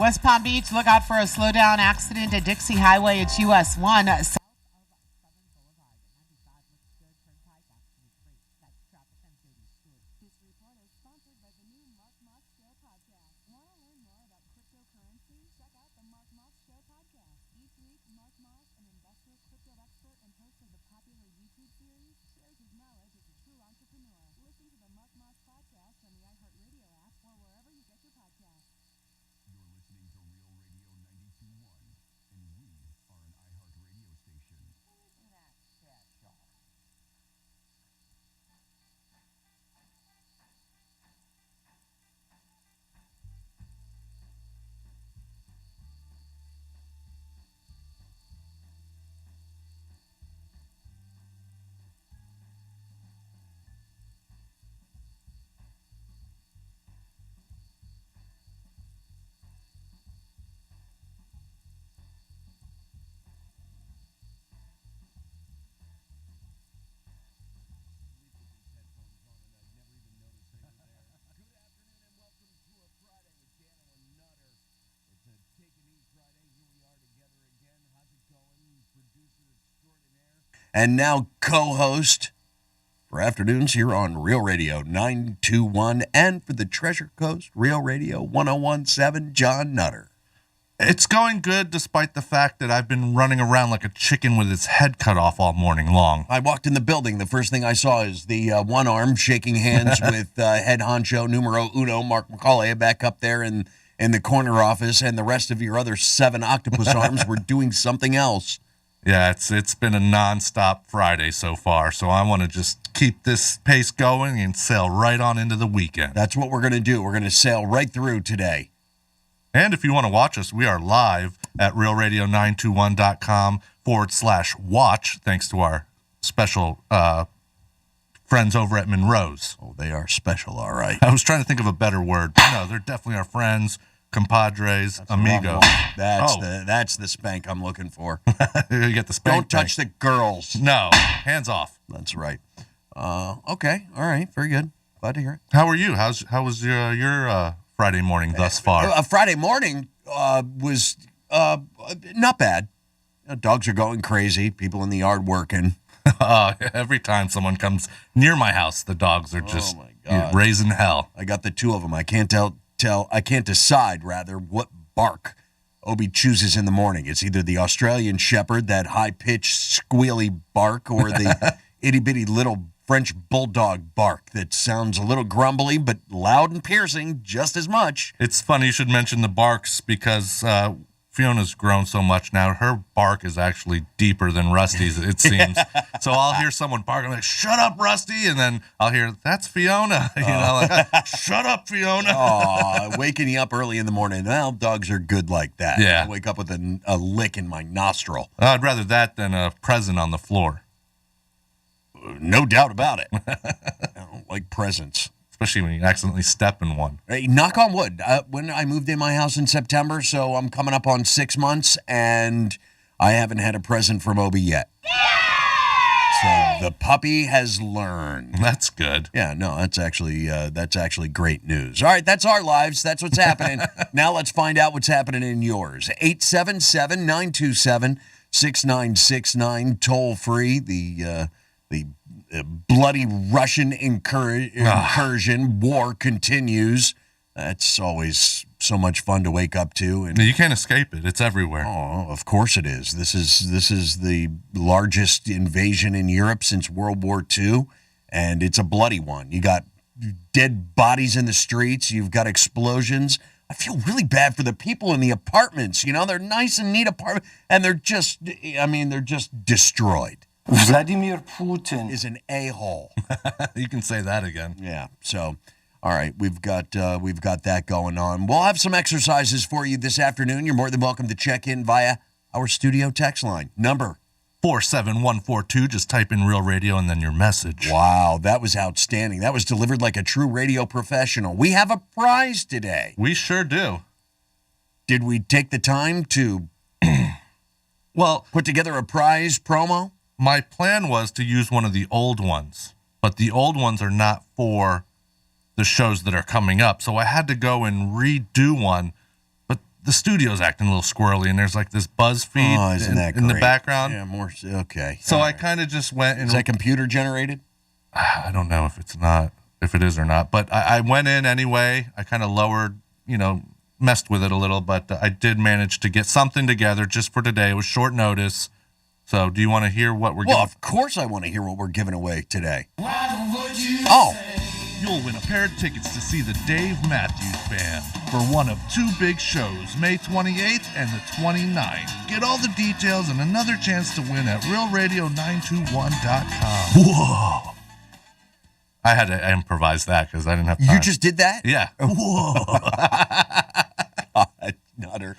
West Palm Beach, look out for a slowdown accident at Dixie Highway. It's US 1. And now co-host for afternoons here on Real Radio 921 and for the Treasure Coast Real Radio 1017, John Nutter. It's going good despite the fact that I've been running around like a chicken with its head cut off all morning long. I walked in the building. The first thing I saw is the one arm shaking hands with head honcho numero uno, Mark McCauley, back up there in the corner office, and the rest of your other 7 octopus arms were doing something else. Yeah, it's been a nonstop Friday so far, so I want to just keep this pace going and sail right on into the weekend. That's what we're going to do. We're going to sail right through today. And if you want to watch us, we are live at realradio921.com/watch, thanks to our special friends over at Monroe's. Oh, they are special, all right. I was trying to think of a better word, but no, they're definitely our friends. Compadres, That's amigos. That's the spank I'm looking for. You get the spank. Don't touch the girls. No, hands off. That's right. Okay, all right, very good. Glad to hear it. How are you? How was your Friday morning thus far? Friday morning was not bad. Dogs are going crazy. People in the yard working. Every time someone comes near my house, the dogs are just raising hell. I got the 2 of them. I can't decide what bark Obi chooses in the morning. It's either the Australian Shepherd, that high-pitched, squealy bark, or the itty-bitty little French bulldog bark that sounds a little grumbly, but loud and piercing just as much. It's funny you should mention the barks because Fiona's grown so much now. Her bark is actually deeper than Rusty's, it seems. So I'll hear someone barking like, "Shut up, Rusty," and then I'll hear, "That's Fiona." "Shut up, Fiona." Waking you up early in the morning. Well, dogs are good like that. Yeah. I wake up with a lick in my nostril. I'd rather that than a present on the floor. No doubt about it. I don't like presents. Especially when you accidentally step in one. Hey, knock on wood. When I moved in my house in September, so I'm coming up on 6 months, and I haven't had a present from Obi yet. Yay! So the puppy has learned. That's good. Yeah, no, that's actually great news. All right, that's our lives. That's what's happening. Now let's find out what's happening in yours. 877-927-6969, toll free. The bloody Russian incursion war continues. That's always so much fun to wake up to, and you can't escape it. It's everywhere. Oh, of course it is. This is the largest invasion in Europe since World War II, and it's a bloody one. You got dead bodies in the streets. You've got explosions. I feel really bad for the people in the apartments. You know, they're nice and neat apartments, and they're just destroyed. Vladimir Putin is an a-hole. You can say that again. Yeah. So, all right, we've got that going on. We'll have some exercises for you this afternoon. You're more than welcome to check in via our studio text line number 47142. Just type in Real Radio and then your message. Wow, that was outstanding. That was delivered like a true radio professional. We have a prize today. We sure do. Did we take the time to put together a prize promo? My plan was to use one of the old ones, but the old ones are not for the shows that are coming up. So I had to go and redo one, but the studio's acting a little squirrely, and there's like this buzz feed in the background. Yeah, more okay. So I kind of just went and is that computer generated? I don't know if it is or not, but I went in anyway. I kind of lowered, messed with it a little, but I did manage to get something together just for today. It was short notice. So do you want to hear what we're giving? Well, of course I want to hear what we're giving away today. You'll win a pair of tickets to see the Dave Matthews Band for one of two big shows, May 28th and the 29th. Get all the details and another chance to win at realradio921.com. Whoa. I had to improvise that because I didn't have time. You just did that? Yeah. Whoa. Nutter.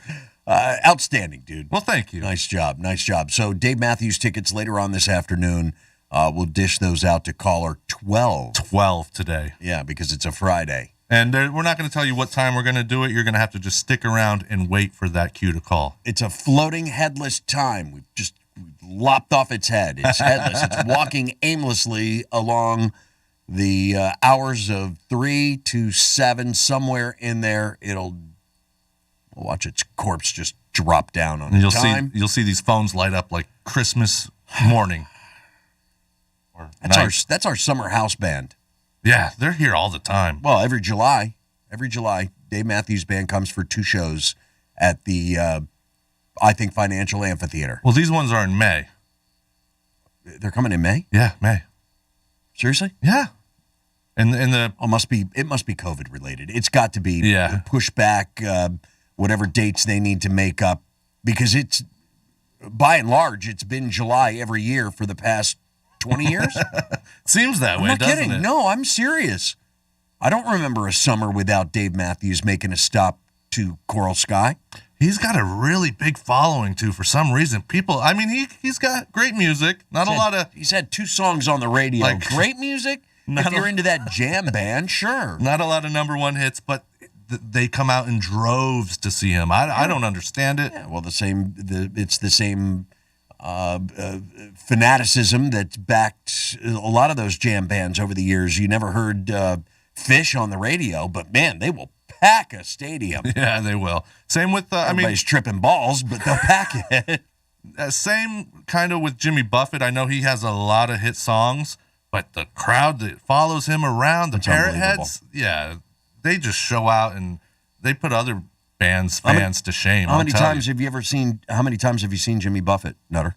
Outstanding, dude. Well, thank you. Nice job. Nice job. So Dave Matthews tickets later on this afternoon. We'll dish those out to caller 12. 12 today. Yeah, because it's a Friday. And we're not going to tell you what time we're going to do it. You're going to have to just stick around and wait for that cue to call. It's a floating headless time. We've lopped off its head. It's headless. It's walking aimlessly along the hours of 3 to 7. Somewhere in there, we'll watch its corpse just drop down on you'll time. You'll see these phones light up like Christmas morning. That's our summer house band. Yeah, they're here all the time. Well, every July, Dave Matthews Band comes for 2 shows at the, I think, Financial Amphitheater. Well, these ones are in May. They're coming in May? Yeah, May. Seriously? Yeah. And it must be COVID related. It's got to be pushed back, whatever dates they need to make up, because it's, by and large, it's been July every year for the past 20 years? Seems that way, doesn't kidding. it? No, I'm serious. I don't remember a summer without Dave Matthews making a stop to Coral Sky. He's got a really big following, too, for some reason. He's got great music. He's had 2 songs on the radio. Great music? If you're into that jam band, sure. Not a lot of number 1 hits, but they come out in droves to see him. I don't understand it. Yeah, well, it's the same fanaticism that's backed a lot of those jam bands over the years. You never heard Fish on the radio, but man, they will pack a stadium. Yeah, they will. Same with everybody's tripping balls, but they'll pack it. Same kind of with Jimmy Buffett. I know he has a lot of hit songs, but the crowd that follows him around, the Parrot Heads, yeah, they just show out and they put other fans to shame. How many times have you seen Jimmy Buffett, Nutter?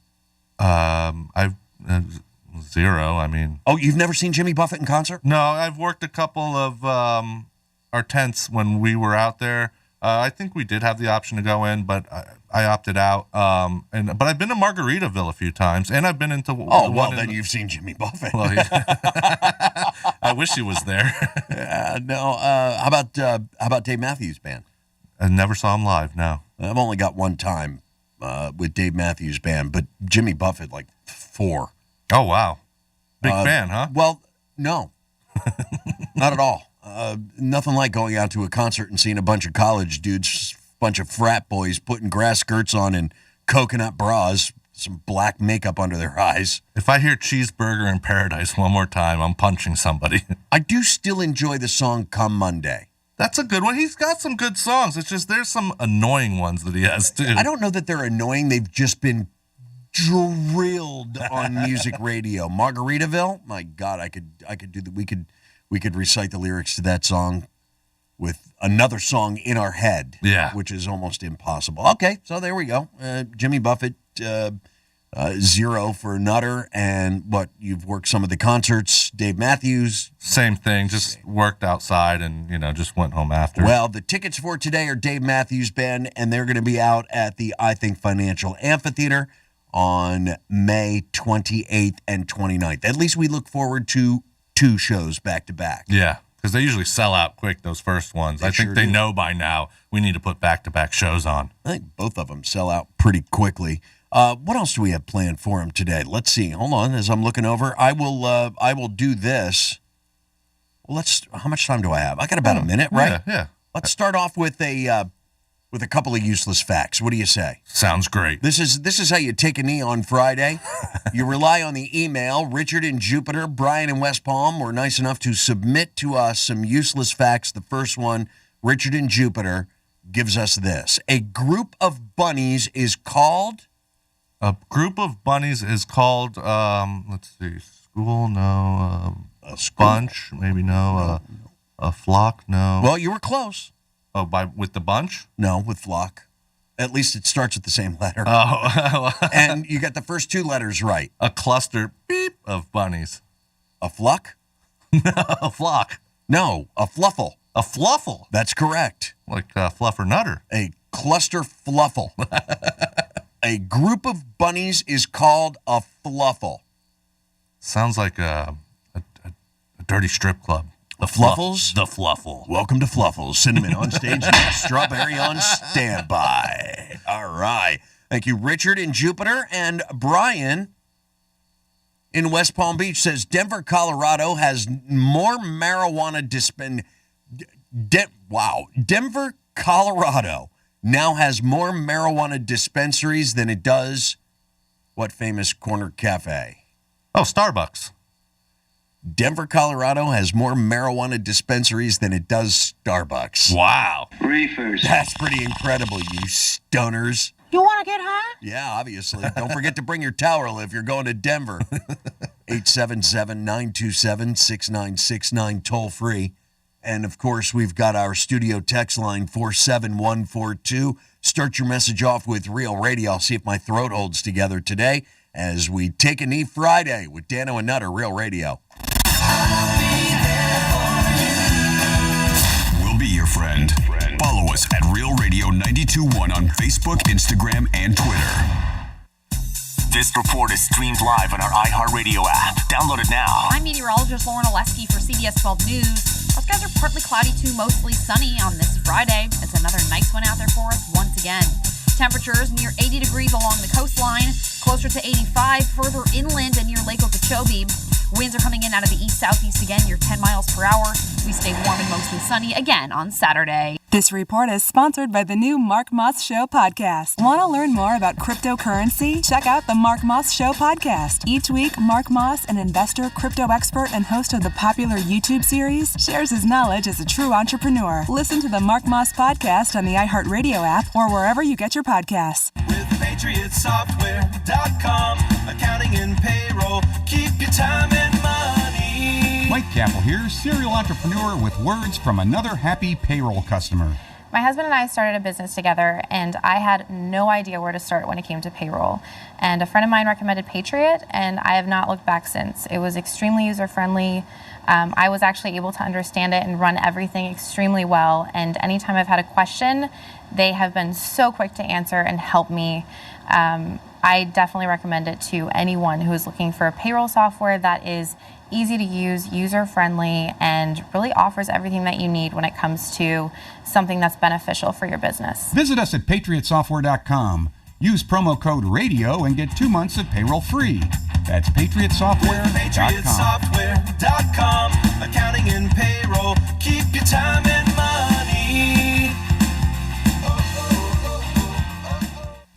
I've 0. Oh, you've never seen Jimmy Buffett in concert? No, I've worked a couple of our tents when we were out there. I think we did have the option to go in, but I opted out. But I've been to Margaritaville a few times, and I've been into. Then you've seen Jimmy Buffett. Well, I wish he was there. No. How about Dave Matthews Band? I never saw him live. No, I've only got one time with Dave Matthews Band, but Jimmy Buffett 4. Oh wow, big fan, huh? Well, no, not at all. Nothing like going out to a concert and seeing a bunch of college dudes, bunch of frat boys putting grass skirts on and coconut bras, some black makeup under their eyes. If I hear Cheeseburger in Paradise one more time, I'm punching somebody. I do still enjoy the song Come Monday. That's a good one. He's got some good songs. It's just there's some annoying ones that he has too. I don't know that they're annoying. They've just been drilled on music radio. Margaritaville, my God, I could do that. We could recite the lyrics to that song with another song in our head, which is almost impossible. Okay, so there we go. Jimmy Buffett, 0 for Nutter, and you've worked some of the concerts. Dave Matthews, same thing. Just worked outside and just went home after. Well, the tickets for today are Dave Matthews Band, and they're going to be out at the I Think Financial Amphitheater on May 28th and 29th. At least we look forward to 2 shows back to back. Yeah, because they usually sell out quick, those first ones. I think they know by now we need to put back-to-back shows on. I think both of them sell out pretty quickly. What else do we have planned for them today? Let's see. Hold on. As I'm looking over, I will do this. Well, how much time do I have? I got about a minute, right? Yeah. Let's start off with a couple of useless facts. What do you say? Sounds great. This is how you take a knee on Friday. You rely on the email. Richard in Jupiter, Brian in West Palm were nice enough to submit to us some useless facts. The first one, Richard in Jupiter. gives us this. A group of bunnies is called... A group of bunnies is called, let's see, school, no. A school. Bunch, maybe no. A flock, no. Well, you were close. Oh, with the bunch? No, with flock. At least it starts with the same letter. Oh. And you got the first two letters right. A cluster, beep, of bunnies. A flock? A flock. No, a fluffle. A fluffle. That's correct. Like Fluffer Nutter. A cluster fluffle. A group of bunnies is called a fluffle. Sounds like a dirty strip club. The Fluffles? The Fluffle. Welcome to Fluffles. Cinnamon on stage next. Strawberry on standby. All right. Thank you, Richard in Jupiter. And Brian in West Palm Beach says Denver, Colorado has more marijuana Denver, Colorado now has more marijuana dispensaries than it does what famous corner cafe? Oh, Starbucks. Denver, Colorado has more marijuana dispensaries than it does Starbucks. Wow. Reefers. That's pretty incredible, you stoners. You want to get high? Yeah, obviously. Don't forget to bring your towel if you're going to Denver. 877-927-6969, toll free. And, of course, we've got our studio text line 47142. Start your message off with Real Radio. I'll see if my throat holds together today as we take a knee Friday with Dano and Nutter, Real Radio. We'll be your friend. Follow us at Real Radio 92.1 on Facebook, Instagram, and Twitter. This report is streamed live on our iHeartRadio app. Download it now. I'm meteorologist Lauren Oleski for CBS 12 News. Our skies are partly cloudy to mostly sunny on this Friday. It's another nice one out there for us once again. Temperatures near 80 degrees along the coastline, closer to 85 further inland and near Lake Okeechobee. Winds are coming in out of the east-southeast again near 10 miles per hour. We stay warm and mostly sunny again on Saturday. This report is sponsored by the new Mark Moss Show podcast. Want to learn more about cryptocurrency? Check out the Mark Moss Show podcast. Each week, Mark Moss, an investor, crypto expert, and host of the popular YouTube series, shares his knowledge as a true entrepreneur. Listen to the Mark Moss podcast on the iHeartRadio app or wherever you get your podcasts. With PatriotSoftware.com, accounting and payroll, keep your time and money. Mike Capel here, serial entrepreneur with words from another happy payroll customer. My husband and I started a business together, and I had no idea where to start when it came to payroll. And a friend of mine recommended Patriot, and I have not looked back since. It was extremely user-friendly. I was actually able to understand it and run everything extremely well. And anytime I've had a question, they have been so quick to answer and help me. I definitely recommend it to anyone who is looking for a payroll software that is easy to use, user-friendly, and really offers everything that you need when it comes to something that's beneficial for your business. Visit us at PatriotSoftware.com. Use promo code RADIO and get 2 months of payroll free. That's PatriotSoftware.com. Accounting and payroll, keep your time and money.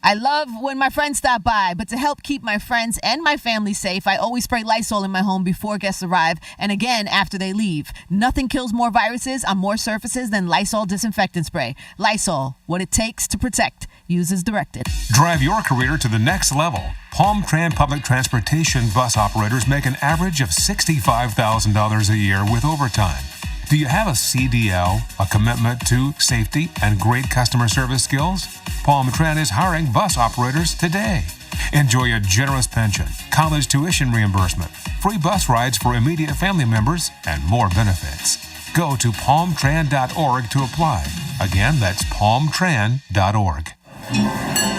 I love when my friends stop by, but to help keep my friends and my family safe, I always spray Lysol in my home before guests arrive and again after they leave. Nothing kills more viruses on more surfaces than Lysol disinfectant spray. Lysol, what it takes to protect. Use as directed. Drive your career to the next level. Palm Tran public transportation bus operators make an average of $65,000 a year with overtime. Do you have a CDL, a commitment to safety and great customer service skills? Palm Tran is hiring bus operators today. Enjoy a generous pension, college tuition reimbursement, free bus rides for immediate family members, and more benefits. Go to palmtran.org to apply. Again, that's palmtran.org.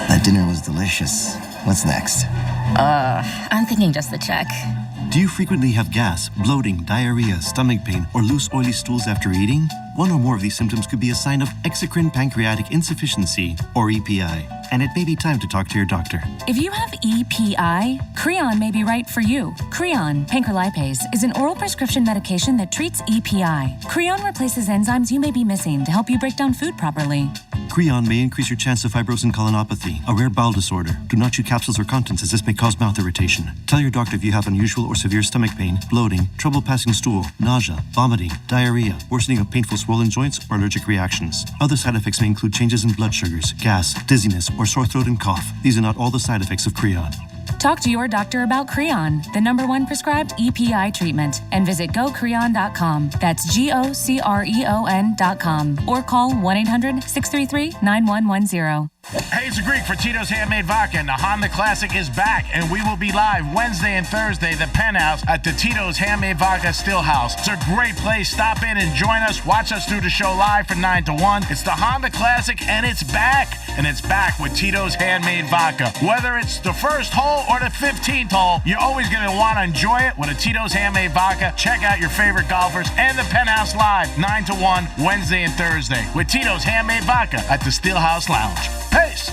That dinner was delicious. What's next? I'm thinking just the check. Do you frequently have gas, bloating, diarrhea, stomach pain, or loose, oily stools after eating? One or more of these symptoms could be a sign of exocrine pancreatic insufficiency, or EPI, and it may be time to talk to your doctor. If you have EPI, Creon may be right for you. Creon, pancrelipase, is an oral prescription medication that treats EPI. Creon replaces enzymes you may be missing to help you break down food properly. Creon may increase your chance of fibrosis colonopathy, a rare bowel disorder. Do not chew capsules or contents as this may cause mouth irritation. Tell your doctor if you have unusual or severe stomach pain, bloating, trouble passing stool, nausea, vomiting, diarrhea, worsening of painful swollen joints, or allergic reactions. Other side effects may include changes in blood sugars, gas, dizziness, or sore throat and cough. These are not all the side effects of Creon. Talk to your doctor about Creon, the #1 prescribed EPI treatment, and visit gocreon.com. That's GOCREON.com. Or call 1-800-633-9110. Hey, it's a Greek for Tito's Handmade Vodka, and the Honda Classic is back, and we will be live Wednesday and Thursday, the Penthouse at the Tito's Handmade Vodka Stillhouse. It's a great place. Stop in and join us. Watch us do the show live from 9 to 1. It's the Honda Classic, and it's back. And it's back with Tito's Handmade Vodka. Whether it's the first hole or the 15th hole, you're always going to want to enjoy it with a Tito's Handmade Vodka. Check out your favorite golfers and the Penthouse live 9 to 1 Wednesday and Thursday with Tito's Handmade Vodka at the Stillhouse Lounge. Peace!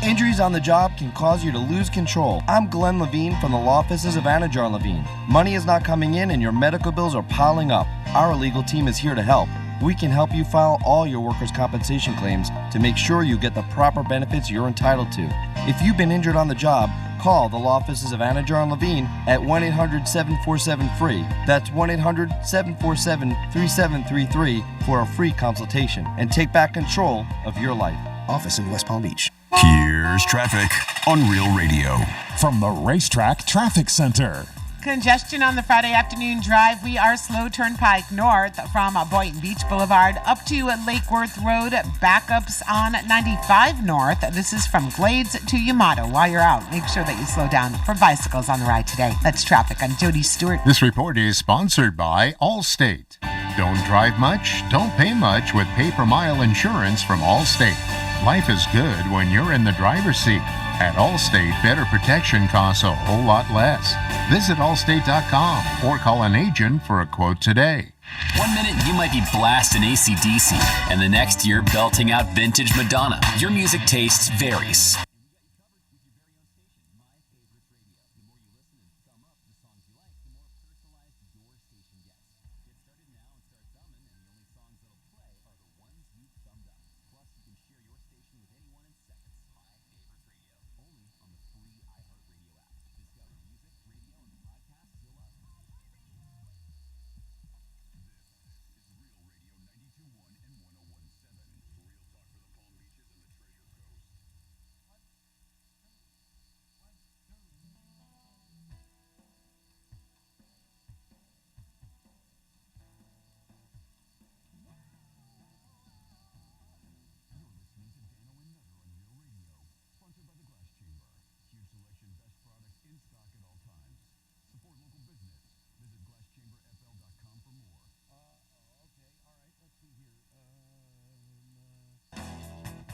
Injuries on the job can cause you to lose control. I'm Glenn Levine from the law offices of Anajar Levine. Money is not coming in and your medical bills are piling up. Our legal team is here to help. We can help you file all your workers' compensation claims to make sure you get the proper benefits you're entitled to. If you've been injured on the job, call the law offices of Anajar and Levine at 1-800-747-FREE. That's 1-800-747-3733 for a free consultation and take back control of your life. Office in West Palm Beach. Here's traffic on Real Radio. From the Racetrack Traffic Center. Congestion on the Friday afternoon drive. We are slow turnpike north from Boynton Beach Boulevard up to Lake Worth Road. Backups on 95 north. This is from Glades to Yamato. While you're out, make sure that you slow down for bicycles on the ride today. That's traffic. I'm Jody Stewart. This report is sponsored by Allstate. Don't drive much, don't pay much with pay-per-mile insurance from Allstate. Life is good when you're in the driver's seat. At Allstate, better protection costs a whole lot less. Visit allstate.com or call an agent for a quote today. 1 minute you might be blasting AC/DC, and the next you're belting out vintage Madonna. Your music taste varies.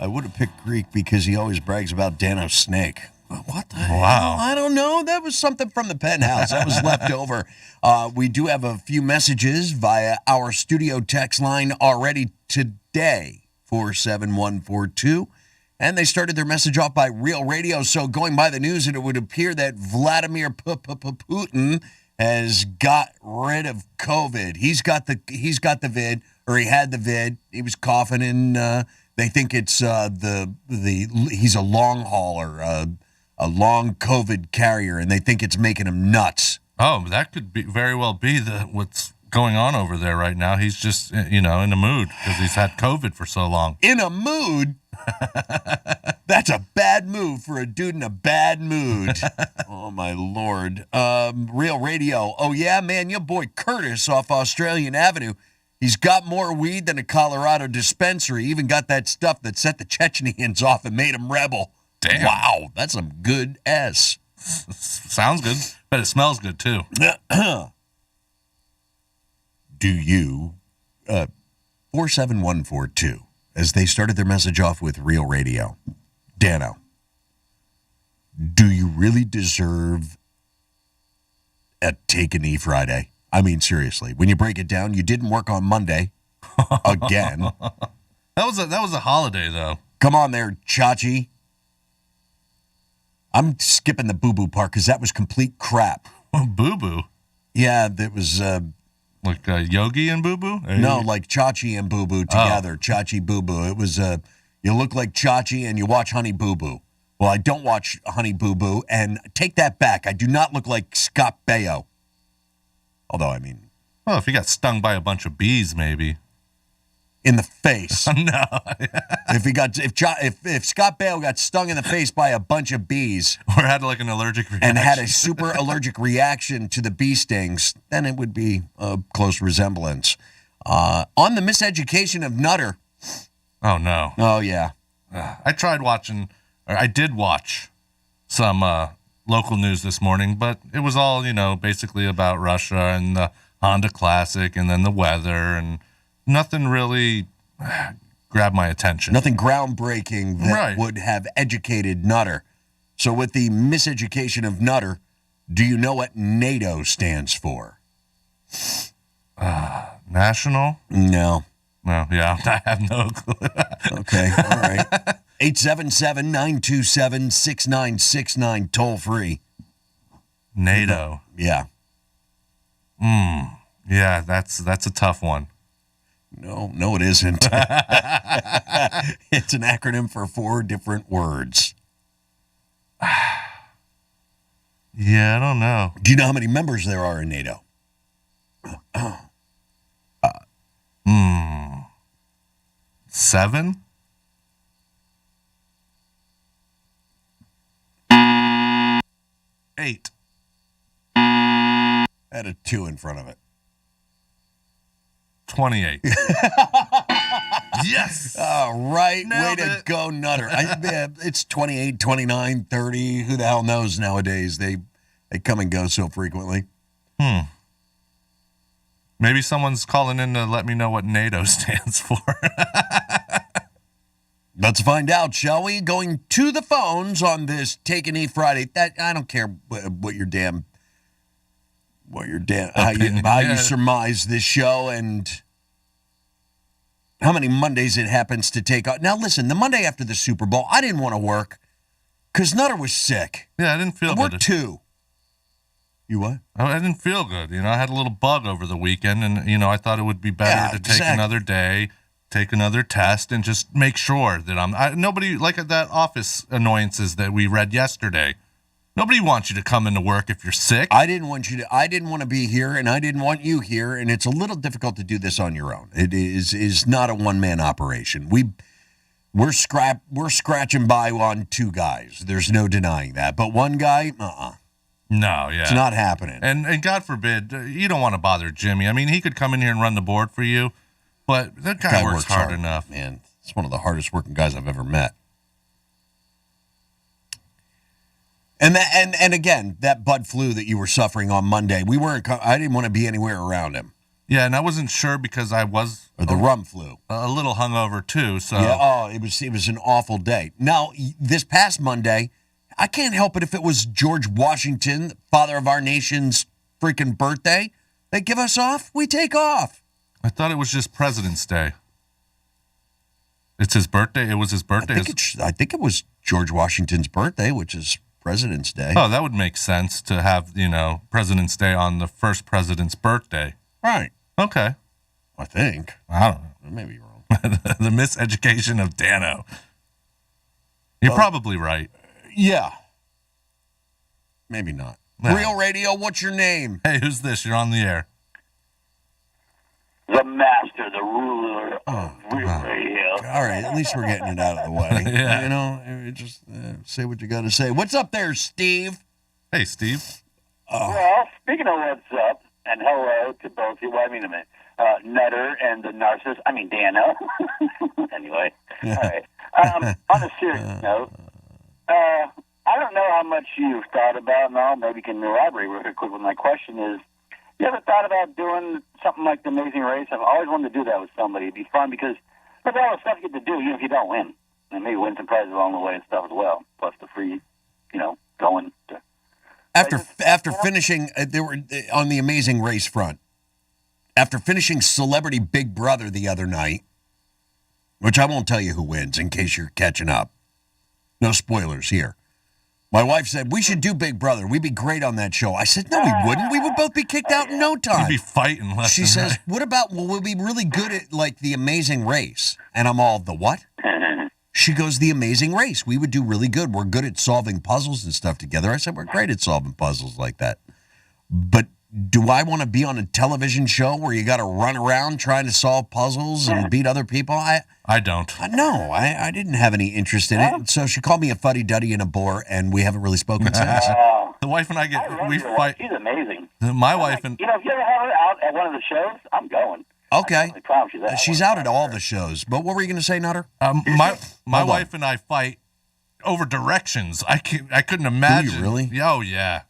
I would have picked Greek because he always brags about Dano's snake. What the Wow. hell? I don't know. That was something from the Penthouse. That was left over. We do have a few messages via our studio text line already today, 47142. And they started their message off by Real Radio. So going by the news, it would appear that Vladimir Putin has got rid of COVID. He's got the vid, or he had the vid. He was coughing, and they think it's he's a long hauler, a long COVID carrier, and they think it's making him nuts. Oh, that could very well be what's going on over there right now. He's just, in a mood because he's had COVID for so long. In a mood? That's a bad move for a dude in a bad mood. Oh, my Lord. Real Radio. Oh, yeah, man, your boy Curtis off Australian Avenue. He's got more weed than a Colorado dispensary. Even got that stuff that set the Chechenians off and made them rebel. Damn. Wow, that's some good S. Sounds good, but it smells good, too. Do you, 47142, as they started their message off with Real Radio. Dano, do you really deserve a Take a Knee Friday? I mean, seriously, when you break it down, you didn't work on Monday again. That was a holiday, though. Come on there, Chachi. I'm skipping the boo-boo part because that was complete crap. Boo-boo? Yeah, that was Like Yogi and Boo Boo? No, like Chachi and Boo Boo together. Chachi Boo Boo. It was you look like Chachi and you watch Honey Boo Boo. Well, I don't watch Honey Boo Boo, and take that back. I do not look like Scott Baio. Although, I mean, well, if he got stung by a bunch of bees, maybe in the face. No. if Scott Baio got stung in the face by a bunch of bees, or had like an allergic reaction, and had a super allergic reaction to the bee stings, then it would be a close resemblance. On the miseducation of Nutter. Oh no. Oh yeah. I did watch some local news this morning, but it was all, basically about Russia and the Honda Classic and then the weather, and nothing really grabbed my attention. Nothing groundbreaking that would have educated Nutter. So with the miseducation of Nutter, do you know what NATO stands for? National? No. No, yeah, I have no clue. Okay, all right. 877-927-6969, toll free. NATO. Yeah. Yeah, that's a tough one. No, it isn't. It's an acronym for 4 different words. Yeah, I don't know. Do you know how many members there are in NATO? 7? Eight. Had a 2 in front of it. 28. Yes. All right. Nailed Way to it. go, Nutter. It's 28, 29, 30. Who the hell knows nowadays? They come and go so frequently. Maybe someone's calling in to let me know what NATO stands for. Let's find out, shall we? Going to the phones on this Take a Knee Friday. I don't care what your damn how you surmise this show and how many Mondays it happens to take out. Now listen, the Monday after the Super Bowl, I didn't want to work because Nutter was sick. Yeah, I didn't feel good. We're 2. You what? I didn't feel good. I had a little bug over the weekend, and I thought it would be better to take another day, take another test, and just make sure that nobody, like that office annoyances that we read yesterday. Nobody wants you to come into work if you're sick. I didn't want to be here, and I didn't want you here, and it's a little difficult to do this on your own. It is not a one-man operation. We're scratching by on 2 guys. There's no denying that. But one guy, No, yeah. It's not happening. And God forbid, you don't want to bother Jimmy. I mean, he could come in here and run the board for you, but that guy works hard enough. Man, it's one of the hardest working guys I've ever met. And again, that bud flu that you were suffering on Monday, I didn't want to be anywhere around him. Yeah, and I wasn't sure because I was the rum flu, a little hungover too. So yeah, it was an awful day. Now this past Monday, I can't help it if it was George Washington, father of our nation's freaking birthday. They give us off, we take off. I thought it was just President's Day. It's his birthday. It was his birthday. I think it was George Washington's birthday, which is President's Day. Oh, that would make sense to have, President's Day on the first president's birthday. Right. Okay. I think. I don't know. I may be wrong. The miseducation of Dano. You're probably right. Yeah. Maybe not. No. Real Radio, what's your name? Hey, who's this? You're on the air. The master, the ruler of Real Radio. All right, at least we're getting it out of the way. Yeah. Just say what you got to say. What's up there, Steve? Hey, Steve. Well, speaking of what's up, and hello to both of you. Well, I mean, Nutter and the narcissist. I mean, Dano. Anyway. All right. On a serious note, I don't know how much you've thought about, and all. Maybe you can elaborate real quick with my question is, you ever thought about doing something like The Amazing Race? I've always wanted to do that with somebody. It'd be fun because look at all the stuff you get to do, even if you don't win. And maybe win some prizes along the way and stuff as well. Plus the free, going to... After finishing, they were on the Amazing Race front. After finishing Celebrity Big Brother the other night, which I won't tell you who wins in case you're catching up. No spoilers here. My wife said, we should do Big Brother. We'd be great on that show. I said, no, we wouldn't. We would both be kicked out in no time. We'd be fighting left She and says, right. what about, well, we'll be really good at, like, The Amazing Race. And I'm all, the what? She goes, The Amazing Race. We would do really good. We're good at solving puzzles and stuff together. I said, we're great at solving puzzles like that. But do I want to be on a television show where you got to run around trying to solve puzzles and beat other people? I don't. No, I didn't have any interest in it. So she called me a fuddy-duddy and a bore, and we haven't really spoken since. The wife and I we fight. She's amazing. My wife and if you ever have her out at one of the shows, I'm going. Okay. I promise you that. She's out at all the shows. But what were you going to say, Nutter? My Hold wife and I fight over directions. I couldn't imagine. Do you really? Oh yeah.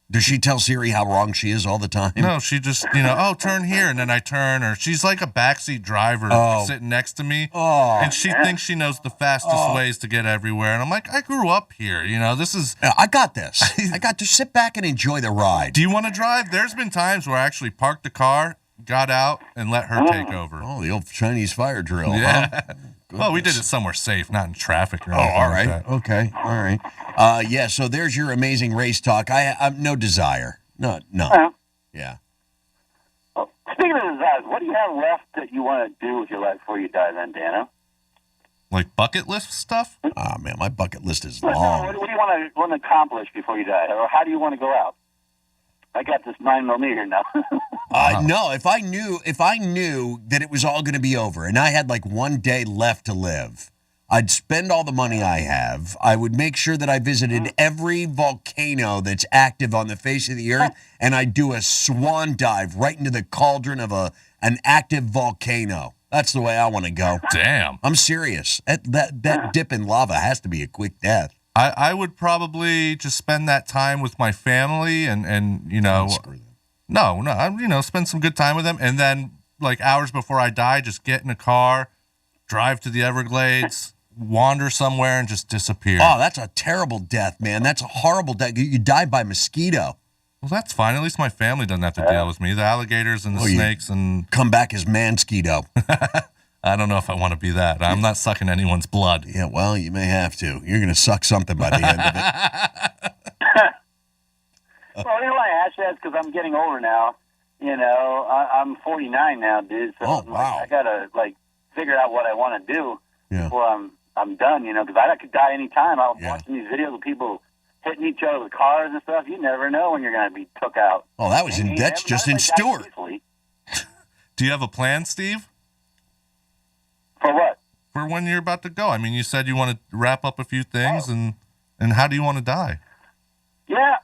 Does she tell Siri how wrong she is all the time? No, she just, turn here, and then I turn, or she's like a backseat driver sitting next to me, and she thinks she knows the fastest ways to get everywhere, and I'm like, I grew up here, this is... I got this. I got to sit back and enjoy the ride. Do you want to drive? There's been times where I actually parked the car, got out, and let her take over. Oh, the old Chinese fire drill, Yeah. huh? Well, we did it somewhere safe, not in traffic or Oh, anything all like right. that. Okay. All right. Yeah, so there's your Amazing Race talk. I'm no desire. No. Yeah. Well, speaking of desires, what do you have left that you want to do with your life before you die then, Dano? Like bucket list stuff? Oh, man, my bucket list is No, long. what do you want to accomplish before you die? Or how do you want to go out? I got this 9mm now. No, if I knew that it was all going to be over and I had like one day left to live, I'd spend all the money I have. I would make sure that I visited every volcano that's active on the face of the earth, and I'd do a swan dive right into the cauldron of an active volcano. That's the way I want to go. Damn. I'm serious. That dip in lava has to be a quick death. I would probably just spend that time with my family and spend some good time with them. And then like hours before I die, just get in a car, drive to the Everglades, wander somewhere and just disappear. Oh, that's a terrible death, man. That's a horrible death. You die by mosquito. Well, that's fine. At least my family doesn't have to deal with me. The alligators and the snakes and... Come back as mansquito. I don't know if I want to be that. I'm not sucking anyone's blood. Yeah, well, you may have to. You're going to suck something by the end of it. Well, the reason why I ask that is because I'm getting older now. I'm 49 now, dude. So I got to, figure out what I want to do before I'm done, because I could die any time. I'm watching these videos of people hitting each other with cars and stuff. You never know when you're going to be took out. Oh, that's just in Stewart. Do you have a plan, Steve? For what? For when you're about to go. I mean, you said you want to wrap up a few things, and how do you want to die? Yeah,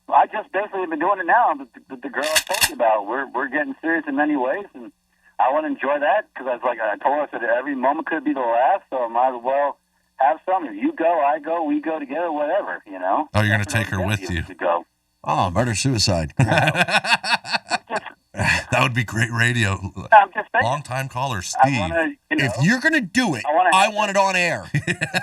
I just basically been doing it now. The girl I told you about, we're getting serious in many ways, and I want to enjoy that because I told her, I said every moment could be the last, so I might as well have some. If you go, I go, we go together, whatever, Oh, you're going to take her with you. To go. Oh, murder-suicide. That would be great radio. I'm just saying. Long-time caller, Steve. If you're going to do it, I want it on air.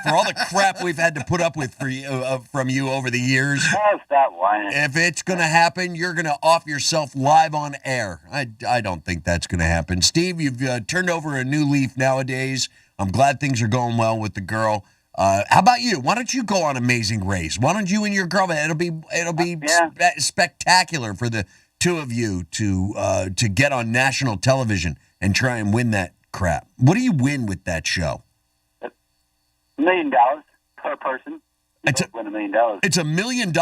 For all the crap we've had to put up with from you over the years. Oh, stop whining. If it's going to happen, you're going to off yourself live on air. I don't think that's going to happen. Steve, you've turned over a new leaf nowadays. I'm glad things are going well with the girl. How about you? Why don't you go on Amazing Race? Why don't you and your girlfriend? It'll be spectacular for the two of you to get on national television and try and win that crap. What do you win with that show? $1 million per person. Win $1 million. It's $1 million?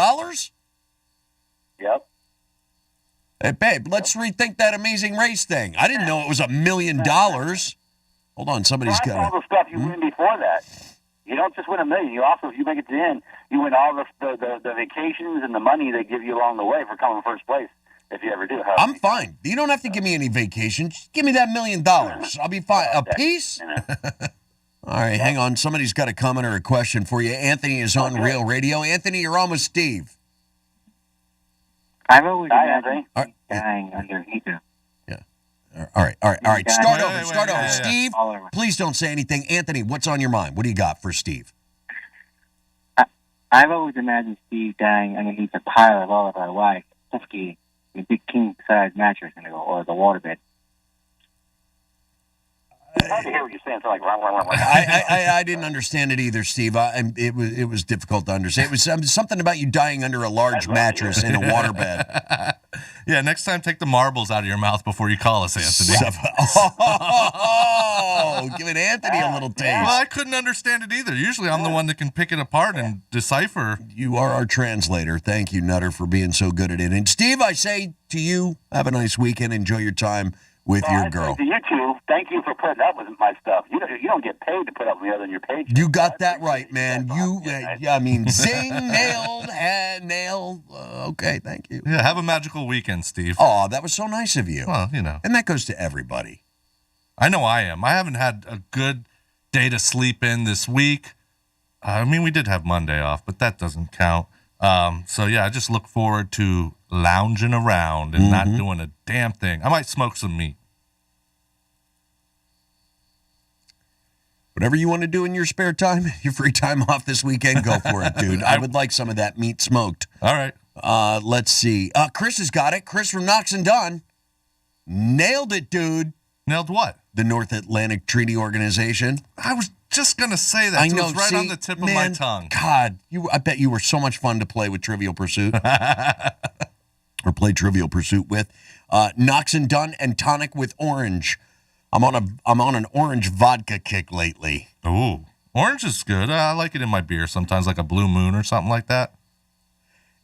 Yep. Hey, babe, let's rethink that Amazing Race thing. I didn't know it was $1 million. Hold on, somebody's got all the stuff you win before that. You don't just win $1 million. You also, if you make it to the end, you win all the vacations and the money they give you along the way for coming first place. If you ever do. I'm fine. You don't have to give me any vacation. Just give me that $1 million. I'll be fine. A piece? All right, hang on. Somebody's got a comment or a question for you. Anthony is on Real Radio. Anthony, you're on with Steve. I've always imagined dying under heater. Yeah. All right. Start over. Steve, please don't say anything. Anthony, what's on your mind? What do you got for Steve? I've always imagined Steve dying underneath a pile of all of our wives, suffocating in a big king-size mattress or the waterbed. It's hard to hear what you're saying. It's like, rah, rah, rah, rah. I didn't understand it either, Steve. It was difficult to understand. It was something about you dying under a large mattress in a waterbed. Yeah, next time take the marbles out of your mouth before you call us, Anthony. Oh, giving Anthony a little taste. Well, I couldn't understand it either. Usually I'm the one that can pick it apart and decipher. You are our translator. Thank you, Nutter, for being so good at it. And Steve, I say to you, have a nice weekend. Enjoy your time with your girl. To you two, thank you for putting up with my stuff. You don't get paid to put up with me other than your page. You got that right, man. Zing, nailed, nailed. Okay, thank you. Yeah, have a magical weekend, Steve. Oh, that was so nice of you. Well, you know. And that goes to everybody. I know I am. I haven't had a good day to sleep in this week. I mean, we did have Monday off, but that doesn't count. So, yeah, I just look forward to lounging around and not doing a damn thing. I might smoke some meat. Whatever you want to do in your spare time, your free time off this weekend, go for it, dude. I would like some of that meat smoked. All right. Let's see. Chris has got it. Chris from Knox and Dunn. Nailed it, dude. Nailed what? The North Atlantic Treaty Organization. I was just going to say that. I It know. was right on the tip of my tongue. God, I bet you were so much fun to play with Trivial Pursuit. Or play Trivial Pursuit with. Knox and Dunn and tonic with orange. I'm on an orange vodka kick lately. Ooh, orange is good. I like it in my beer sometimes, like a Blue Moon or something like that.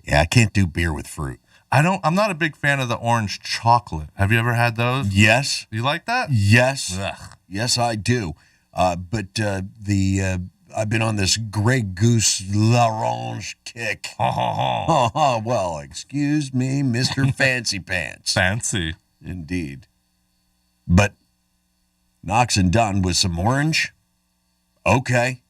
Yeah, I can't do beer with fruit. I'm not a big fan of the orange chocolate. Have you ever had those? Yes. You like that? Yes. Ugh. Yes, I do. But I've been on this Grey Goose L'Orange kick. Well, excuse me, Mr. Fancy Pants. Fancy. Indeed. But Knox and Dunn with some orange? Okay.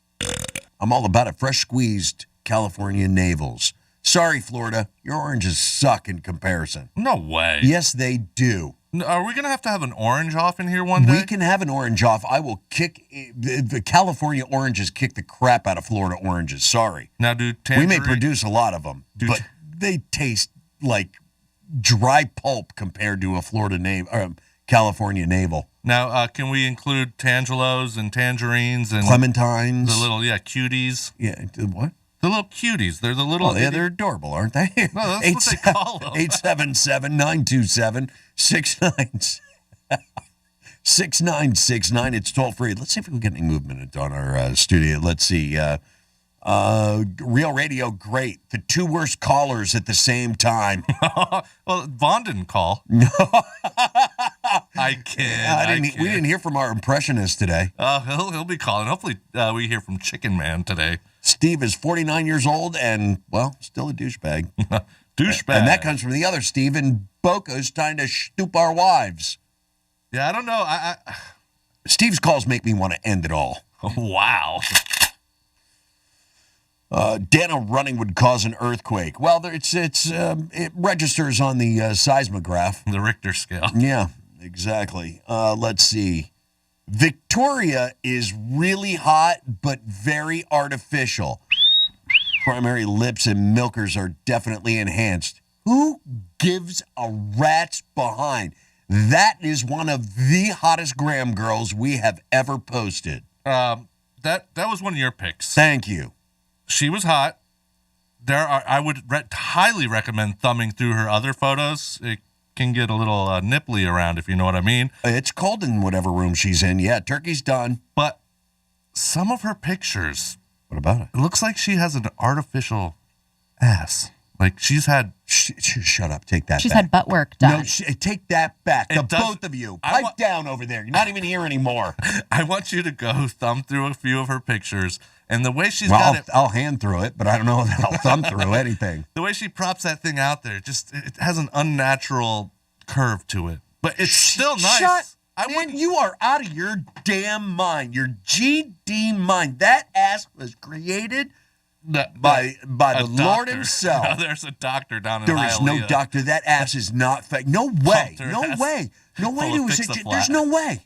I'm all about it. Fresh squeezed California navels. Sorry, Florida. Your oranges suck in comparison. No way. Yes, they do. Are we going to have an orange off in here one day? We can have an orange off. I will kick the California oranges kick the crap out of Florida oranges. Sorry. Now, do we may produce a lot of them, but they taste like dry pulp compared to a California navel. Now, can we include tangelos and tangerines and clementines? The little cuties. Yeah, what? The little cuties. They're the little. Oh, yeah, they're adorable, aren't they? No, that's what they call them. 877-927-6969. It's toll free. Let's see if we can get any movement on our studio. Let's see. Real Radio, great. The two worst callers at the same time. Well, Vaughn didn't call. No. I kid. We didn't hear from our impressionist today. He'll be calling. Hopefully we hear from Chicken Man today. Steve is 49 years old and, well, still a douchebag. Douchebag. And that comes from the other Steve in Boca's trying to stoop our wives. Yeah, I don't know. Steve's calls make me want to end it all. Wow. Dano running would cause an earthquake. Well, it registers on the seismograph. The Richter scale. Yeah, exactly. Let's see. Victoria is really hot, but very artificial. Primary lips and milkers are definitely enhanced. Who gives a rat's behind? That is one of the hottest Graham girls we have ever posted. That was one of your picks. Thank you. She was hot. I would highly recommend thumbing through her other photos. It can get a little nipply around, if you know what I mean. It's cold in whatever room she's in. Yeah, turkey's done. But some of her pictures. What about it? It looks like she has an artificial ass. Like she's had. Shut up. Take that She's back. had butt work done. No, take that back. Both of you. Pipe down over there. You're not even here anymore. I want you to go thumb through a few of her pictures. And the way she's got it. I'll hand through it, but I don't know if I'll thumb through anything. The way she props that thing out there, it has an unnatural curve to it. But it's still nice. You are out of your damn mind. Your GD mind. That ass was created by the Lord himself. No, there's a doctor down in There is no doctor. That ass is not fake. No way. No way. No way. There's no way.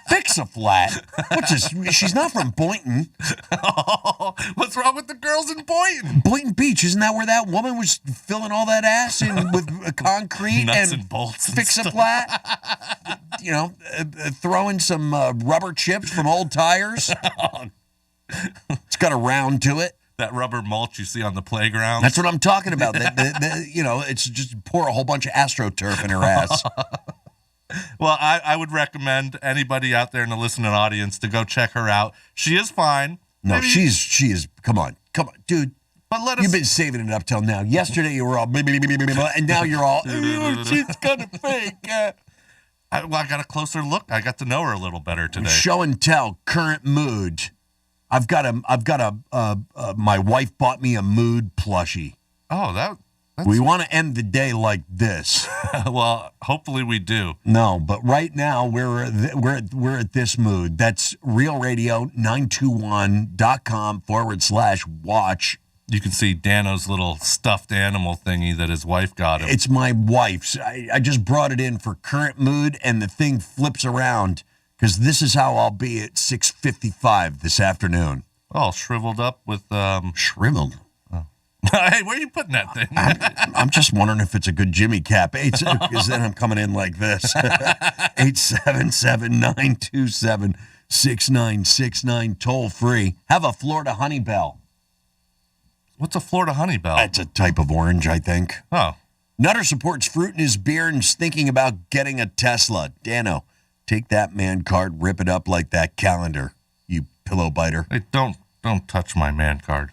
Fix a flat. What's this? She's not from Boynton. Oh, what's wrong with the girls in Boynton? Boynton Beach, isn't that where that woman was filling all that ass in with concrete Nuts and bolts and fix a stuff. flat? Throwing some rubber chips from old tires. It's got a round to it. That rubber mulch you see on the playground. That's what I'm talking about. It's just pour a whole bunch of AstroTurf in her ass. Well, I would recommend anybody out there in the listening audience to go check her out. She is fine. No, Maybe- she is. Come on, dude. But let You've us. been saving it up till now. Yesterday you were all, and now you're all, she's kind of fake. I got a closer look. I got to know her a little better today. Show and tell, current mood. I've got my wife bought me a mood plushie. Oh, that's... We want to end the day like this. Well, hopefully we do. No, but right now we're at this mood. That's realradio921.com/watch. You can see Dano's little stuffed animal thingy that his wife got him. It's my wife's. I just brought it in for current mood, and the thing flips around because this is how I'll be at 6:55 this afternoon. All shriveled up with... Shriveled? Hey, where are you putting that thing? I'm just wondering if it's a good Jimmy cap. Because then I'm coming in like this. 877-927-6969, toll free. Have a Florida honey bell. What's a Florida honey bell? It's a type of orange, I think. Oh. Nutter supports fruit in his beer and is thinking about getting a Tesla. Dano, take that man card, rip it up like that calendar, you pillow biter. Hey, don't touch my man card.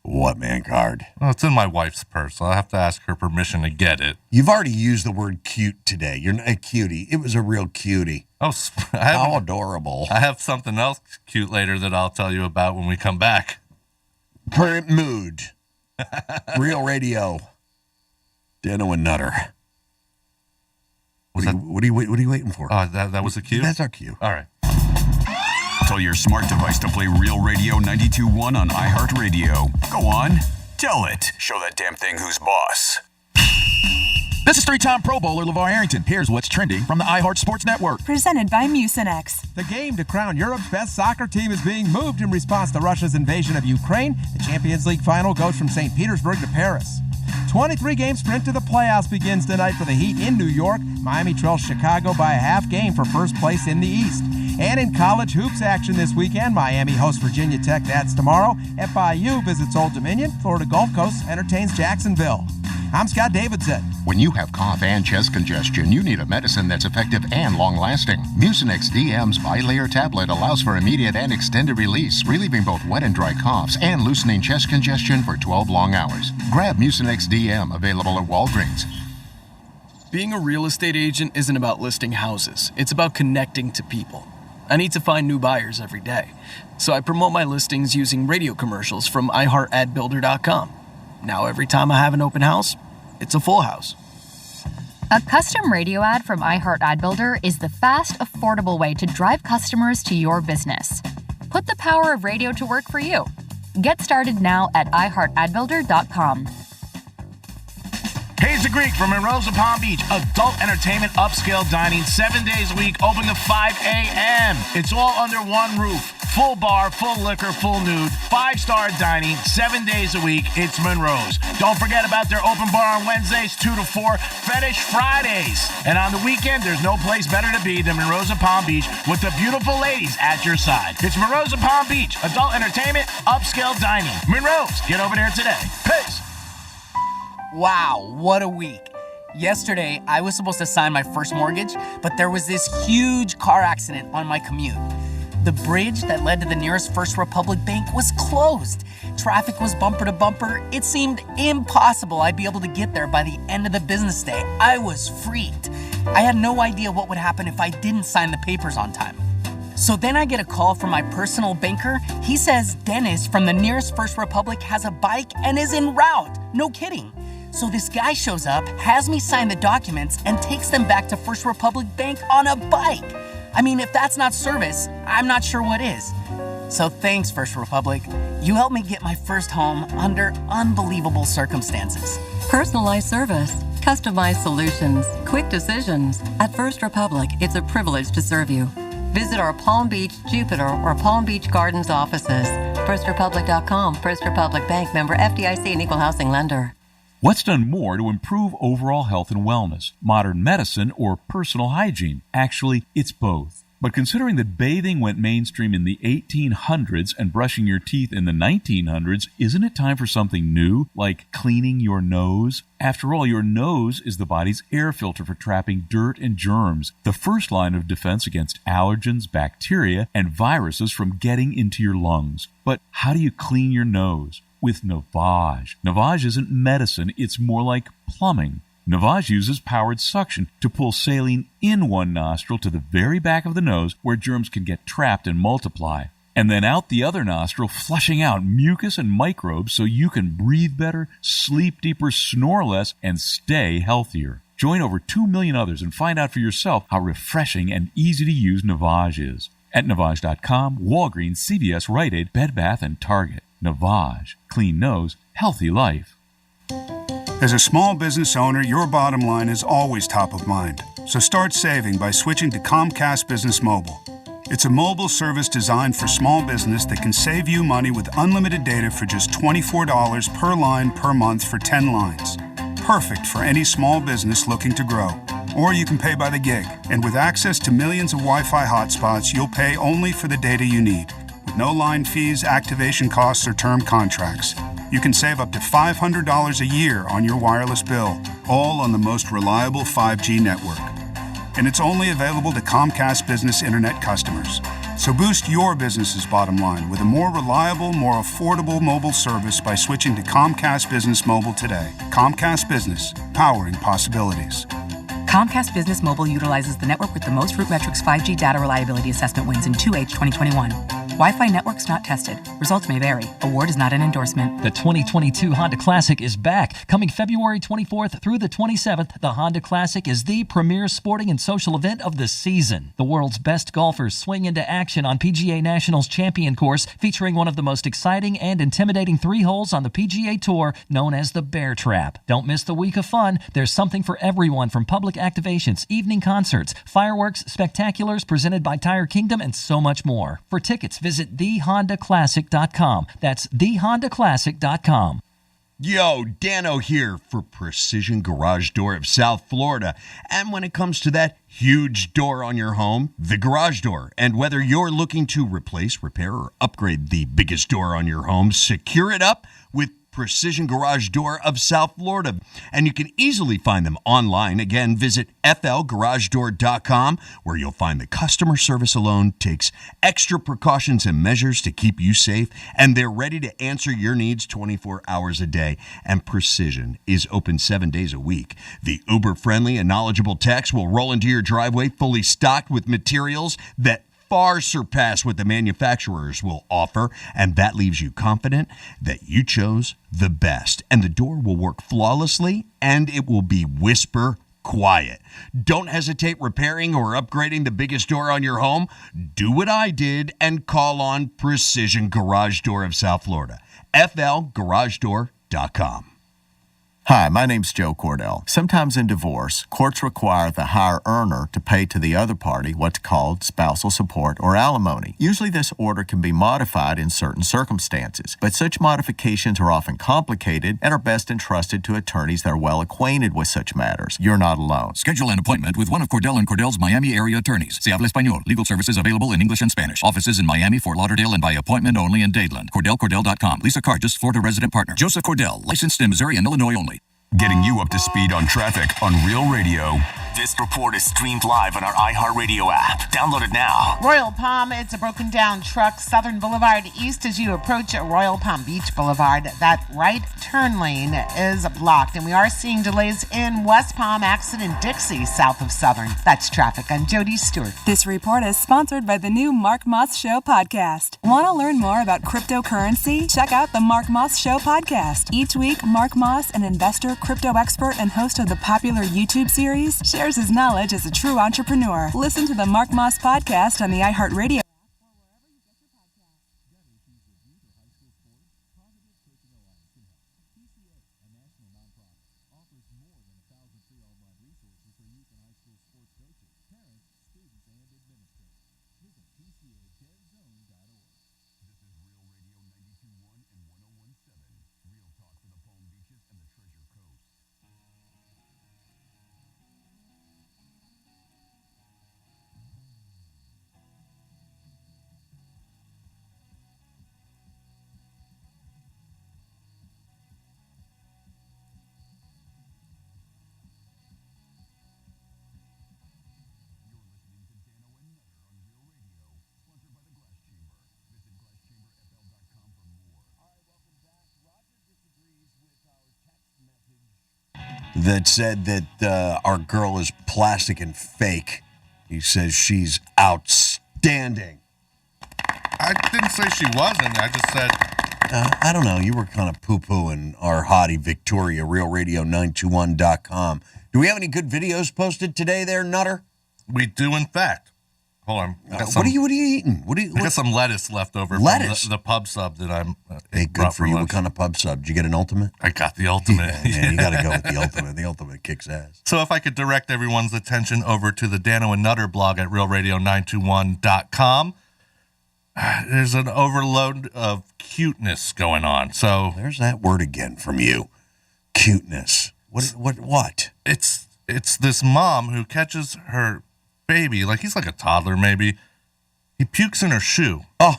What man card? Well, it's in my wife's purse. I'll have to ask her permission to get it. You've already used the word cute today. You're not a cutie. It was a real cutie. Oh, how adorable. I have something else cute later that I'll tell you about when we come back. Current mood. Real radio. Dano and Nutter. What are you waiting for? Oh, that was a cue? That's our cue. All right. Tell your smart device to play Real Radio 92.1 on iHeartRadio. Go on, tell it. Show that damn thing who's boss. This is three-time Pro Bowler LeVar Arrington. Here's what's trending from the iHeart Sports Network. Presented by Mucinex. The game to crown Europe's best soccer team is being moved in response to Russia's invasion of Ukraine. The Champions League final goes from St. Petersburg to Paris. 23-game sprint to the playoffs begins tonight for the Heat in New York. Miami trails Chicago by a half game for first place in the East. And in college hoops action this weekend, Miami hosts Virginia Tech. That's tomorrow. FIU visits Old Dominion. Florida Gulf Coast entertains Jacksonville. I'm Scott Davidson. When you have cough and chest congestion, you need a medicine that's effective and long-lasting. Mucinex DM's bilayer tablet allows for immediate and extended release, relieving both wet and dry coughs and loosening chest congestion for 12 long hours. Grab Mucinex DM, available at Walgreens. Being a real estate agent isn't about listing houses. It's about connecting to people. I need to find new buyers every day, so I promote my listings using radio commercials from iHeartAdBuilder.com. Now every time I have an open house, it's a full house. A custom radio ad from iHeart Ad Builder is the fast, affordable way to drive customers to your business. Put the power of radio to work for you. Get started now at iHeartAdBuilder.com. Hayes the Greek from Monroe's of Palm Beach. Adult entertainment, upscale dining, 7 days a week, open to 5 a.m. It's all under one roof. Full bar, full liquor, full nude, 5-star dining, 7 days a week. It's Monroe's. Don't forget about their open bar on Wednesdays, 2 to 4, Fetish Fridays. And on the weekend, there's no place better to be than Monroe's of Palm Beach with the beautiful ladies at your side. It's Monroe's of Palm Beach. Adult entertainment, upscale dining. Monroe's. Get over there today. Peace. Wow, what a week. Yesterday, I was supposed to sign my first mortgage, but there was this huge car accident on my commute. The bridge that led to the nearest First Republic Bank was closed. Traffic was bumper to bumper. It seemed impossible I'd be able to get there by the end of the business day. I was freaked. I had no idea what would happen if I didn't sign the papers on time. So then I get a call from my personal banker. He says Dennis from the nearest First Republic has a bike and is en route. No kidding. So this guy shows up, has me sign the documents, and takes them back to First Republic Bank on a bike. I mean, if that's not service, I'm not sure what is. So thanks, First Republic. You helped me get my first home under unbelievable circumstances. Personalized service. Customized solutions, quick decisions. At First Republic, it's a privilege to serve you. Visit our Palm Beach, Jupiter, or Palm Beach Gardens offices. FirstRepublic.com. First Republic Bank, member FDIC and equal housing lender. What's done more to improve overall health and wellness? Modern medicine or personal hygiene? Actually, it's both. But considering that bathing went mainstream in the 1800s and brushing your teeth in the 1900s, isn't it time for something new, like cleaning your nose? After all, your nose is the body's air filter for trapping dirt and germs, the first line of defense against allergens, bacteria, and viruses from getting into your lungs. But how do you clean your nose? With Navage. Navage isn't medicine, it's more like plumbing. Navage uses powered suction to pull saline in one nostril to the very back of the nose where germs can get trapped and multiply, and then out the other nostril, flushing out mucus and microbes so you can breathe better, sleep deeper, snore less, and stay healthier. Join over 2 million others and find out for yourself how refreshing and easy to use Navage is. At Navage.com, Walgreens, CVS, Rite Aid, Bed Bath, and Target. Navage. Clean nose, healthy life. As a small business owner, your bottom line is always top of mind. So start saving by switching to Comcast Business Mobile. It's a mobile service designed for small business that can save you money with unlimited data for just $24 per line per month for 10 lines. Perfect for any small business looking to grow. Or you can pay by the gig. And with access to millions of Wi-Fi hotspots, you'll pay only for the data you need. With no line fees, activation costs, or term contracts. You can save up to $500 a year on your wireless bill, all on the most reliable 5G network. And it's only available to Comcast Business Internet customers. So boost your business's bottom line with a more reliable, more affordable mobile service by switching to Comcast Business Mobile today. Comcast Business, powering possibilities. Comcast Business Mobile utilizes the network with the most RootMetrics 5G data reliability assessment wins in 2H 2021. Wi-Fi networks not tested. Results may vary. Award is not an endorsement. The 2022 Honda Classic is back. Coming February 24th through the 27th, the Honda Classic is the premier sporting and social event of the season. The world's best golfers swing into action on PGA Nationals Champion Course, featuring one of the most exciting and intimidating 3 holes on the PGA Tour, known as the Bear Trap. Don't miss the week of fun. There's something for everyone, from public activations, evening concerts, fireworks, spectaculars presented by Tire Kingdom, and so much more. For tickets, visit thehondaclassic.com. That's thehondaclassic.com. Yo, Dano here for Precision Garage Door of South Florida. And when it comes to that huge door on your home, the garage door, and whether you're looking to replace, repair, or upgrade the biggest door on your home, secure it up with Precision Garage Door of South Florida. And you can easily find them online. Again, visit flgaragedoor.com, where you'll find the customer service alone takes extra precautions and measures to keep you safe, and they're ready to answer your needs 24 hours a day. And Precision is open 7 days a week. The uber-friendly and knowledgeable techs will roll into your driveway fully stocked with materials that far surpass what the manufacturers will offer, and that leaves you confident that you chose the best. And the door will work flawlessly, and it will be whisper quiet. Don't hesitate repairing or upgrading the biggest door on your home. Do what I did and call on Precision Garage Door of South Florida. flgaragedoor.com. Hi, my name's Joe Cordell. Sometimes in divorce, courts require the higher earner to pay to the other party what's called spousal support or alimony. Usually this order can be modified in certain circumstances, but such modifications are often complicated and are best entrusted to attorneys that are well acquainted with such matters. You're not alone. Schedule an appointment with one of Cordell & Cordell's Miami area attorneys. Se habla español. Legal services available in English and Spanish. Offices in Miami, Fort Lauderdale, and by appointment only in Dadeland. CordellCordell.com. Lisa Cargis, Florida resident partner. Joseph Cordell, licensed in Missouri and Illinois only. Getting you up to speed on traffic on Real Radio. This report is streamed live on our iHeartRadio app. Download it now. Royal Palm, it's a broken down truck. Southern Boulevard east as you approach Royal Palm Beach Boulevard. That right turn lane is blocked. And we are seeing delays in West Palm, Accident Dixie, south of Southern. That's traffic. I'm Jody Stewart. This report is sponsored by the new Mark Moss Show podcast. Want to learn more about cryptocurrency? Check out the Mark Moss Show podcast. Each week, Mark Moss, an investor, crypto expert, and host of the popular YouTube series, shares his knowledge as a true entrepreneur. Listen to the Mark Moss podcast on the iHeartRadio. that said that our girl is plastic and fake. He says she's outstanding. I didn't say she wasn't. I just said... I don't know. You were kind of poo-pooing our hottie Victoria, realradio921.com. Do we have any good videos posted today there, Nutter? We do, in fact. Hold on. What are you eating? I got some lettuce left over from the pub sub that I'm Hey, good for you. What kind of pub sub? Did you get an ultimate? I got the ultimate. Yeah, you got to go with the ultimate. The ultimate kicks ass. So if I could direct everyone's attention over to the Dano and Nutter blog at realradio921.com, there's an overload of cuteness going on. So there's that word again from you. Cuteness. What? It's this mom who catches her baby, like he's like a toddler maybe. He pukes in her shoe. Oh.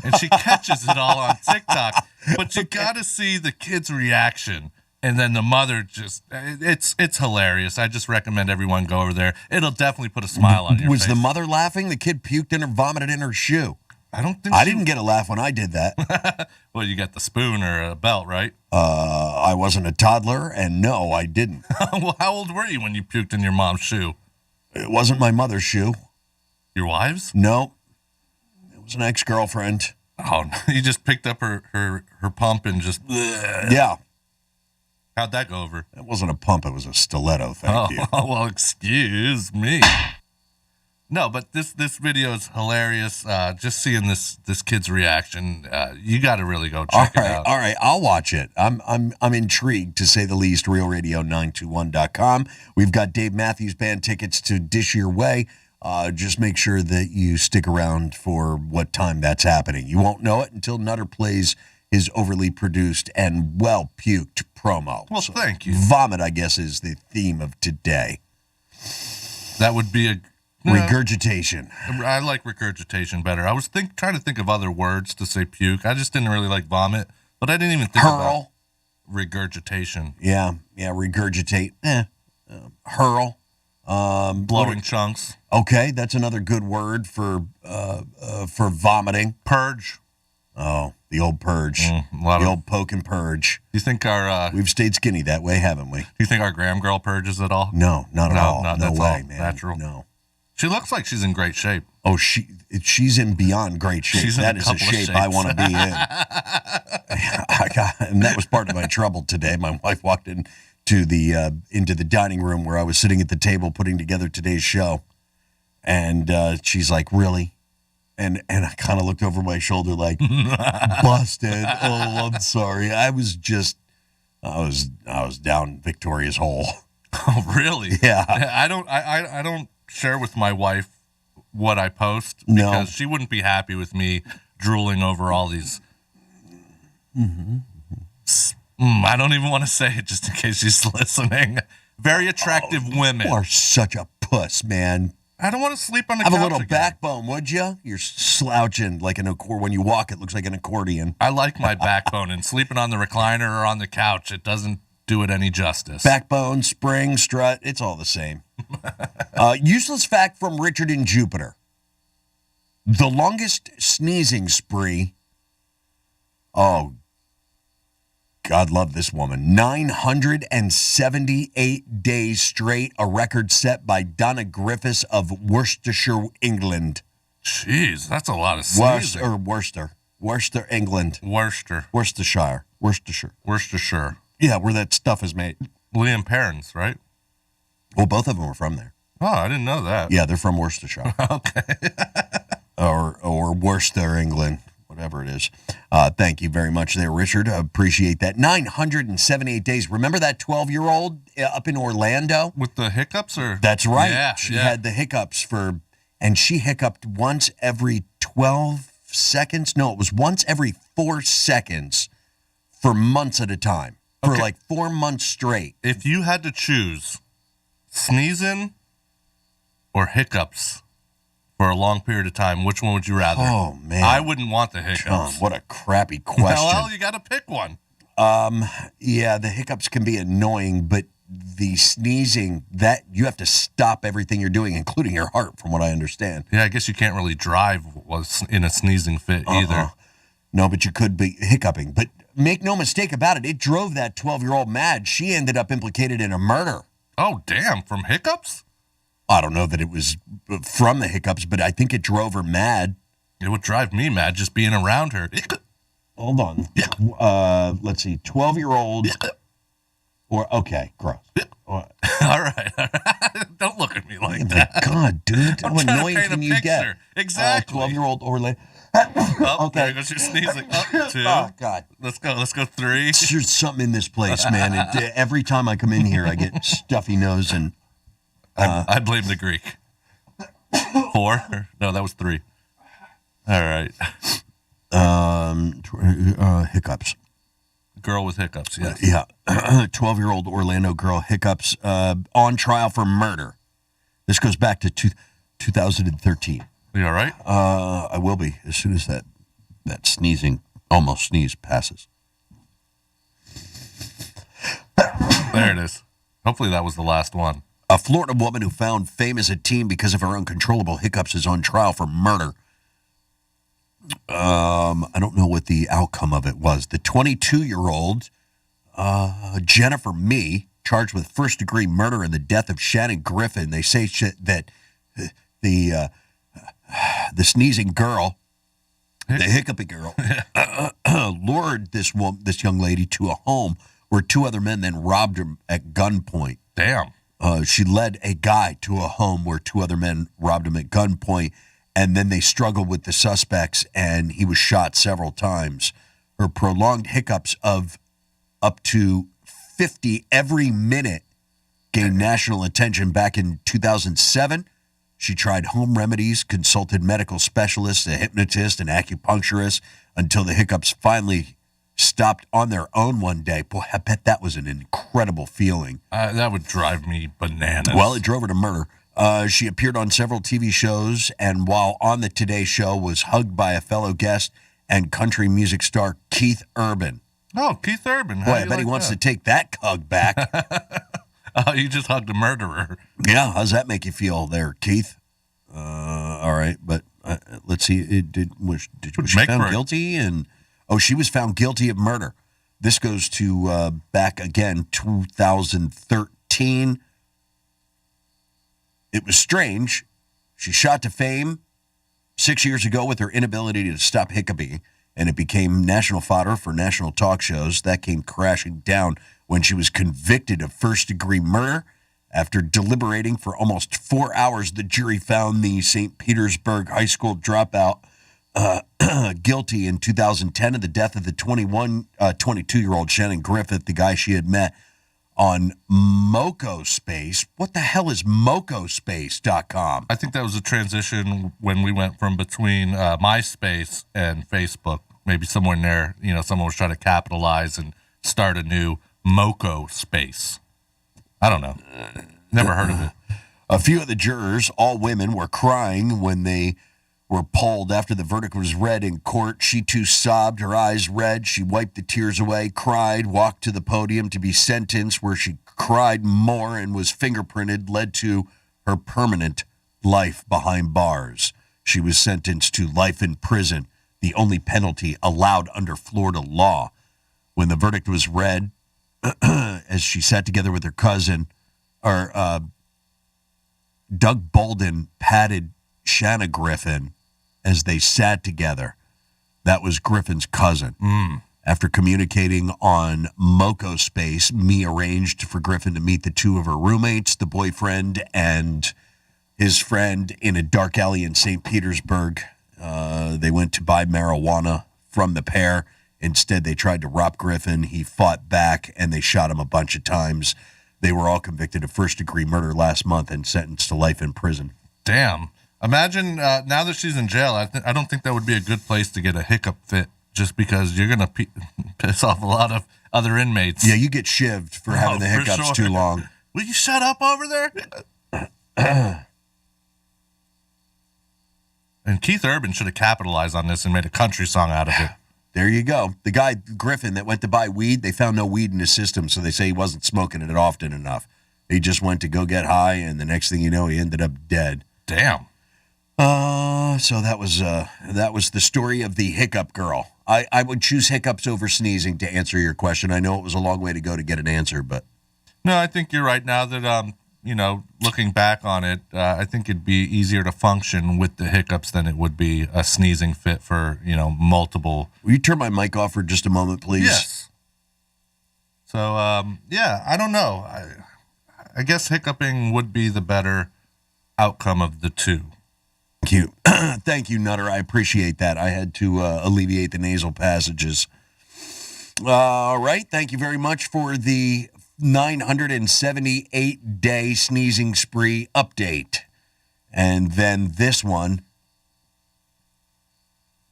And she catches it all on TikTok. But you got to see the kid's reaction. And then the mother just, it's hilarious. I just recommend everyone go over there. It'll definitely put a smile on your face. Was the mother laughing? The kid puked in or vomited in her shoe. I don't think I didn't get a laugh when I did that. Well, you got the spoon or a belt, right? I wasn't a toddler, and no, I didn't. Well, how old were you when you puked in your mom's shoe? It wasn't my mother's shoe. Your wife's? No. It was an ex-girlfriend. Oh, you just picked up her pump and just... Yeah. How'd that go over? It wasn't a pump, it was a stiletto, thank you. Oh, well, excuse me. No, but this video is hilarious. Just seeing this kid's reaction, you got to really go check it out. All right, I'll watch it. I'm intrigued, to say the least. RealRadio921.com. We've got Dave Matthews Band tickets to Dish Your Way. Just make sure that you stick around for what time that's happening. You won't know it until Nutter plays his overly produced and well-puked promo. Well, thank you. Vomit, I guess, is the theme of today. That would be a... Regurgitation. I like regurgitation better. I was trying to think of other words to say puke. I just didn't really like vomit, but I didn't even think about regurgitation. Yeah, regurgitate. Hurl. Blowing chunks. Okay, that's another good word for vomiting. Purge. Oh, the old purge. Old poke and purge. You think we've stayed skinny that way, haven't we? Do you think our Graham girl purges at all? No, not at all. No that's way, all man. Natural. No. She looks like she's in great shape. Oh, she's in beyond great shape. That is a shape I want to be in. And that was part of my trouble today. My wife walked into the dining room where I was sitting at the table putting together today's show, and she's like, "Really?" And I kind of looked over my shoulder like, "Busted." Oh, I'm sorry. I was down Victoria's hole. Oh, really? Yeah. I don't share with my wife what I post because she wouldn't be happy with me drooling over all these. I don't even want to say it just in case she's listening. Very attractive women. You are such a puss, man. I don't want to sleep on the couch. Have a little again. backbone, would you? You're slouching like an accordion. When you walk, it looks like an accordion. I like my backbone, and sleeping on the recliner or on the couch, it doesn't do it any justice. Backbone, spring, strut, it's all the same. Useless fact from Richard in Jupiter. The longest sneezing spree, oh, God love this woman, 978 days straight, a record set by Donna Griffiths of Worcestershire, England. Jeez, that's a lot of sneezing. Worcester, England. Worcestershire. Yeah, where that stuff is made. Liam Perrins, right? Well, both of them are from there. Oh, I didn't know that. Yeah, they're from Worcestershire. Okay. or Worcester, England, whatever it is. Thank you very much there, Richard. Appreciate that. 978 days. Remember that 12-year-old up in Orlando? With the hiccups? Or That's right. Yeah, she had the hiccups and she hiccuped once every 12 seconds. No, it was once every 4 seconds for months at a time. For like 4 months straight. If you had to choose sneezing or hiccups for a long period of time, which one would you rather? Oh, man. I wouldn't want the hiccups. John, what a crappy question. Well, you got to pick one. Yeah, the hiccups can be annoying, but the sneezing, that you have to stop everything you're doing, including your heart, from what I understand. Yeah, I guess you can't really drive in a sneezing fit either. No, but you could be hiccuping. But make no mistake about it, it drove that 12-year-old mad. She ended up implicated in a murder. Oh, damn. From hiccups? I don't know that it was from the hiccups, but I think it drove her mad. It would drive me mad just being around her. Hold on. Let's see. 12-year-old. Okay, gross. All right. Don't look at me like that. God, dude. How I'm trying to annoying paint a can you get? picture. Exactly. 12-year-old Orlando. Oh, Okay. there goes your sneezing. Up 2. Oh, God. Let's go 3. There's something in this place, man. Every time I come in here, I get stuffy nose and... I blame the Greek. 4? No, that was 3. All right. Hiccups. Girl with hiccups, yes. Yeah. 12-year-old Orlando girl, hiccups, on trial for murder. This goes back to 2013. You all right? I will be as soon as that sneezing, almost sneeze, passes. There it is. Hopefully that was the last one. A Florida woman who found fame as a teen because of her uncontrollable hiccups is on trial for murder. I don't know what the outcome of it was. The 22-year-old Jennifer Mee, charged with first-degree murder in the death of Shannon Griffin. They say that the sneezing girl, the hiccupy girl, lured this young lady to a home where 2 other men then robbed her at gunpoint. Damn. She led a guy to a home where 2 other men robbed him at gunpoint, and then they struggled with the suspects, and he was shot several times. Her prolonged hiccups of up to 50 every minute gained national attention back in 2007. She tried home remedies, consulted medical specialists, a hypnotist, and acupuncturist until the hiccups finally stopped on their own one day. Boy, I bet that was an incredible feeling. That would drive me bananas. Well, it drove her to murder. She appeared on several TV shows, and while on the Today Show, was hugged by a fellow guest and country music star Keith Urban. Oh, Keith Urban. Boy, I bet he wants to take that hug back. You just hugged a murderer. Yeah, how's that make you feel there, Keith? All right, but let's see. Was she found guilty? She was found guilty of murder. This goes to back again, 2013. It was strange. She shot to fame 6 years ago with her inability to stop hiccuping, and it became national fodder for national talk shows. That came crashing down when she was convicted of first-degree murder. After deliberating for almost 4 hours, the jury found the St. Petersburg high school dropout guilty in 2010 of the death of the 22-year-old Shannon Griffith, the guy she had met on MocoSpace. What the hell is MocoSpace.com? I think that was a transition when we went from between MySpace and Facebook. Maybe somewhere in there, someone was trying to capitalize and start a new MocoSpace. I don't know. Never heard of it. A few of the jurors, all women, were crying when they were polled after the verdict was read in court. She too sobbed, her eyes red. She wiped the tears away, cried, walked to the podium to be sentenced, where she cried more and was fingerprinted, led to her permanent life behind bars. She was sentenced to life in prison, the only penalty allowed under Florida law. When the verdict was read, as she sat together with her cousin, Doug Bolden patted Shanna Griffin as they sat together. That was Griffin's cousin. After communicating on MocoSpace, Mee arranged for Griffin to meet the 2 of her roommates, the boyfriend and his friend, in a dark alley in St. Petersburg. They went to buy marijuana from the pair. Instead, they tried to rob Griffin. He fought back, and they shot him a bunch of times. They were all convicted of first-degree murder last month and sentenced to life in prison. Damn. Imagine now that she's in jail, I don't think that would be a good place to get a hiccup fit, just because you're going to piss off a lot of other inmates. Yeah, you get shivved for having the hiccups too long. Will you shut up over there? And Keith Urban should have capitalized on this and made a country song out of it. There you go. The guy, Griffin, that went to buy weed, they found no weed in his system, so they say he wasn't smoking it often enough. He just went to go get high, and the next thing you know, he ended up dead. Damn. So that was the story of the hiccup girl. I would choose hiccups over sneezing to answer your question. I know it was a long way to go to get an answer, but No, I think you're right. Now that looking back on it, I think it'd be easier to function with the hiccups than it would be a sneezing fit for multiple. Will you turn my mic off for just a moment, please? Yes. So I don't know. I guess hiccuping would be the better outcome of the two. Thank you. Thank you, Nutter. I appreciate that. I had to alleviate the nasal passages. All right. Thank you very much for the 978-day sneezing spree update. And then this one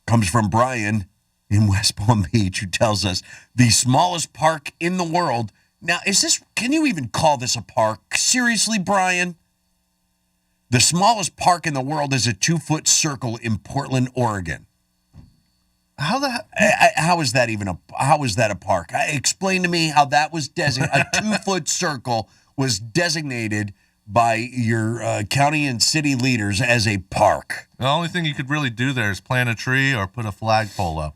comes from Brian in West Palm Beach, who tells us the smallest park in the world. Now, can you even call this a park? Seriously, Brian? The smallest park in the world is a 2-foot circle in Portland, Oregon. How is that a park? Explain to me how that was designated. A 2-foot circle was designated by your county and city leaders as a park. The only thing you could really do there is plant a tree or put a flagpole up.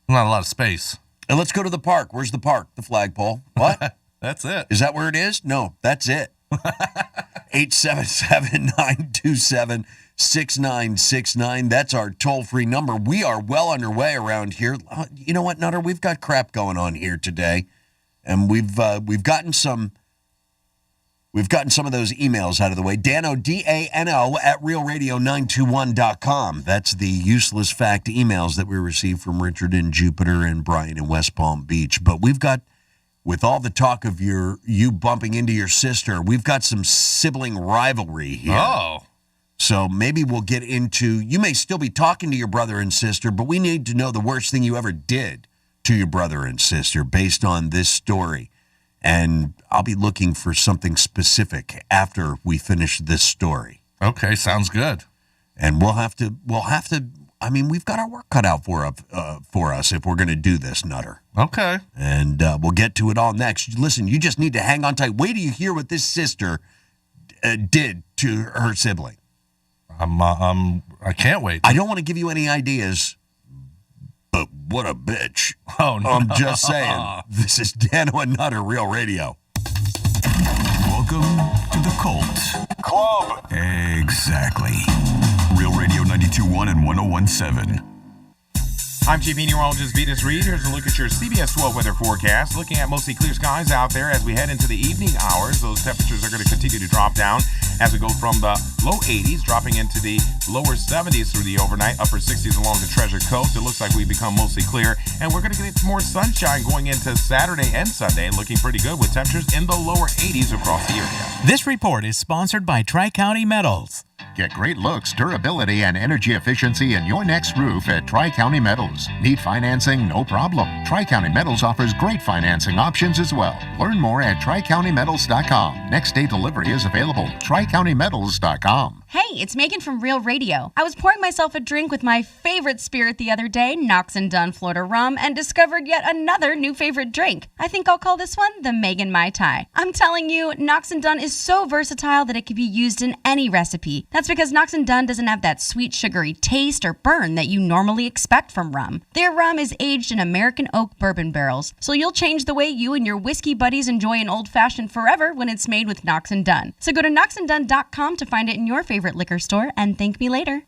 Not a lot of space. And let's go to the park. Where's the park? The flagpole. What? That's it. Is that where it is? No, that's it. 877-927-6969. That's our toll-free number. We are well underway around here. You know what, Nutter? We've got crap going on here today, and we've gotten some of those emails out of the way. Dano, Dano at realradio921.com. That's the useless fact emails that we received from Richard in Jupiter and Brian in West Palm Beach. But we've got, with all the talk of you bumping into your sister, we've got some sibling rivalry here. Oh. So maybe we'll get into, you may still be talking to your brother and sister, but we need to know the worst thing you ever did to your brother and sister based on this story. And I'll be looking for something specific after we finish this story. Okay, sounds good. And we'll have to, I mean, we've got our work cut out for us if we're going to do this, Nutter. Okay. And we'll get to it all next. Listen, you just need to hang on tight. Wait till you hear what this sister did to her sibling. I can't wait. I don't want to give you any ideas, but what a bitch. Oh, no. I'm just saying. This is Dano and Nutter, Real Radio. Welcome to the Cult Club. Exactly. Real Radio 92.1 and 101.7. I'm Chief Meteorologist Vetus Reed. Here's a look at your CBS 12 weather forecast. Looking at mostly clear skies out there as we head into the evening hours. Those temperatures are going to continue to drop down as we go from the low 80s, dropping into the lower 70s through the overnight, upper 60s along the Treasure Coast. It looks like we become mostly clear, and we're going to get more sunshine going into Saturday and Sunday, looking pretty good with temperatures in the lower 80s across the area. This report is sponsored by Tri-County Metals. Get great looks, durability, and energy efficiency in your next roof at Tri-County Metals. Need financing? No problem. Tri-County Metals offers great financing options as well. Learn more at TriCountyMetals.com. Next day delivery is available. TriCountyMetals.com. Hey, it's Megan from Real Radio. I was pouring myself a drink with my favorite spirit the other day, Knox and Dunn Florida Rum, and discovered yet another new favorite drink. I think I'll call this one the Megan Mai Tai. I'm telling you, Knox and Dunn is so versatile that it can be used in any recipe. That's because Knox and Dunn doesn't have that sweet, sugary taste or burn that you normally expect from rum. Their rum is aged in American oak bourbon barrels, so you'll change the way you and your whiskey buddies enjoy an old-fashioned forever when it's made with Knox and Dunn. So go to knoxanddunn.com to find it in your favorite liquor store and thank me later.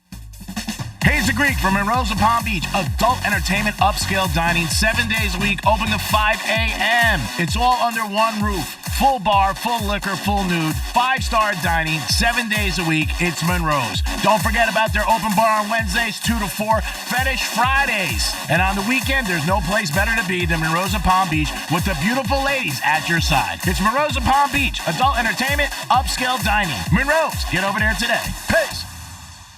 Hayes the Greek from Monroe to Palm Beach. Adult entertainment, upscale dining, 7 days a week, open to 5 a.m. It's all under one roof. Full bar, full liquor, full nude, 5-star dining, 7 days a week. It's Monroe's. Don't forget about their open bar on Wednesdays, 2 to 4, Fetish Fridays. And on the weekend, there's no place better to be than Monroe's of Palm Beach with the beautiful ladies at your side. It's Monroe's of Palm Beach. Adult entertainment, upscale dining. Monroe's. Get over there today. Peace.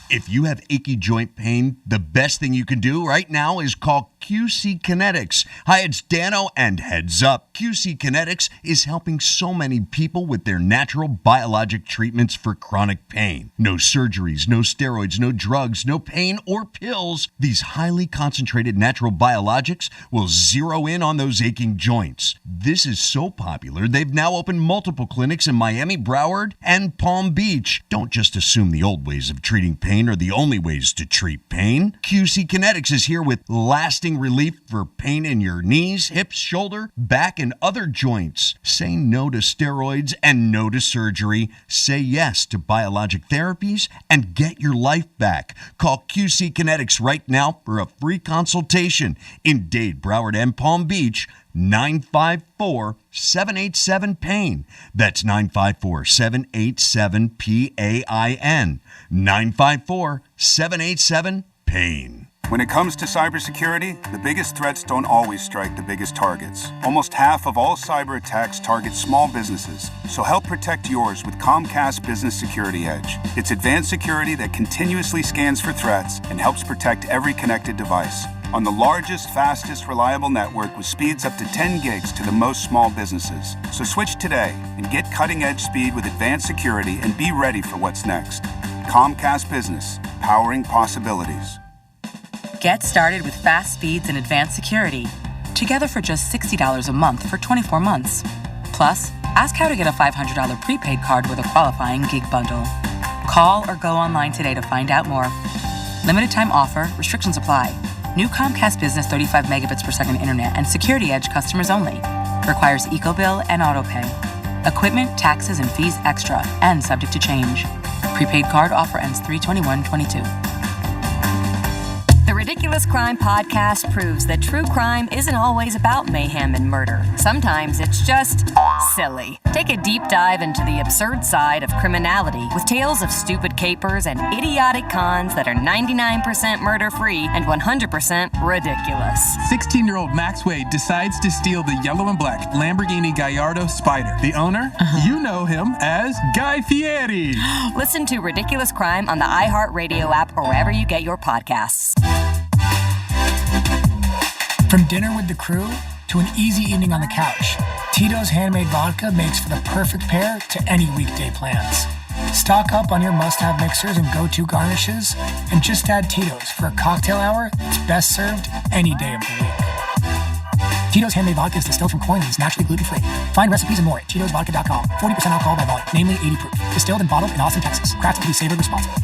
If you have achy joint pain, the best thing you can do right now is call QC Kinetics. Hi, it's Dano, and heads up, QC Kinetics is helping so many people with their natural biologic treatments for chronic pain. No surgeries, no steroids, no drugs, no pain or pills. These highly concentrated natural biologics will zero in on those aching joints. This is so popular, they've now opened multiple clinics in Miami, Broward, and Palm Beach. Don't just assume the old ways of treating pain are the only ways to treat pain. QC Kinetics is here with lasting relief for pain in your knees, hips, shoulder, back, and other joints. Say no to steroids and no to surgery. Say yes to biologic therapies and get your life back. Call QC Kinetics right now for a free consultation in Dade, Broward, and Palm Beach. 954-787-PAIN. That's 954-787-PAIN. 954-787-PAIN. When it comes to cybersecurity, the biggest threats don't always strike the biggest targets. Almost half of all cyber attacks target small businesses. So help protect yours with Comcast Business Security Edge. It's advanced security that continuously scans for threats and helps protect every connected device. On the largest, fastest, reliable network with speeds up to 10 gigs to the most small businesses. So switch today and get cutting-edge speed with advanced security and be ready for what's next. Comcast Business, powering possibilities. Get started with fast speeds and advanced security. Together for just $60 a month for 24 months. Plus, ask how to get a $500 prepaid card with a qualifying gig bundle. Call or go online today to find out more. Limited time offer, restrictions apply. New Comcast Business 35 megabits per second internet and Security Edge customers only. Requires EcoBill and AutoPay. Equipment, taxes, and fees extra and subject to change. Prepaid card offer ends 3/21/22. The Ridiculous Crime Podcast proves that true crime isn't always about mayhem and murder. Sometimes it's just silly. Take a deep dive into the absurd side of criminality with tales of stupid capers and idiotic cons that are 99% murder-free and 100% ridiculous. 16-year-old Max Wade decides to steal the yellow and black Lamborghini Gallardo Spider. The owner? You know him as Guy Fieri. Listen to Ridiculous Crime on the iHeartRadio app or wherever you get your podcasts. From dinner with the crew to an easy evening on the couch, Tito's handmade vodka makes for the perfect pair to any weekday plans. Stock up on your must-have mixers and go-to garnishes, and just add Tito's for a cocktail hour that's best served any day of the week. Tito's handmade vodka is distilled from corn and is naturally gluten-free. Find recipes and more at Tito'sVodka.com. 40% alcohol by volume, namely 80 proof. Distilled and bottled in Austin, Texas. Crafted to be savored responsibly.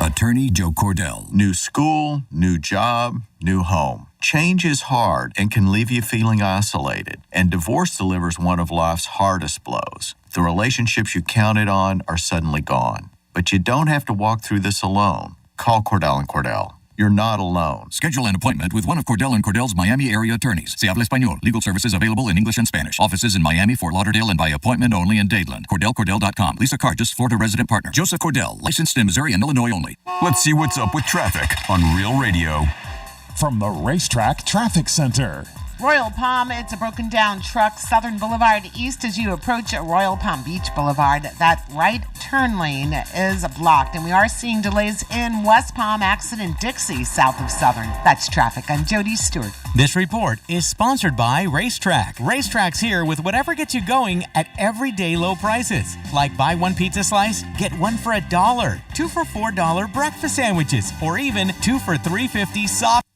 Attorney Joe Cordell. New school, new job, new home. Change is hard and can leave you feeling isolated. And divorce delivers one of life's hardest blows. The relationships you counted on are suddenly gone. But you don't have to walk through this alone. Call Cordell & Cordell. You're not alone. Schedule an appointment with one of Cordell & Cordell's Miami area attorneys. Se habla español. Legal services available in English and Spanish. Offices in Miami, Fort Lauderdale, and by appointment only in Dadeland. CordellCordell.com. Lisa Cargis, Florida resident partner. Joseph Cordell, licensed in Missouri and Illinois only. Let's see what's up with traffic on Real Radio. From the Racetrack Traffic Center. Royal Palm, it's a broken down truck. Southern Boulevard East as you approach Royal Palm Beach Boulevard. That right turn lane is blocked, and we are seeing delays in West Palm, Accident Dixie, south of Southern. That's traffic. I'm Jody Stewart. This report is sponsored by Racetrack. Racetrack's here with whatever gets you going at everyday low prices. Like buy one pizza slice, get one for $1. 2 for $4 breakfast sandwiches, or even 2 for $3.50 soft.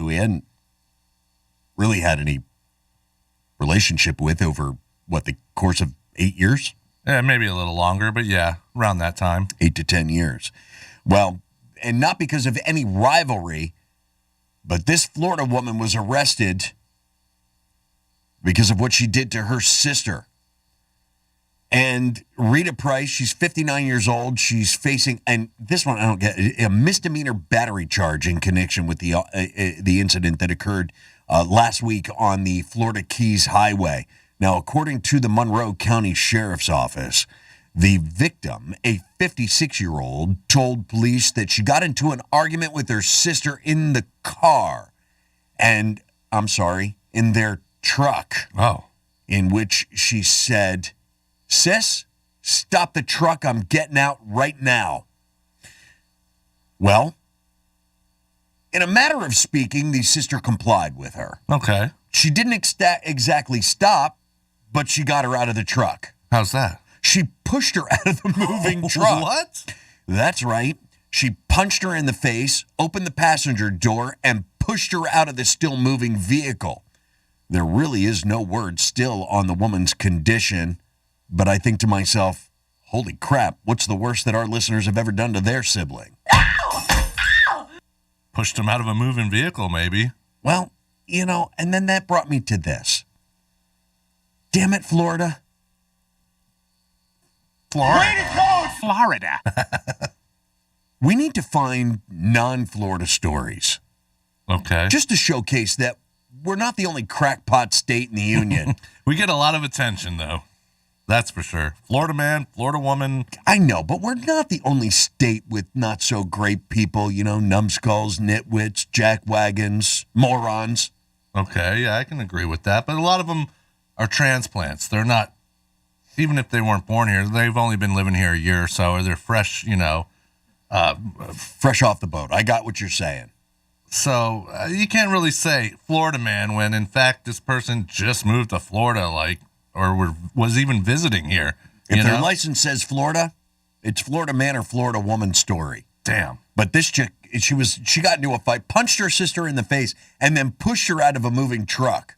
who he hadn't really had any relationship with over, the course of 8 years? Yeah, maybe a little longer, but yeah, around that time. 8 to 10 years. Well, and not because of any rivalry, but this Florida woman was arrested because of what she did to her sister. And Rita Price, she's 59 years old. She's facing, and this one I don't get, a misdemeanor battery charge in connection with the incident that occurred last week on the Florida Keys Highway. Now, according to the Monroe County Sheriff's Office, the victim, a 56-year-old, told police that she got into an argument with her sister in the car, in their truck. Oh. In which she said, "Sis, stop the truck. I'm getting out right now." Well, in a matter of speaking, the sister complied with her. Okay. She didn't exactly stop, but she got her out of the truck. How's that? She pushed her out of the moving truck. What? That's right. She punched her in the face, opened the passenger door, and pushed her out of the still moving vehicle. There really is no word still on the woman's condition, but I think to myself, holy crap, what's the worst that our listeners have ever done to their sibling? Pushed him out of a moving vehicle, maybe. Well, and then that brought me to this. Damn it, Florida. Way to go, Florida. We need to find non-Florida stories. Okay. Just to showcase that we're not the only crackpot state in the union. We get a lot of attention, though. That's for sure. Florida man, Florida woman. I know, but we're not the only state with not so great people, numbskulls, nitwits, jackwagons, morons. Okay, yeah, I can agree with that. But a lot of them are transplants. They're not, even if they weren't born here, they've only been living here a year or so, or they're fresh, fresh off the boat. I got what you're saying. So you can't really say Florida man when, in fact, this person just moved to Florida, was even visiting here. If their license says Florida, it's Florida man or Florida woman story. Damn. But this chick, she got into a fight, punched her sister in the face, and then pushed her out of a moving truck.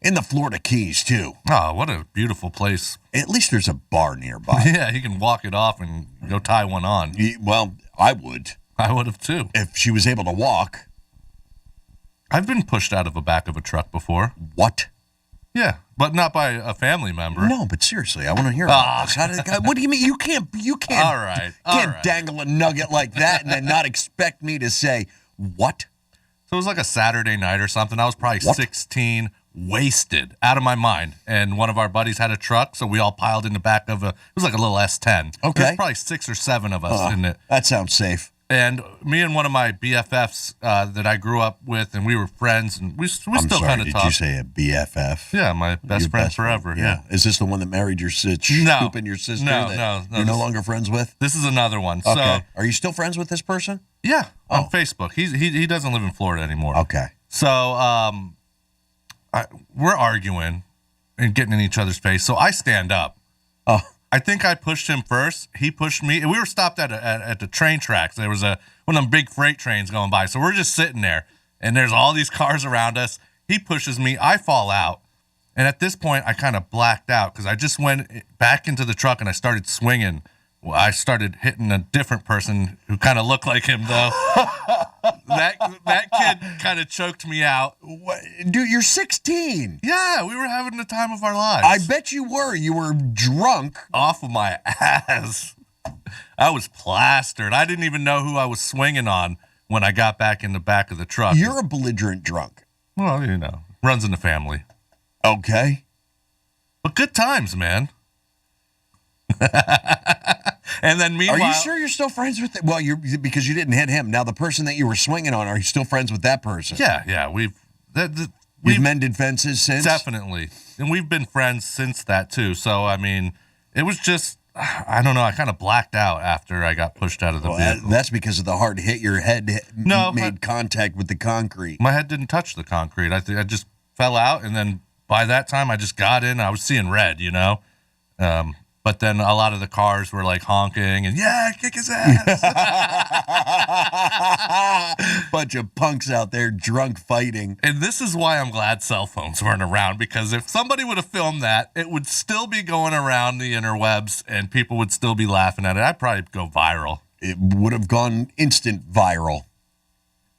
In the Florida Keys, too. Oh, what a beautiful place. At least there's a bar nearby. Yeah, you can walk it off and go tie one on. Well, I would. I would have, too. If she was able to walk. I've been pushed out of the back of a truck before. What? Yeah, but not by a family member. No, but seriously, I want to hear about this. What do you mean? You can't All right. Dangle a nugget like that and then not expect me to say, what? So it was like a Saturday night or something. I was probably 16, wasted, out of my mind. And one of our buddies had a truck, so we all piled in the back of it was like a little S10. Okay. There's probably 6 or 7 of us in it. That sounds safe. And me and one of my BFFs that I grew up with, and we were friends, and we still kind of talk. Did you say a BFF? Yeah, my best friend forever. Yeah. Is this the one that married your scooping your sister? No. You're no longer friends with? This is another one. Okay. So, are you still friends with this person? Yeah, on Facebook. He doesn't live in Florida anymore. Okay. So we're arguing and getting in each other's face. So I stand up. Oh. I think I pushed him first. He pushed me. And we were stopped at the train tracks. There was one of them big freight trains going by. So we're just sitting there, and there's all these cars around us. He pushes me. I fall out. And at this point, I kind of blacked out because I just went back into the truck and I started swinging. Well, I started hitting a different person who kind of looked like him, though. that kid kind of choked me out. What? Dude, you're 16. Yeah, we were having the time of our lives. I bet you were. You were drunk. Off of my ass. I was plastered. I didn't even know who I was swinging on when I got back in the back of the truck. You're a belligerent drunk. Well, runs in the family. Okay. But good times, man. And then meanwhile, are you sure you're still friends with it? Well, because you didn't hit him. Now the person that you were swinging on, are you still friends with that person? Yeah. We've mended fences since. Definitely, and we've been friends since that too. So I mean, it was just I don't know. I kind of blacked out after I got pushed out of the vehicle. That's because of the hard hit. Your head made contact with the concrete. My head didn't touch the concrete. I just fell out, and then by that time I just got in. I was seeing red. But then a lot of the cars were like honking and, yeah, kick his ass. Bunch of punks out there drunk fighting. And this is why I'm glad cell phones weren't around, because if somebody would have filmed that, it would still be going around the interwebs and people would still be laughing at it. I'd probably go viral. It would have gone instant viral.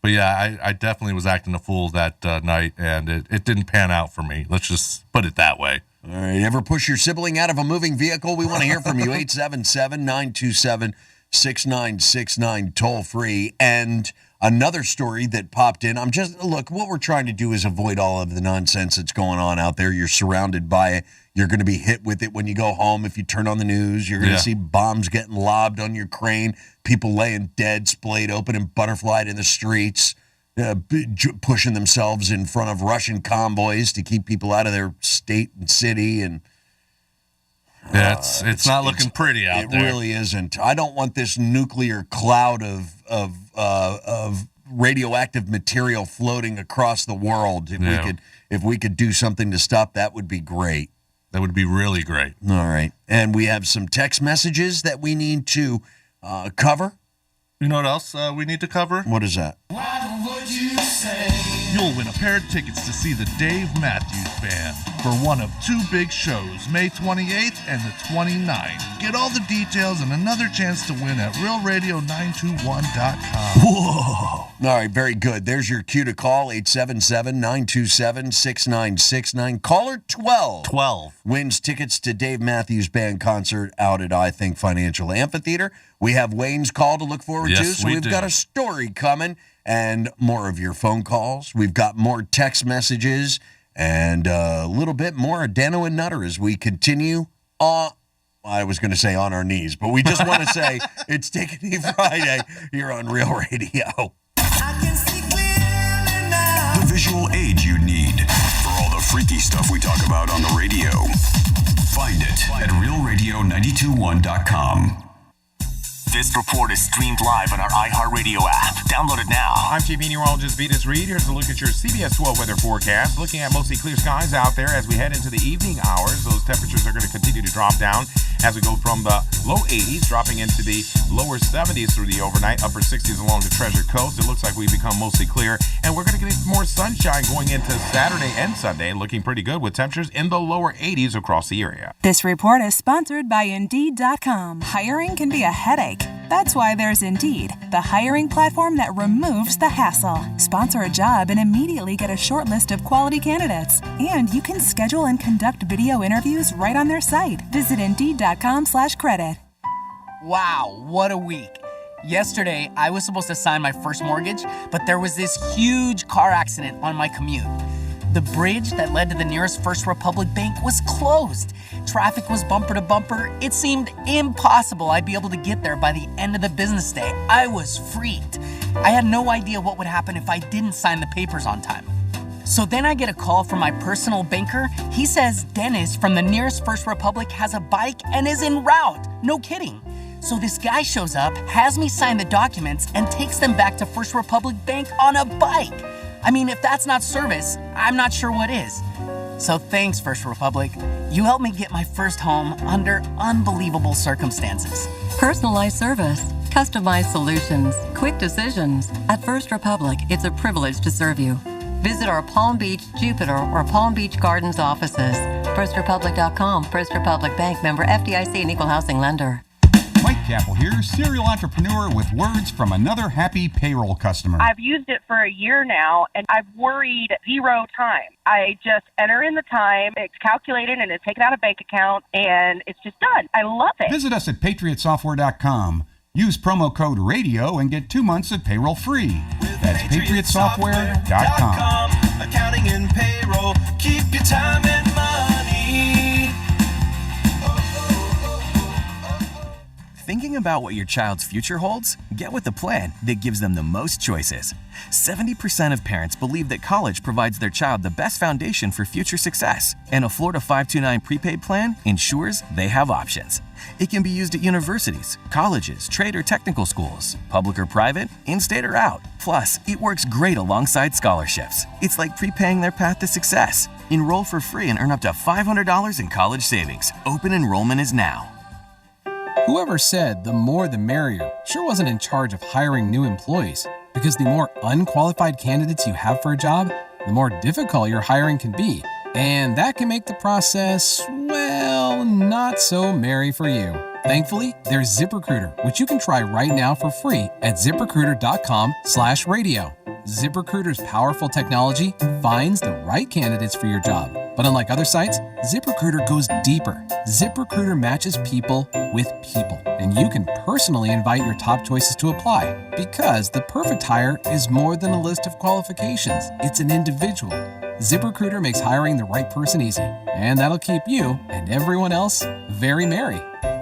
But yeah, I definitely was acting a fool that night, and it didn't pan out for me. Let's just put it that way. All right, ever push your sibling out of a moving vehicle? We want to hear from you. 877-927-6969, toll free. And another story that popped in. Look, what we're trying to do is avoid all of the nonsense that's going on out there. You're surrounded by it. You're going to be hit with it when you go home. If you turn on the news, you're going to see bombs getting lobbed on your crane, people laying dead, splayed open and butterflied in the streets. Pushing themselves in front of Russian convoys to keep people out of their state and city, and it's not looking pretty out there. It really isn't. I don't want this nuclear cloud of radioactive material floating across the world. If we could do something to stop that, would be great. That would be really great. All right, and we have some text messages that we need to cover. You know what else we need to cover? What is that? You'll win a pair of tickets to see the Dave Matthews Band for one of two big shows, May 28th and the 29th. Get all the details and another chance to win at realradio921.com. Whoa. All right, very good. There's your cue to call, 877-927-6969. Caller 12 wins tickets to Dave Matthews Band concert out at I Think Financial Amphitheater. We have Wayne's call to look forward to, so we've got a story coming and more of your phone calls. We've got more text messages and a little bit more Dano Nutter as we continue on. I was going to say on our knees, but we just want to say it's Dignity Friday here on Real Radio. The visual aid you need for all the freaky stuff we talk about on the radio. Find it at realradio921.com. This report is streamed live on our iHeartRadio app. Download it now. I'm Chief Meteorologist Vetus Reed. Here's a look at your CBS 12 weather forecast. Looking at mostly clear skies out there as we head into the evening hours. Those temperatures are going to continue to drop down as we go from the low 80s, dropping into the lower 70s through the overnight, upper 60s along the Treasure Coast. It looks like we become mostly clear, and we're going to get more sunshine going into Saturday and Sunday, looking pretty good with temperatures in the lower 80s across the area. This report is sponsored by Indeed.com. Hiring can be a headache. That's why there's Indeed, the hiring platform that removes the hassle. Sponsor a job and immediately get a short list of quality candidates. And you can schedule and conduct video interviews right on their site. Visit Indeed.com/credit. Wow, what a week. Yesterday, I was supposed to sign my first mortgage, but there was this huge car accident on my commute. The bridge that led to the nearest First Republic Bank was closed. Traffic was bumper to bumper. It seemed impossible I'd be able to get there by the end of the business day. I was freaked. I had no idea what would happen if I didn't sign the papers on time. So then I get a call from my personal banker. He says Dennis from the nearest First Republic has a bike and is en route. No kidding. So this guy shows up, has me sign the documents, and takes them back to First Republic Bank on a bike. I mean, if that's not service, I'm not sure what is. So thanks, First Republic. You helped me get my first home under unbelievable circumstances. Personalized service, customized solutions, quick decisions. At First Republic, it's a privilege to serve you. Visit our Palm Beach, Jupiter, or Palm Beach Gardens offices. FirstRepublic.com. First Republic Bank, member FDIC and equal housing lender. Mike Capel here, serial entrepreneur with words from another happy payroll customer. I've used it for a year now, and I've worried 0 time. I just enter in the time, it's calculated, and it's taken out of bank account, and it's just done. I love it. Visit us at patriotsoftware.com. Use promo code RADIO and get 2 months of payroll free. That's patriotsoftware.com. Accounting and payroll, keep your time and money. Thinking about what your child's future holds? Get with a plan that gives them the most choices. 70% of parents believe that college provides their child the best foundation for future success, and a Florida 529 prepaid plan ensures they have options. It can be used at universities, colleges, trade or technical schools, public or private, in-state or out. Plus, it works great alongside scholarships. It's like prepaying their path to success. Enroll for free and earn up to $500 in college savings. Open enrollment is now. Whoever said the more the merrier sure wasn't in charge of hiring new employees, because the more unqualified candidates you have for a job, the more difficult your hiring can be. And that can make the process, well, not so merry for you. Thankfully, there's ZipRecruiter, which you can try right now for free at ZipRecruiter.com/radio. ZipRecruiter's powerful technology finds the right candidates for your job. But unlike other sites, ZipRecruiter goes deeper. ZipRecruiter matches people with people, and you can personally invite your top choices to apply, because the perfect hire is more than a list of qualifications. It's an individual. ZipRecruiter makes hiring the right person easy, and that'll keep you and everyone else very merry.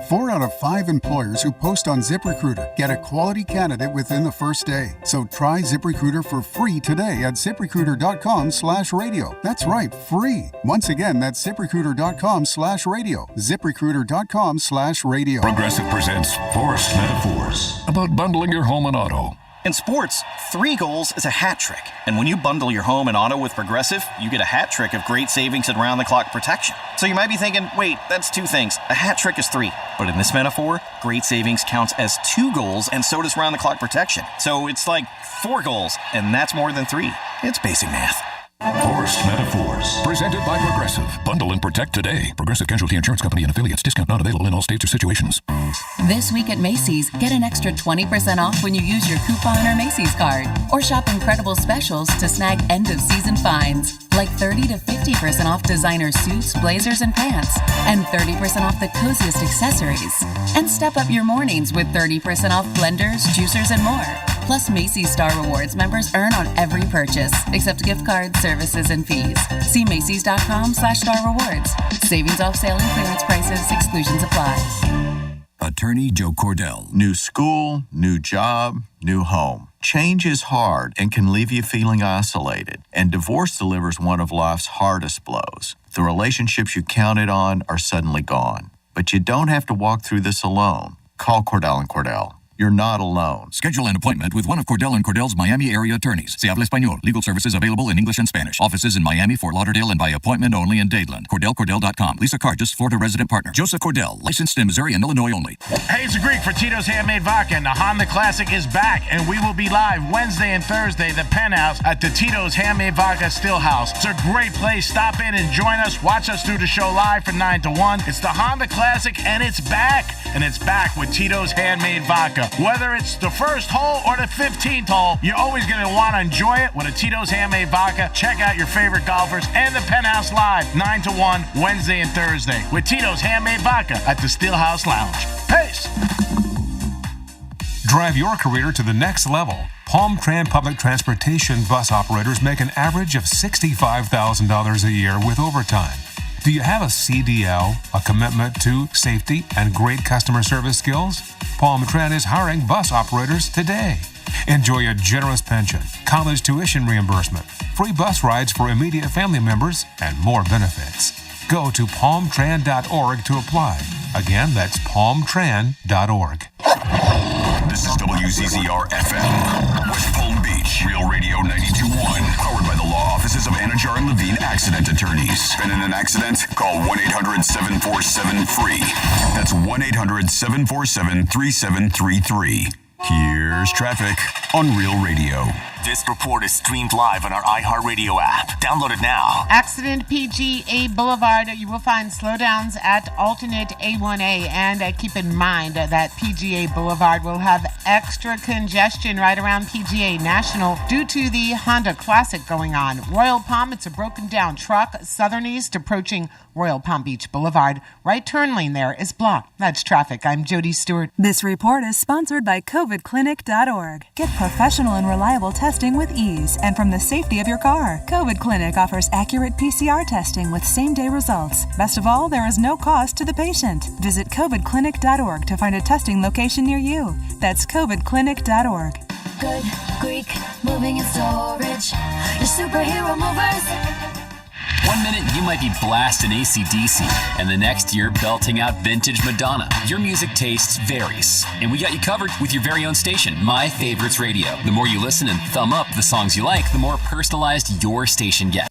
4 out of 5 employers who post on ZipRecruiter get a quality candidate within the first day. So try ZipRecruiter for free today at ZipRecruiter.com/radio. That's right, free. Once again, that's ZipRecruiter.com/radio. ZipRecruiter.com/radio. Progressive presents Forced Metaphors about bundling your home and auto. In sports, 3 goals is a hat trick. And when you bundle your home and auto with Progressive, you get a hat trick of great savings and round-the-clock protection. So you might be thinking, wait, that's 2 things. A hat trick is 3. But in this metaphor, great savings counts as 2 goals, and so does round-the-clock protection. So it's like 4 goals, and that's more than 3. It's basic math. Forced Metaphors, presented by Progressive. Bundle and protect today. Progressive Casualty Insurance Company and affiliates. Discount not available in all states or situations. This week at Macy's, get an extra 20% off when you use your coupon or Macy's card. Or shop incredible specials to snag end-of-season finds, like 30 to 50% off designer suits, blazers, and pants, and 30% off the coziest accessories. And step up your mornings with 30% off blenders, juicers, and more. Plus, Macy's Star Rewards members earn on every purchase, except gift cards, services, and fees. See Macys.com/Star Rewards. Savings off sale and clearance prices. Exclusions apply. Attorney Joe Cordell. New school, new job, new home. Change is hard and can leave you feeling isolated. And divorce delivers one of life's hardest blows. The relationships you counted on are suddenly gone. But you don't have to walk through this alone. Call Cordell & Cordell. You're not alone. Schedule an appointment with one of Cordell & Cordell's Miami area attorneys. Se habla español. Legal services available in English and Spanish. Offices in Miami, Fort Lauderdale, and by appointment only in Dadeland. CordellCordell.com. Lisa Cargis, Florida resident partner. Joseph Cordell, licensed in Missouri and Illinois only. Hey, it's the Greek for Tito's Handmade Vodka, and the Honda Classic is back, and we will be live Wednesday and Thursday, the Penthouse at the Tito's Handmade Vodka Stillhouse. It's a great place. Stop in and join us. Watch us do the show live from 9 to 1. It's the Honda Classic, and it's back. And it's back with Tito's Handmade Vodka. Whether it's the first hole or the 15th hole, you're always going to want to enjoy it with a Tito's Handmade Vodka. Check out your favorite golfers and the Penthouse live 9 to 1 Wednesday and Thursday with Tito's Handmade Vodka at the Stillhouse Lounge. Peace! Drive your career to the next level. Palm Tran Public Transportation bus operators make an average of $65,000 a year with overtime. Do you have a CDL, a commitment to safety and great customer service skills? Palm Tran is hiring bus operators today. Enjoy a generous pension, college tuition reimbursement, free bus rides for immediate family members, and more benefits. Go to palmtran.org to apply. Again, that's palmtran.org. This is WZZR-FM, West Palm Beach, Real Radio 92.1, powered by the law offices of Anajar and Levine Accident Attorneys. Been in an accident? Call 1-800-747-FREE. That's 1-800-747-3733. Here's traffic on Real Radio. This report is streamed live on our iHeartRadio app. Download it now. Accident PGA Boulevard. You will find slowdowns at alternate A1A. And keep in mind that PGA Boulevard will have extra congestion right around PGA National due to the Honda Classic going on. Royal Palm, it's a broken down truck. Southern East approaching Royal Palm Beach Boulevard. Right turn lane there is blocked. That's traffic. I'm Jody Stewart. This report is sponsored by COVIDclinic.org. Get professional and reliable testing with ease and from the safety of your car. COVID Clinic offers accurate PCR testing with same-day results. Best of all, there is no cost to the patient. Visit COVIDclinic.org to find a testing location near you. That's COVIDclinic.org. Good Greek moving and storage. Your superhero movers. 1 minute you might be blasting AC/DC, and the next you're belting out vintage Madonna. Your music tastes varies, and we got you covered with your very own station, My Favorites Radio. The more you listen and thumb up the songs you like, the more personalized your station gets.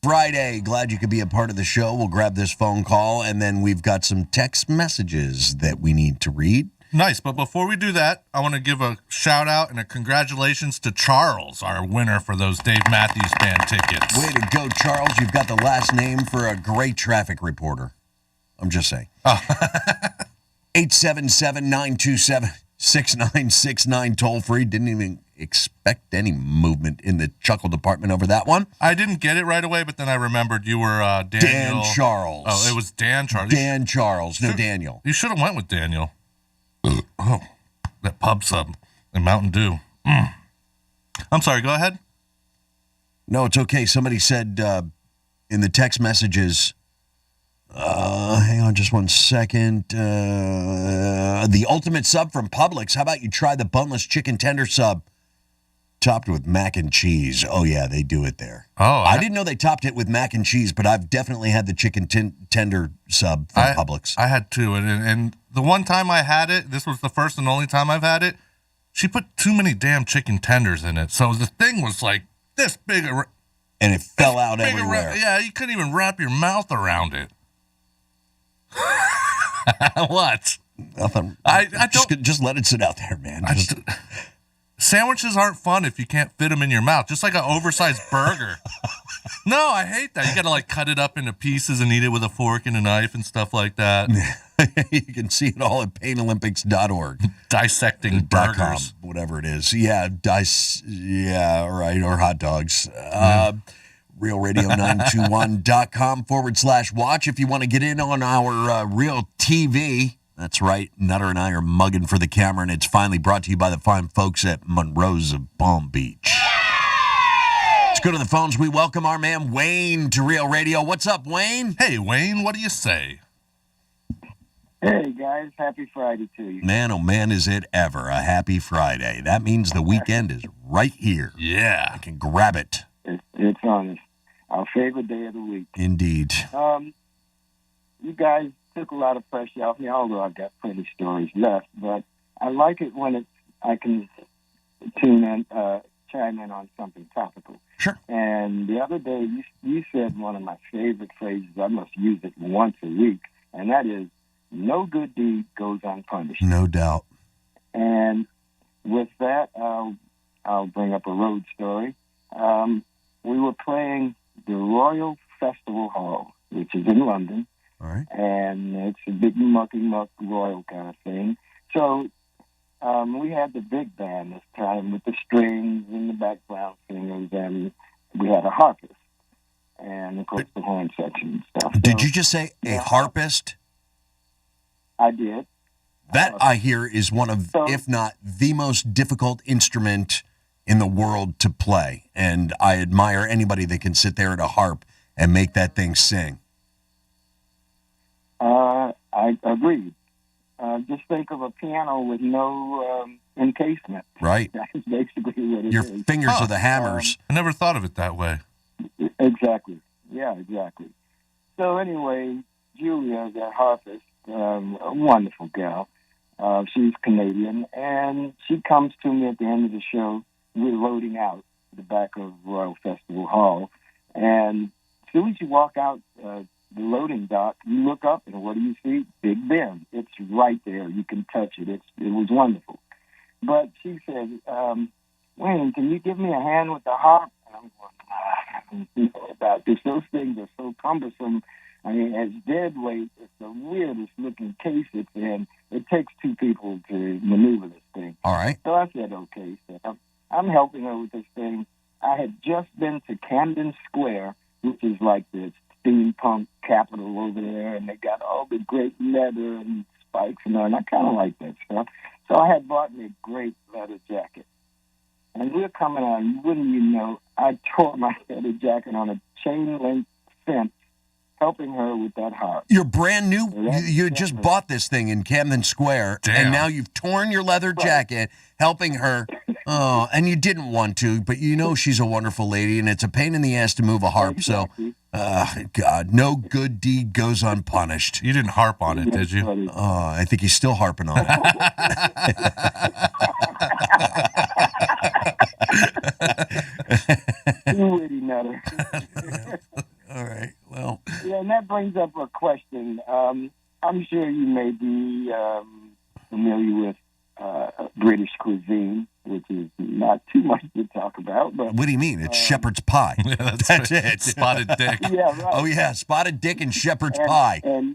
Friday. Glad you could be a part of the show. We'll grab this phone call, and then we've got some text messages that we need to read. Nice, but before we do that, I want to give a shout out and a congratulations to Charles, our winner for those Dave Matthews Band tickets. Way to go, Charles. You've got the last name for a great traffic reporter. I'm just saying. 877-927-6969 toll free. Didn't even expect any movement in the chuckle department over that one. I didn't get it right away, but then I remembered you were Daniel. Dan Charles. Oh, it was Dan Charles. Dan Charles, no Daniel. You should have went with Daniel. Oh, that pub sub and Mountain Dew. I'm sorry, go ahead. No, it's okay. Somebody said in the text messages, hang on just one second. The ultimate sub from Publix. How about you try the boneless chicken tender sub topped with mac and cheese? Oh, yeah, they do it there. Oh, I didn't know they topped it with mac and cheese, but I've definitely had the chicken tender sub from Publix. I had two, and the one time I had it, this was the first and only time I've had it, she put too many damn chicken tenders in it. So the thing was like this big. And it fell out everywhere. Yeah, you couldn't even wrap your mouth around it. What? Nothing. I just let it sit out there, man. Sandwiches aren't fun if you can't fit them in your mouth, just like an oversized burger. No, I hate that. You got to like cut it up into pieces and eat it with a fork and a knife and stuff like that. You can see it all at painolympics.org. Dissecting burgers. Whatever it is. Yeah, right, or hot dogs. RealRadio921.com/watch if you want to get in on our Real TV. That's right. Nutter and I are mugging for the camera, and it's finally brought to you by the fine folks at Monroe's of Palm Beach. Let's go to the phones. We welcome our man Wayne to Real Radio. What's up, Wayne? Hey, Wayne, what do you say? Hey, guys. Happy Friday to you. Man, oh man, is it ever a happy Friday. That means the weekend is right here. Yeah. I can grab it. It's honest. Our favorite day of the week. Indeed. You guys took a lot of pressure off me, although I've got plenty of stories left. But I like it when I can chime in on something topical. Sure. And the other day, you said one of my favorite phrases. I must use it once a week, and that is, no good deed goes unpunished. No doubt. And with that, I'll bring up a road story. We were playing the Royal Festival Hall, which is in London. All right. And it's a big mucky-muck royal kind of thing. So we had the big band this time with the strings and the background singers, and we had a harpist. And, of course, the horn section and stuff. Did you just say a harpist? I did. That, I hear, is one of, if not the most difficult instrument in the world to play. And I admire anybody that can sit there at a harp and make that thing sing. I agree. Just think of a piano with no encasement. Right. That's basically what it Your is. fingers are the hammers. I never thought of it that way. Exactly. Yeah, exactly. So anyway, Julia, the harpist, a wonderful gal. She's Canadian, and she comes to me at the end of the show. We're loading out the back of Royal Festival Hall, and as soon as you walk out the loading dock, you look up, and what do you see? Big Ben. It's right there. You can touch it. It was wonderful. But she said, Wayne, can you give me a hand with the harp? And I'm going, about this. Those things are so cumbersome. I mean, as dead weight, it's the weirdest looking case it's in. It takes two people to maneuver this thing. All right. So I said, okay. So I'm helping her with this thing. I had just been to Camden Square, which is like the steampunk capital over there, and they got all the great leather and spikes and all, and I kind of like that stuff. So I had bought me a great leather jacket. And we're coming out, and wouldn't you know, I tore my leather jacket on a chain-link fence, helping her with that harp. You're brand new. You just bought this thing in Camden Square, and now you've torn your leather jacket, helping her. Oh, and you didn't want to, but you know she's a wonderful lady, and it's a pain in the ass to move a harp. So, God, no good deed goes unpunished. You didn't harp on it, did you? I think he's still harping on it. You witty Nutter. up a question. I'm sure you may be familiar with British cuisine, which is not too much to talk about. But what do you mean? It's shepherd's pie. Yeah, that's That's right. it. Spotted dick. Yeah, right. Oh, yeah, spotted dick and shepherd's pie. And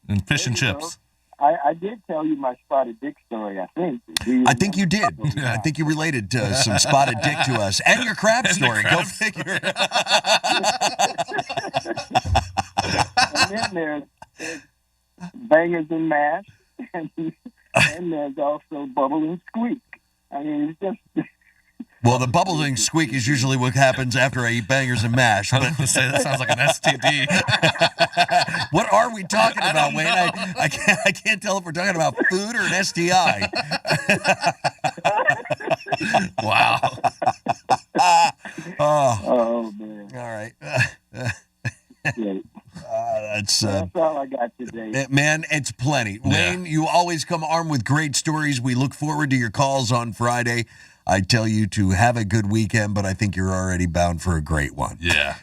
And fish and chips. I did tell you my spotted dick story, I think. I think you did. I think you related some spotted dick to us. And your crab story. Go figure. And then there's bangers and mash, and there's also bubble and squeak. I mean, it's just... Well, the bubbling squeak is usually what happens after I eat bangers and mash. I was going to say, that sounds like an STD. What are we talking about, Wayne? I can't tell if we're talking about food or an STI. Wow. Oh, man. All right. That's all I got today. Man, it's plenty. Yeah. Wayne, you always come armed with great stories. We look forward to your calls on Friday. I tell you to have a good weekend, but I think you're already bound for a great one. Yeah.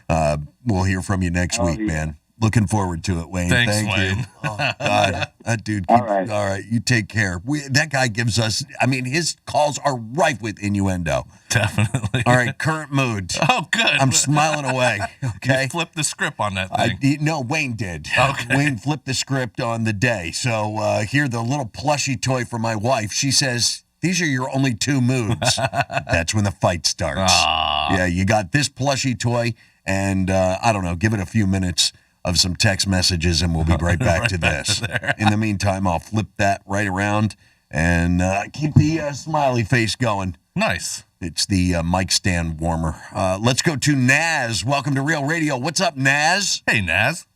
We'll hear from you next week, man. Looking forward to it, Wayne. Thanks, Thank Wayne. you. Oh, God. That dude. All right. All right. You take care. That guy gives us, I mean, his calls are rife with innuendo. Definitely. All right. Current mood. Oh, good. I'm smiling away. Okay. You flipped the script on that thing. No, Wayne did. Okay. Wayne flipped the script on the day. So here, the little plushy toy for my wife. She says, these are your only two moods. That's when the fight starts. Aww. Yeah, you got this plushy toy, and I don't know, give it a few minutes of some text messages, and we'll be right back to this. In the meantime, I'll flip that right around and keep the smiley face going. Nice. It's the mic stand warmer. Let's go to Naz. Welcome to Real Radio. What's up, Naz? Hey, Naz.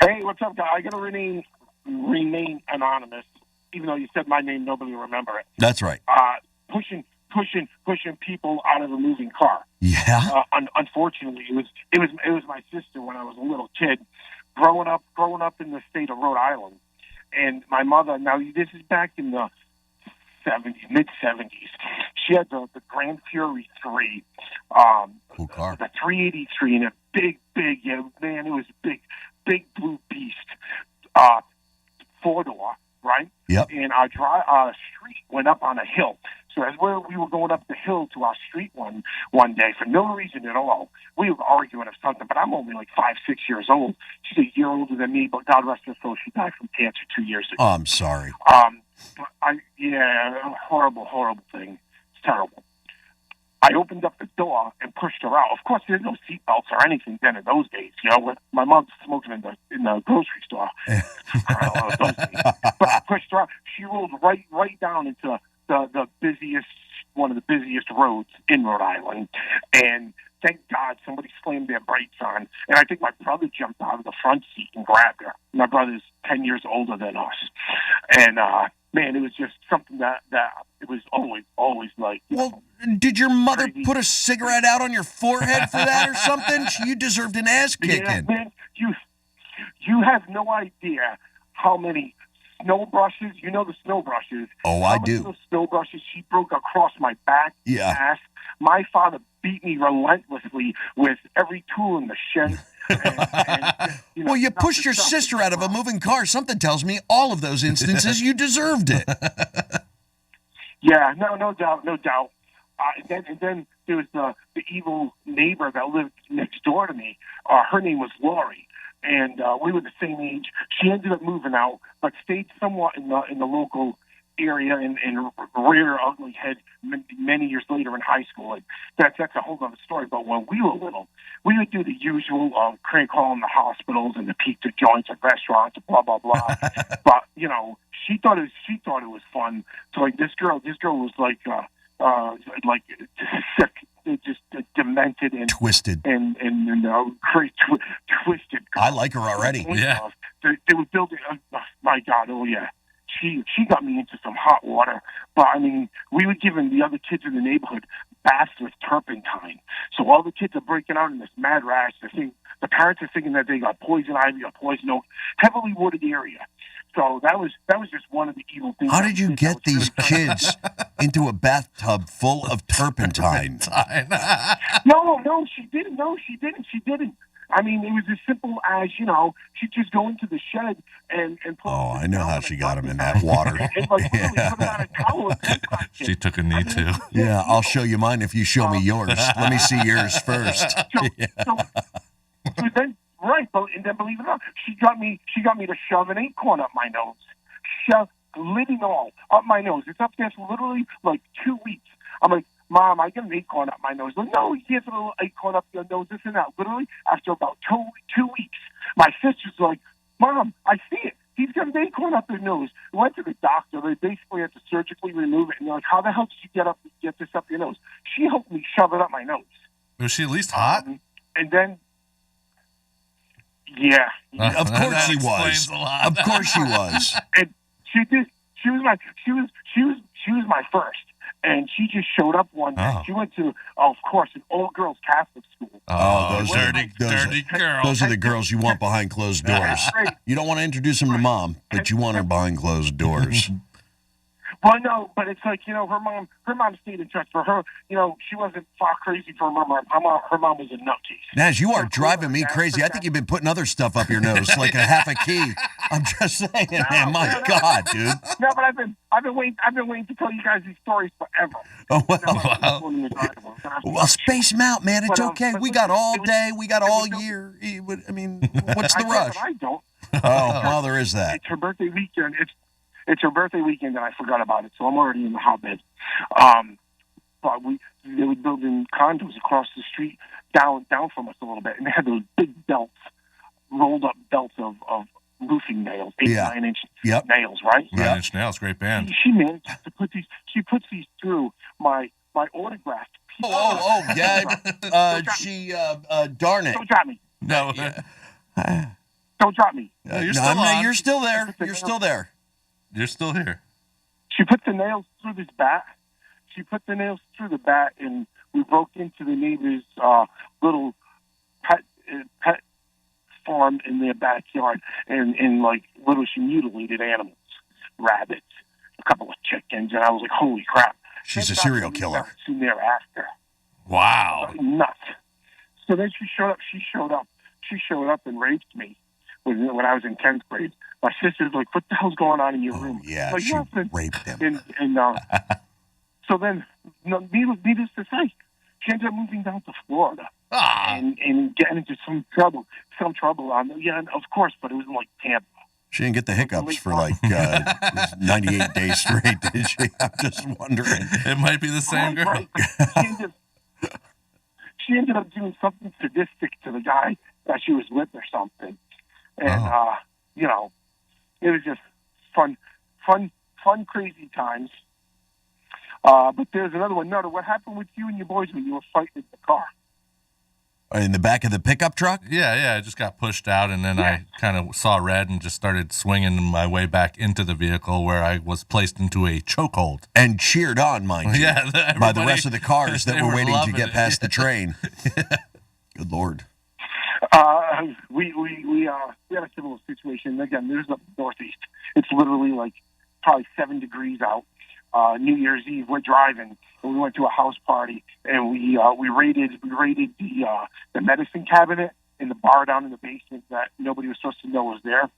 Hey, what's up, guy? I got to remain anonymous. Even though you said my name, nobody will remember it. That's right. Pushing people out of a moving car. Yeah. Unfortunately, it was my sister when I was a little kid, growing up in the state of Rhode Island, and my mother. Now this is back in the mid 70s. She had the Grand Fury 3, cool car. the 383, and a big, yeah, man, it was a big blue beast, 4-door. Right? Yep. And our street went up on a hill. So as we were going up the hill to our street one day, for no reason at all, we were arguing or something, but I'm only like 5, 6 years old. She's a year older than me, but God rest her soul, she died from cancer 2 years ago. Oh, I'm sorry. Horrible thing. It's terrible. I opened up the door and pushed her out. Of course, there's no seatbelts or anything then in those days. You know, with my mom's smoking in the grocery store. But I pushed her out. She rolled right down into one of the busiest roads in Rhode Island, and thank God somebody slammed their brakes on. And I think my brother jumped out of the front seat and grabbed her. My brother's 10 years older than us, and man, it was just something that it was always like. Well, did your mother put a cigarette out on your forehead for that or something? You deserved an ass kicking. Yeah, man, you have no idea how many snow brushes. You know the snow brushes. Oh, I do. Those snow brushes she broke across my back. Yeah. Ass. My father beat me relentlessly with every tool in the shed. And, well, you pushed your sister out of a moving car. Something tells me all of those instances you deserved it. Yeah, no doubt. And then there was the evil neighbor that lived next door to me. Her name was Lori, and we were the same age. She ended up moving out, but stayed somewhat in the local area and rear ugly head many years later in high school. Like that's a whole other story. But when we were little, we would do the usual crank calling the hospitals and the pizza joints and restaurants and blah blah blah. But you know, she thought it was fun. So like this girl was like sick, just demented and twisted and crazy twisted. I like her already. Yeah, they were building. My God, oh yeah. She got me into some hot water, but I mean, we were giving the other kids in the neighborhood baths with turpentine. So all the kids are breaking out in this mad rash. The parents are thinking that they got poison ivy or poison oak, heavily wooded area. So that was just one of the evil things. How did you get these kids into a bathtub full of turpentine? No, she didn't. I mean, it was as simple as, she'd just go into the shed and Oh, I know how she got him in that water. and like, literally put him on a towel and tampon him. She took a knee too. Yeah, I'll show you mine if you show me yours. Let me see yours first. So then, right, and then believe it or not, she got me to shove an acorn up my nose. Shove, lid and all, up my nose. It's up there for literally like 2 weeks. I'm like, Mom, I got an acorn up my nose. Like, no, you can't put a little acorn up your nose, this and that. Literally, after about two weeks, my sister's like, Mom, I see it. He's got an acorn up his nose. We went to the doctor. They basically had to surgically remove it. And they're like, how the hell did you get this up your nose? She helped me shove it up my nose. Was she at least hot? And then, yeah. Of course she was. Of course she was. And she did. She was my first. And she just showed up one day. Oh. She went to, of course, an all-girls Catholic school. Oh, those dirty girls. Those are the girls you want behind closed doors. You don't want to introduce them to Mom, but you want her behind closed doors. Well, no, but it's like, her mom stayed in touch. For her, she wasn't far crazy for her mom. Her mom was a nutcase. Naz, you are driving me crazy. I think you've been putting other stuff up your nose, like a half a key. I'm just saying, man. My God, dude. No, but I've been waiting to tell you guys these stories forever. Oh, well, space them out, man. It's okay. We got all day. We got all year. I mean, what's the rush? I don't. Oh, well, there is that. It's her birthday weekend. It's her birthday weekend, and I forgot about it, so I'm already in the hotbed. But they were building condos across the street, down from us a little bit, and they had those big belts, rolled up belts of roofing nails, 9-inch nails, right? 9-inch nails, great band. She managed to put these. She puts these through my autographed. Yeah. Darn it. Don't drop me. No. Don't drop me. You're still on. You're still there. You're still there. You're still here. She put the nails through this bat. She put the nails through the bat, and we broke into the neighbor's little pet farm in their backyard, and literally she mutilated animals, rabbits, a couple of chickens, and I was like, holy crap. She's a serial killer. Soon thereafter. Wow. Nuts. So then she showed up and raped me when I was in 10th grade. My sister's like, what the hell's going on in your room? Yeah, like, she raped him. And so then, needless to say, she ended up moving down to Florida and getting into some trouble and of course, but it was in like Tampa. She didn't get the hiccups for 98 days straight, did she? I'm just wondering. It might be the same girl. Right. She ended up doing something sadistic to the guy that she was with or something. And, it was just fun, crazy times. But there's another one. Nutter, what happened with you and your boys when you were fighting in the car? In the back of the pickup truck? Yeah. I just got pushed out, and then I kind of saw red and just started swinging my way back into the vehicle where I was placed into a chokehold. And cheered on, mind you, by the rest of the cars that were waiting to get past the train. Good Lord. We had a similar situation. Again, there's up northeast. It's literally like probably 7 degrees out. New Year's Eve, we're driving, and we went to a house party, and we raided the medicine cabinet in the bar down in the basement that nobody was supposed to know was there.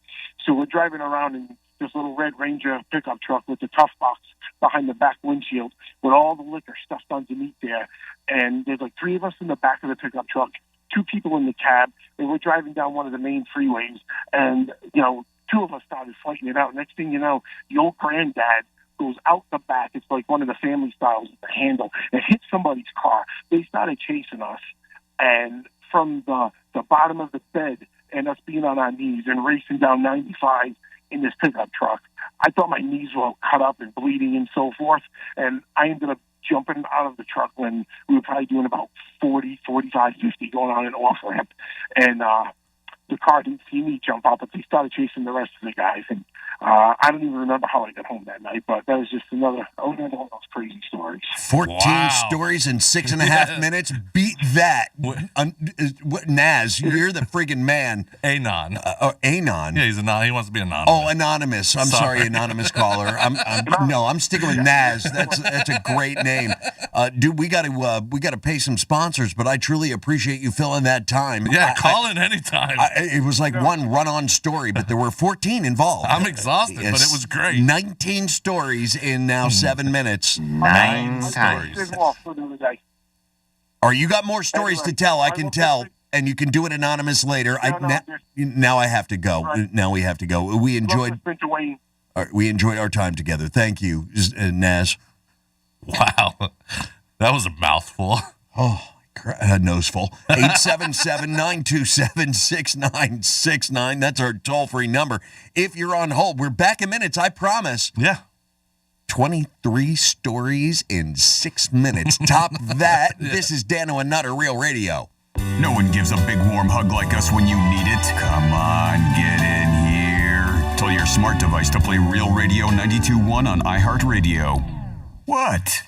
So we're driving around in this little Red Ranger pickup truck with the tough box behind the back windshield with all the liquor stuffed underneath there. And there's like 3 of us in the back of the pickup truck, 2 people in the cab, and we're driving down one of the main freeways. And 2 of us started fighting it out. Next thing you know, the old granddad goes out the back. It's like one of the family styles with the handle, and hit somebody's car. They started chasing us, and from the bottom of the bed and us being on our knees and racing down 95 in this pickup truck, I thought my knees were cut up and bleeding and so forth, and I ended up jumping out of the truck when we were probably doing about 40, 45, 50 going on an off-ramp, and the car didn't see me jump out, but they started chasing the rest of the guys, and I don't even remember how I got home that night, but that was just another one of those crazy stories. 14 stories in 6.5 minutes. Beat that. Naz, you're the friggin' man. Anon. Anon. Yeah, he wants to be anonymous. Oh, anonymous. I'm sorry, anonymous caller. I'm sticking with Naz. That's a great name. Dude, we got to pay some sponsors, but I truly appreciate you filling that time. Yeah, call in anytime. It was like one run-on story, but there were 14 involved. I'm exhausted, but it was great. 19 stories in now 7 minutes. 9 stories. Or you got more stories to tell, I can tell, and you can do it anonymous later. Now I have to go. Now we have to go. We enjoyed our time together. Thank you, Naz. Wow. That was a mouthful. Oh, noseful. 877-927-6969. That's our toll-free number. If you're on hold, we're back in minutes, I promise. Yeah. 23 stories in 6 minutes. Top that. This is Dano Nutter, Real Radio. No one gives a big warm hug like us when you need it. Come on, get in here. Tell your smart device to play Real Radio 92.1 on iHeartRadio. What?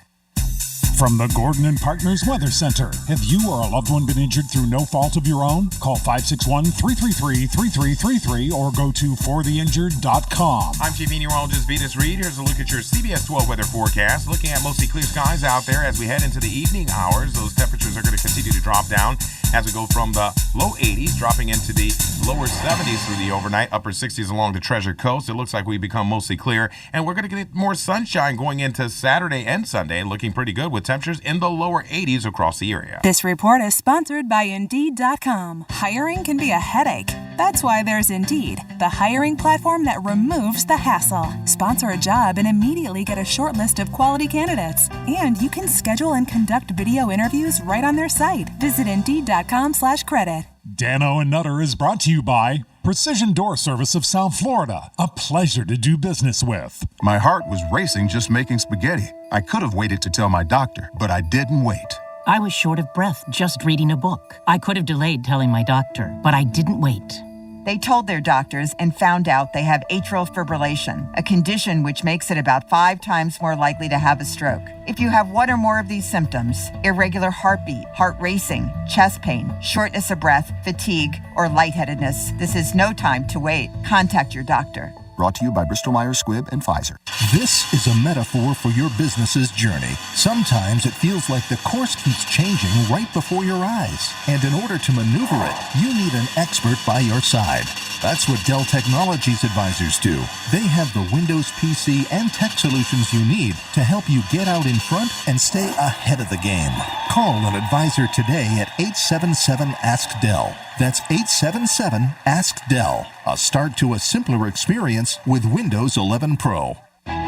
From the Gordon and Partners Weather Center. Have you or a loved one been injured through no fault of your own? Call 561-333-3333 or go to fortheinjured.com. I'm Chief Meteorologist Venus Reed. Here's a look at your CBS 12 weather forecast. Looking at mostly clear skies out there as we head into the evening hours. Those temperatures are going to continue to drop down as we go from the low 80s, dropping into the lower 70s through the overnight, upper 60s along the Treasure Coast. It looks like we become mostly clear, and we're going to get more sunshine going into Saturday and Sunday, looking pretty good with temperatures in the lower 80s across the area. This report is sponsored by Indeed.com. Hiring can be a headache. That's why there's Indeed, the hiring platform that removes the hassle. Sponsor a job and immediately get a short list of quality candidates. And you can schedule and conduct video interviews right on their site. Visit Indeed.com/credit. Dano and Nutter is brought to you by Precision Door Service of South Florida. A pleasure to do business with. My heart was racing just making spaghetti. I could have waited to tell my doctor, but I didn't wait. I was short of breath just reading a book. I could have delayed telling my doctor, but I didn't wait. They told their doctors and found out they have atrial fibrillation, a condition which makes it about 5 times more likely to have a stroke. If you have one or more of these symptoms, irregular heartbeat, heart racing, chest pain, shortness of breath, fatigue, or lightheadedness, this is no time to wait. Contact your doctor. Brought to you by Bristol-Myers Squibb and Pfizer. This is a metaphor for your business's journey. Sometimes it feels like the course keeps changing right before your eyes. And in order to maneuver it, you need an expert by your side. That's what Dell Technologies advisors do. They have the Windows PC and tech solutions you need to help you get out in front and stay ahead of the game. Call an advisor today at 877-ASK-DELL. That's 877-ASK-DELL. A start to a simpler experience with Windows 11 Pro.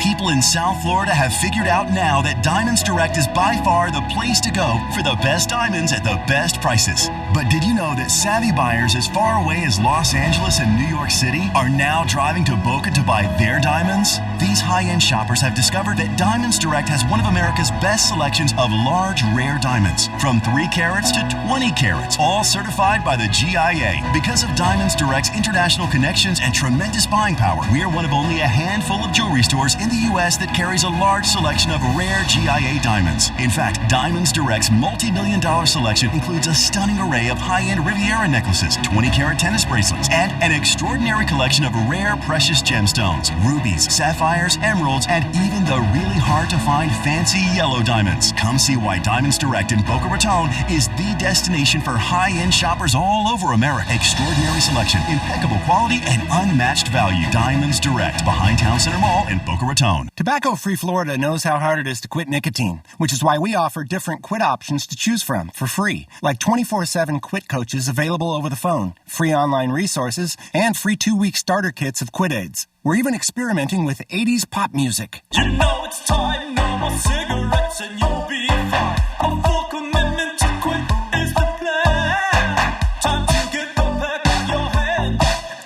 People in South Florida have figured out now that Diamonds Direct is by far the place to go for the best diamonds at the best prices. But did you know that savvy buyers as far away as Los Angeles and New York City are now driving to Boca to buy their diamonds? These high-end shoppers have discovered that Diamonds Direct has one of America's best selections of large, rare diamonds, from 3 carats to 20 carats, all certified by the GIA. Because of Diamonds Direct's international connections and tremendous buying power, we are one of only a handful of jewelry stores in the U.S. that carries a large selection of rare GIA diamonds. In fact, Diamonds Direct's multi-million-dollar selection includes a stunning array of high-end Riviera necklaces, 20-carat tennis bracelets, and an extraordinary collection of rare precious gemstones, rubies, sapphires, emeralds, and even the really hard-to-find fancy yellow diamonds. Come see why Diamonds Direct in Boca Raton is the destination for high-end shoppers all over America. Extraordinary selection, impeccable quality, and unmatched value. Diamonds Direct, behind Town Center Mall in Boca Raton. Tobacco-Free Florida knows how hard it is to quit nicotine, which is why we offer different quit options to choose from for free, like 24/7 quit coaches available over the phone, free online resources, and free 2-week starter kits of quit aids. We're even experimenting with 80s pop music. You know it's time, no more cigarettes and you'll be fine. A full commitment to quit is the plan. Time to get the pack on your hand.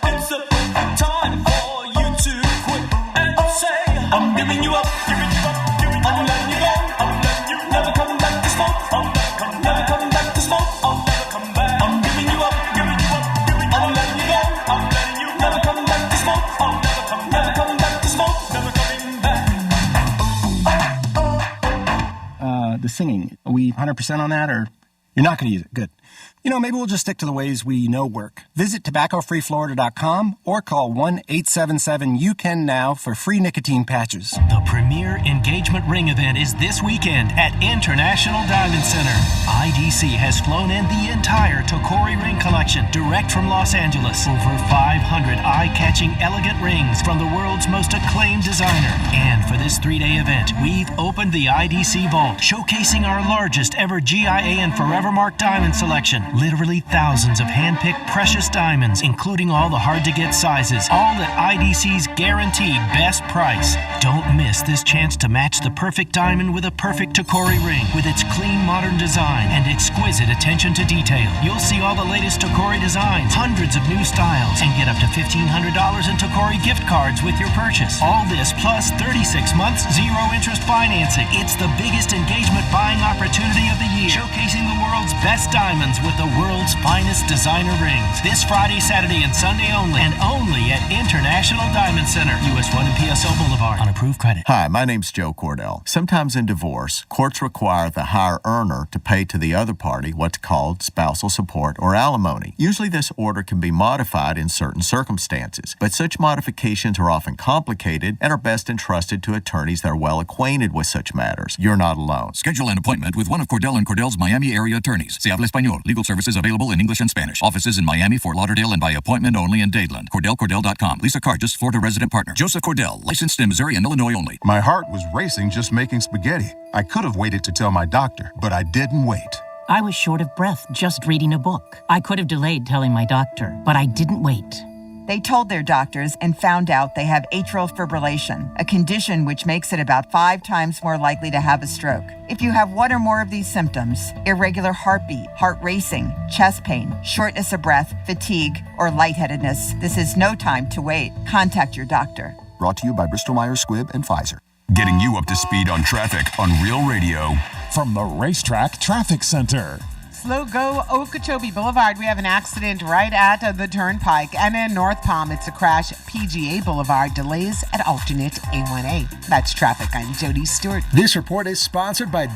It's a time for you to quit and say, I'm giving you up, giving you up, I'm letting you go, I'm letting you never come back to smoke, never come back to smoke, I'll never come back. I'm giving you up, I'm letting you go, I'm letting you never come back to smoke, never come the singing. Are we 100% on that, or you're not going to use it? Good. Maybe we'll just stick to the ways we know work. Visit tobaccofreeflorida.com or call 1-877-YOU-CAN-NOW for free nicotine patches. The premier engagement ring event is this weekend at International Diamond Center. IDC has flown in the entire Tokori ring collection direct from Los Angeles. Over 500 eye-catching elegant rings from the world's most acclaimed designer. And for this 3-day event, we've opened the IDC vault, showcasing our largest ever GIA and Forevermark diamond selection. Literally thousands of hand-picked precious diamonds, including all the hard-to-get sizes, all at IDC's guaranteed best price. Don't miss this chance to match the perfect diamond with a perfect Tokori ring, with its clean, modern design and exquisite attention to detail. You'll see all the latest Tokori designs, hundreds of new styles, and get up to $1,500 in Tokori gift cards with your purchase. All this plus 36 months, zero-interest financing. It's the biggest engagement buying opportunity of the year, showcasing the world's best diamonds with the world's finest designer rings. This Friday, Saturday, and Sunday only, and only at International Diamond Center, US 1 and PSO Boulevard, on approved credit. Hi, my name's Joe Cordell. Sometimes in divorce, courts require the higher earner to pay to the other party what's called spousal support or alimony. Usually this order can be modified in certain circumstances, but such modifications are often complicated and are best entrusted to attorneys that are well acquainted with such matters. You're not alone. Schedule an appointment with one of Cordell & Cordell's Miami area attorneys. Se habla español. Legal services available in English and Spanish. Offices in Miami, Fort Lauderdale, and by appointment only in Dadeland. CordellCordell.com. Lisa Cargis, Florida resident partner. Joseph Cordell, licensed in Missouri and Illinois only. My heart was racing just making spaghetti. I could have waited to tell my doctor, but I didn't wait. I was short of breath just reading a book. I could have delayed telling my doctor, but I didn't wait. They told their doctors and found out they have atrial fibrillation, a condition which makes it about 5 times more likely to have a stroke. If you have one or more of these symptoms, irregular heartbeat, heart racing, chest pain, shortness of breath, fatigue, or lightheadedness, this is no time to wait. Contact your doctor. Brought to you by Bristol-Myers Squibb and Pfizer. Getting you up to speed on traffic on Real Radio. From the Racetrack Traffic Center. Slow go Okeechobee Boulevard. We have an accident right at the Turnpike. And in North Palm, it's a crash. PGA Boulevard. Delays at alternate A1A. That's traffic. I'm Jody Stewart. This report is sponsored by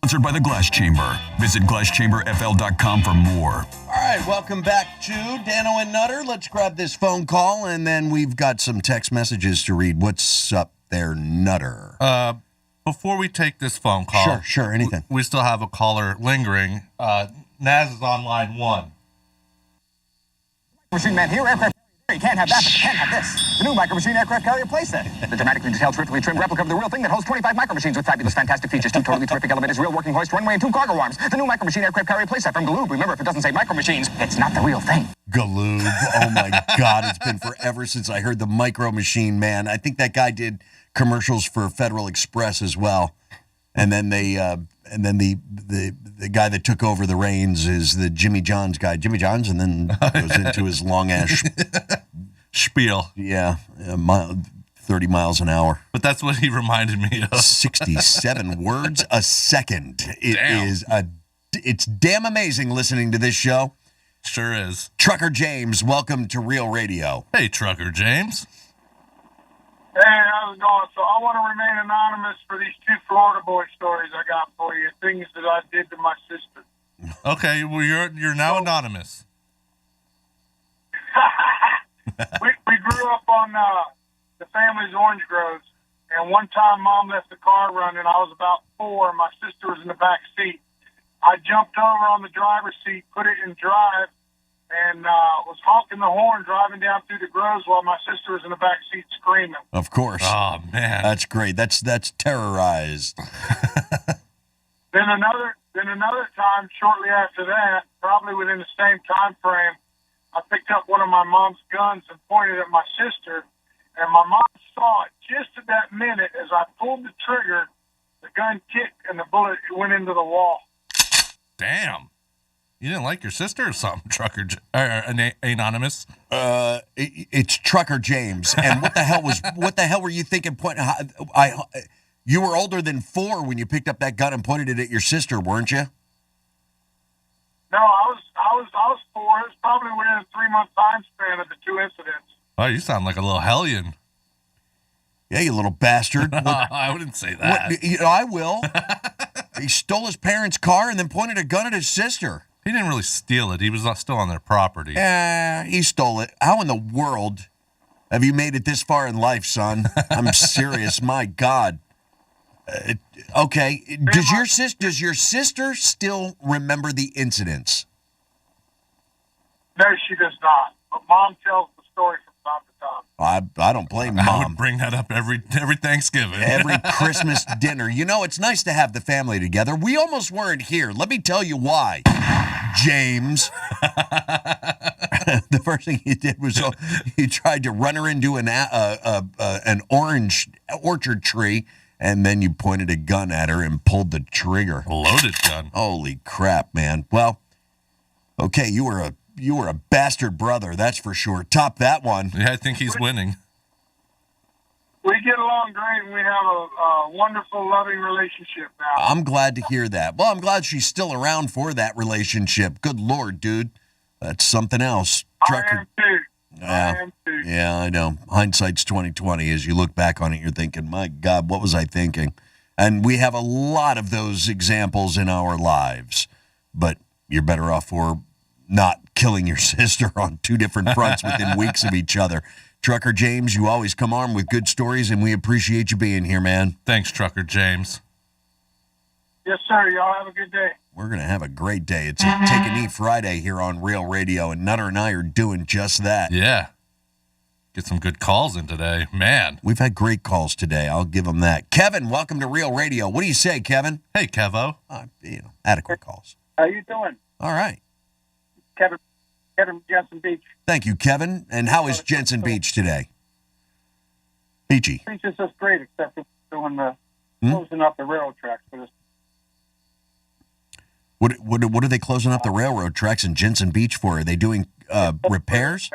Sponsored by the Glass Chamber. Visit glasschamberfl.com for more. All right, welcome back to Dano and Nutter. Let's grab this phone call, and then we've got some text messages to read. What's up there, Nutter? Before we take this phone call. Sure, anything. We still have a caller lingering. Naz is on line 1. Machine man here, aircraft. You can't have that, but you can have this. The new Micro Machine aircraft carrier playset. The dramatically detailed, terrifically trimmed replica of the real thing that holds 25 Micro Machines with fabulous, fantastic features. 2 totally terrific elevators, real working hoist, runway, and 2 cargo arms. The new Micro Machine aircraft carrier playset from Galoob. Remember, if it doesn't say Micro Machines, it's not the real thing. Galoob. Oh, my God. It's been forever since I heard the Micro Machine, man. I think that guy did commercials for Federal Express as well. And then the guy that took over the reins is the Jimmy John's guy. Jimmy John's, and then goes into his long-ass spiel. Yeah, 30 miles an hour. But that's what he reminded me of. 67 words a second. It's damn amazing listening to this show. Sure is. Trucker James, welcome to Real Radio. Hey, Trucker James. Hey, how's it going? So I want to remain anonymous for these 2 Florida boy stories I got for you. Things that I did to my sister. Okay, well you're now anonymous. we grew up on the family's orange groves, and one time Mom left the car running. I was about 4, and my sister was in the back seat. I jumped over on the driver's seat, put it in drive, and was honking the horn driving down through the groves while my sister was in the back seat screaming. Of course. Oh, man. That's great. That's terrorized. Then another Then another time, shortly after that, probably within the same time frame, I picked up one of my mom's guns and pointed at my sister, and my mom saw it just at that minute as I pulled the trigger, the gun kicked, and the bullet went into the wall. Damn. You didn't like your sister or something, Trucker Anonymous? It's Trucker James. And what the hell were you thinking? You were older than 4 when you picked up that gun and pointed it at your sister, weren't you? No, I was 4. It was probably within a 3-month time span of the 2 incidents. Oh, you sound like a little hellion. Yeah, you little bastard. I wouldn't say that. I will. He stole his parents' car and then pointed a gun at his sister. He didn't really steal it. He was still on their property. Yeah, he stole it. How in the world have you made it this far in life, son? I'm serious. My God. Okay. Does your sister still remember the incidents? No, she does not. But Mom tells the story from time to time. I don't blame Mom. I would bring that up every Thanksgiving. Every Christmas dinner. You know, it's nice to have the family together. We almost weren't here. Let me tell you why, James. The first thing you did was you tried to run her into an orange orchard tree, and then you pointed a gun at her and pulled the trigger. A loaded gun. Holy crap, man. Well, okay, you were a bastard brother, that's for sure. Top that one. Yeah, I think he's winning. We get along great, and we have a wonderful, loving relationship now. I'm glad to hear that. Well, I'm glad she's still around for that relationship. Good Lord, dude. That's something else. I am too. Yeah, I know. Hindsight's 20/20. As you look back on it, you're thinking, my God, what was I thinking? And we have a lot of those examples in our lives. But you're better off for not killing your sister on 2 different fronts within weeks of each other. Trucker James, you always come armed with good stories, and we appreciate you being here, man. Thanks, Trucker James. Yes, sir. Y'all have a good day. We're going to have a great day. It's a Take a Knee Friday here on Real Radio, and Nutter and I are doing just that. Yeah. Get some good calls in today. Man. We've had great calls today. I'll give them that. Kevin, welcome to Real Radio. What do you say, Kevin? Hey, Kevo. Adequate calls. How you doing? All right. Kevin from Jensen Beach. Thank you, Kevin. And how is Jensen Beach today? Beachy. Beach is just great, except for doing the closing up the railroad tracks for this. What are they closing up the railroad tracks in Jensen Beach for? Are they doing repairs?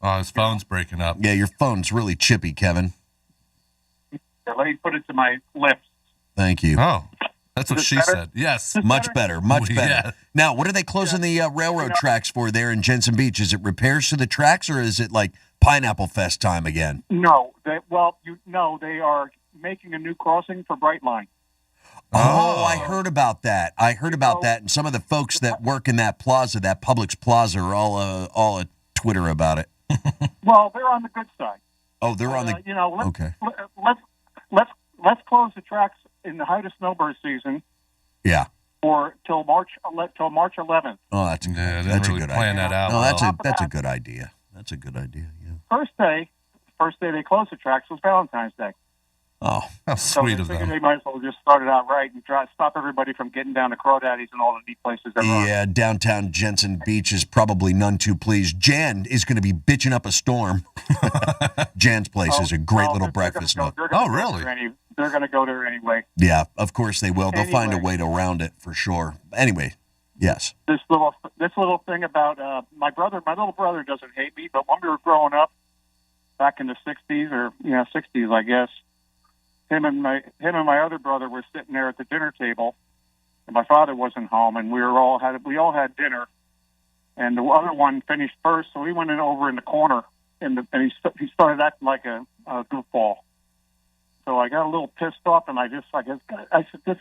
Oh, his phone's breaking up. Yeah, your phone's really chippy, Kevin. Let me put it to my lips. Thank you. Oh, that's what she said. Yes. Much better. Much better. Yeah. Now, what are they closing the railroad tracks for there in Jensen Beach? Is it repairs to the tracks, or is it like Pineapple Fest time again? No. They are making a new crossing for Brightline. Oh, I heard about that. And some of the folks that work in that plaza, that Publix plaza, are all at Twitter about it. Well, they're on the good side. Oh, they're on the okay. Let's close the tracks in the height of snowbird season. Yeah. Or till March 11th. Oh, that's a good idea. Plan that out. No, that's a good idea. That's a good idea. Yeah. First day they closed the tracks was Valentine's Day. Oh, how sweet of them. They might as well just start it out right and stop everybody from getting down to Crawdaddy's and all the neat places. Yeah, downtown Jensen Beach is probably none too pleased. Jan is going to be bitching up a storm. Jan's place is a great little breakfast nook. Oh, really? They're going to go there anyway. Yeah, of course they will. They'll find a way to round it for sure. Anyway, yes. This little thing about my little brother doesn't hate me, but when we were growing up back in the 60s or 60s, I guess. Him and my other brother were sitting there at the dinner table, and my father wasn't home, and we all had dinner, and the other one finished first, so he went over in the corner, and he started acting like a goofball. So I got a little pissed off, and I said,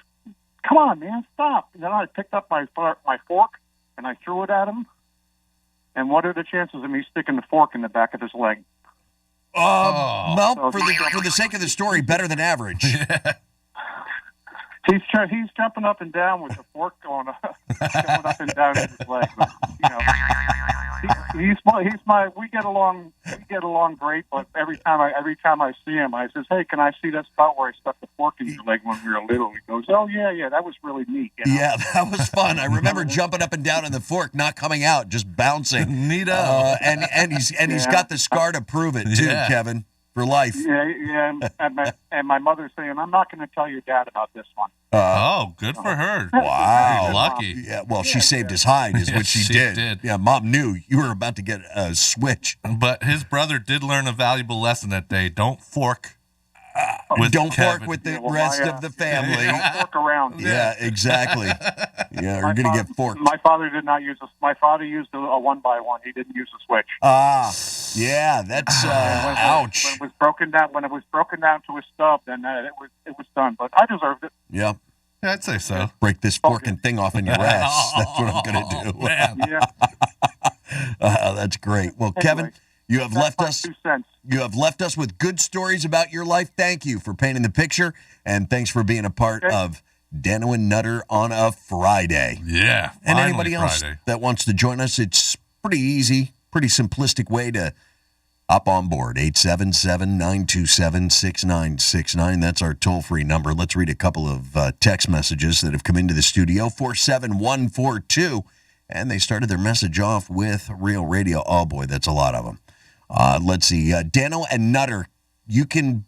come on, man, stop. And then I picked up my fork and I threw it at him. And what are the chances of me sticking the fork in the back of his leg? Well, for the sake of the story, better than average. He's jumping up and down with the fork going up and down his leg. But, He's my. We get along great. But every time I see him, I says, "Hey, can I see that spot where I stuck the fork in your leg when we were little?" He goes, "Oh yeah, that was really neat." You know? Yeah, that was fun. I remember jumping up and down on the fork, not coming out, just bouncing. Neato. And he's got the scar to prove it too, Kevin, for life. Yeah. And my mother's saying, "I'm not going to tell your dad about this one." Good for her. Wow. Lucky. Yeah, well, she saved his hide, is what she did. Yeah, Mom knew you were about to get a switch. But his brother did learn a valuable lesson that day. Don't fork. Don't Kevin. fork with the rest of the family. Don't fork around. Yeah, exactly. Yeah, we're going to get forked. My father did not use my father used a 1x1. He didn't use a switch. Yeah, that's ouch. When it was broken down to a stub, then it was done. But I deserved it. Yeah. Yeah, I'd say so. Break this forking thing off in your ass. That's what I'm going to do. Man. Yeah. That's great. Well, Anyway, Kevin, you have left my us. 2 cents. You have left us with good stories about your life. Thank you for painting the picture, and thanks for being a part of Dano and Nutter on a Friday. Yeah. And finally anybody else Friday. that wants to join us, it's pretty easy, pretty simplistic way to hop on board. 877-927-6969. That's our toll-free number. Let's read a couple of text messages that have come into the studio. 47142. And they started their message off with Real Radio. Oh, boy, that's a lot of them. Let's see. Dano and Nutter, you can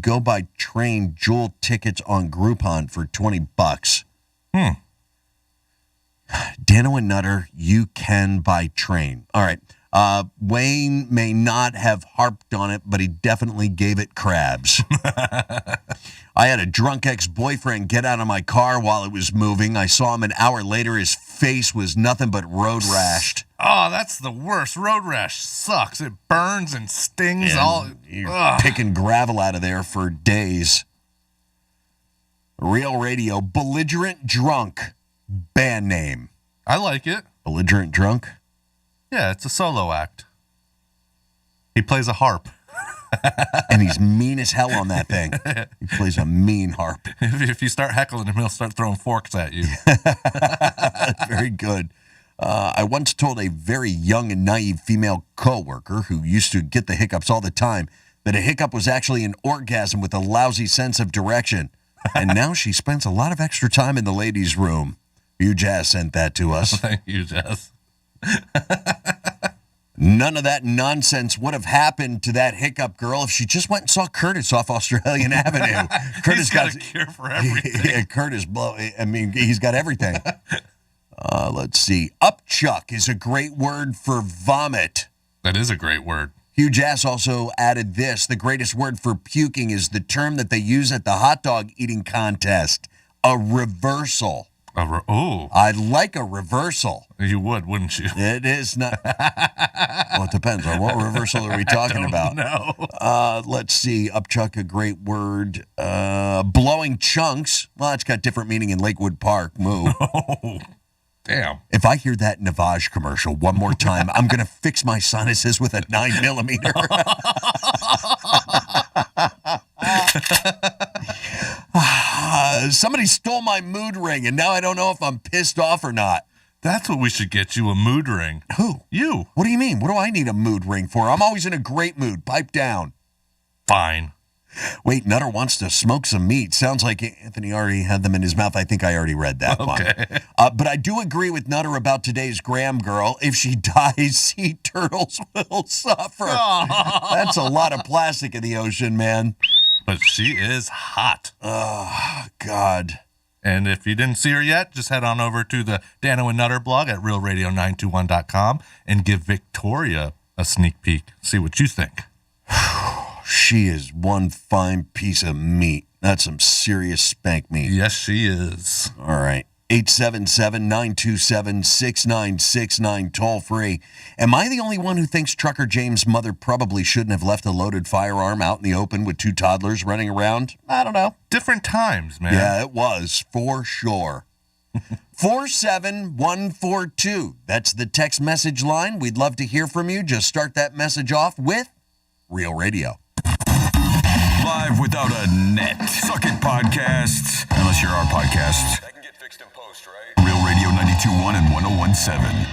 go buy train Jewel tickets on Groupon for $20. Dano and Nutter, you can buy train. All right. Wayne may not have harped on it, but he definitely gave it crabs. I had a drunk ex-boyfriend get out of my car while it was moving. I saw him an hour later. His face was nothing but road rashed. Oh, that's the worst. Road rash sucks. It burns and stings. You're picking gravel out of there for days. Real Radio, Belligerent Drunk, band name. I like it. Belligerent Drunk? Yeah, it's a solo act. He plays a harp. And he's mean as hell on that thing. He plays a mean harp. If you start heckling him, he'll start throwing forks at you. Very good. I once told a very young and naive female coworker who used to get the hiccups all the time that a hiccup was actually an orgasm with a lousy sense of direction. And now she spends a lot of extra time in the ladies' room. You Jazz sent that to us. Thank you, Jazz. None of that nonsense would have happened to that hiccup girl if she just went and saw Curtis off Australian Avenue. Curtis got a cure for everything. Yeah, Curtis, he's got everything. Let's see. Upchuck is a great word for vomit. That is a great word. Hugh Jass also added this. The greatest word for puking is the term that they use at the hot dog eating contest. A reversal. I like a reversal. You would, wouldn't you? It is not. Well, it depends on what reversal are we talking about. No. Let's see. Upchuck, a great word. Blowing chunks. Well, it's got different meaning in Lakewood Park. Moo. Oh, damn. If I hear that Navage commercial one more time, I'm going to fix my sinuses with a 9mm. Somebody stole my mood ring, and now I don't know if I'm pissed off or not. That's what we should get you, a mood ring. Who? You. What do you mean? What do I need a mood ring for? I'm always in a great mood. Pipe down. Fine. Wait, Nutter wants to smoke some meat. Sounds like Anthony already had them in his mouth. I think I already read that one. But I do agree with Nutter about today's Graham girl. If she dies, sea turtles will suffer. That's a lot of plastic in the ocean, man. But she is hot. Oh, God. And if you didn't see her yet, just head on over to the Dano and Nutter blog at realradio921.com and give Victoria a sneak peek. See what you think. She is one fine piece of meat. That's some serious spank meat. Yes, she is. All right. 877-927-6969, toll free. Am I the only one who thinks Trucker James' mother probably shouldn't have left a loaded firearm out in the open with two toddlers running around? I don't know. Different times, man. Yeah, it was, for sure. 47142. That's the text message line. We'd love to hear from you. Just start that message off with Real Radio. Live without a net. Suck it, podcasts. Unless you're our podcast. That can get fixed in post, right? Real Radio 92.1 and 101.7.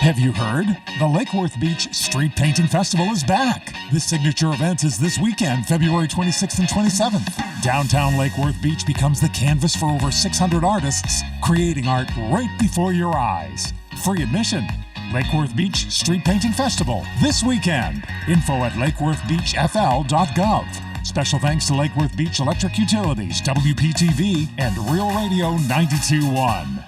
Have you heard? The Lake Worth Beach Street Painting Festival is back. This signature event is this weekend, February 26th and 27th. Downtown Lake Worth Beach becomes the canvas for over 600 artists, creating art right before your eyes. Free admission. Lake Worth Beach Street Painting Festival this weekend. Info at lakeworthbeachfl.gov. Special thanks to Lake Worth Beach Electric Utilities, WPTV, and Real Radio 92.1.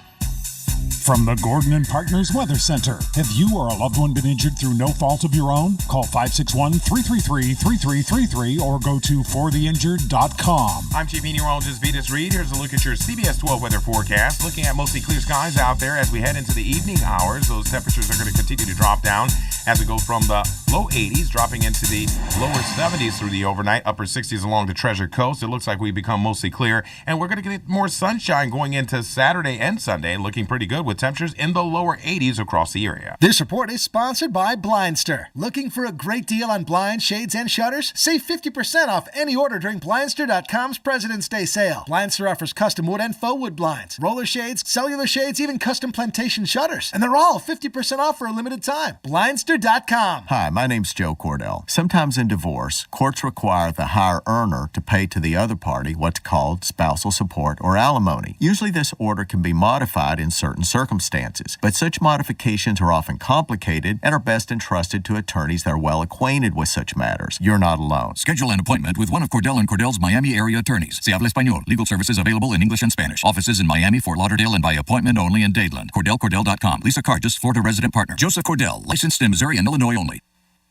From the Gordon and Partners Weather Center, have you or a loved one been injured through no fault of your own? Call 561-333-3333 or go to fortheinjured.com. I'm Chief Meteorologist Vitas Reed. Here's a look at your CBS 12 weather forecast. Looking at mostly clear skies out there as we head into the evening hours. Those temperatures are going to continue to drop down as we go from the low 80s, dropping into the lower 70s through the overnight, upper 60s along the Treasure Coast. It looks like we become mostly clear, and we're going to get more sunshine going into Saturday and Sunday, looking pretty good with temperatures in the lower 80s across the area. This report is sponsored by Blindster. Looking for a great deal on blinds, shades, and shutters? Save 50% off any order during Blindster.com's President's Day sale. Blindster offers custom wood and faux wood blinds, roller shades, cellular shades, even custom plantation shutters. And they're all 50% off for a limited time. Blindster.com. Hi, my name's Joe Cordell. Sometimes in divorce, courts require the higher earner to pay to the other party what's called spousal support or alimony. Usually this order can be modified in certain circumstances, but such modifications are often complicated and are best entrusted to attorneys that are well acquainted with such matters. You're not alone. Schedule an appointment with one of Cordell and Cordell's Miami area attorneys. Se habla español. Legal services available in English and Spanish. Offices in Miami, Fort Lauderdale, and by appointment only in Dadeland. CordellCordell.com. Lisa Cargis, Florida resident partner. Joseph Cordell, licensed in Missouri and Illinois only.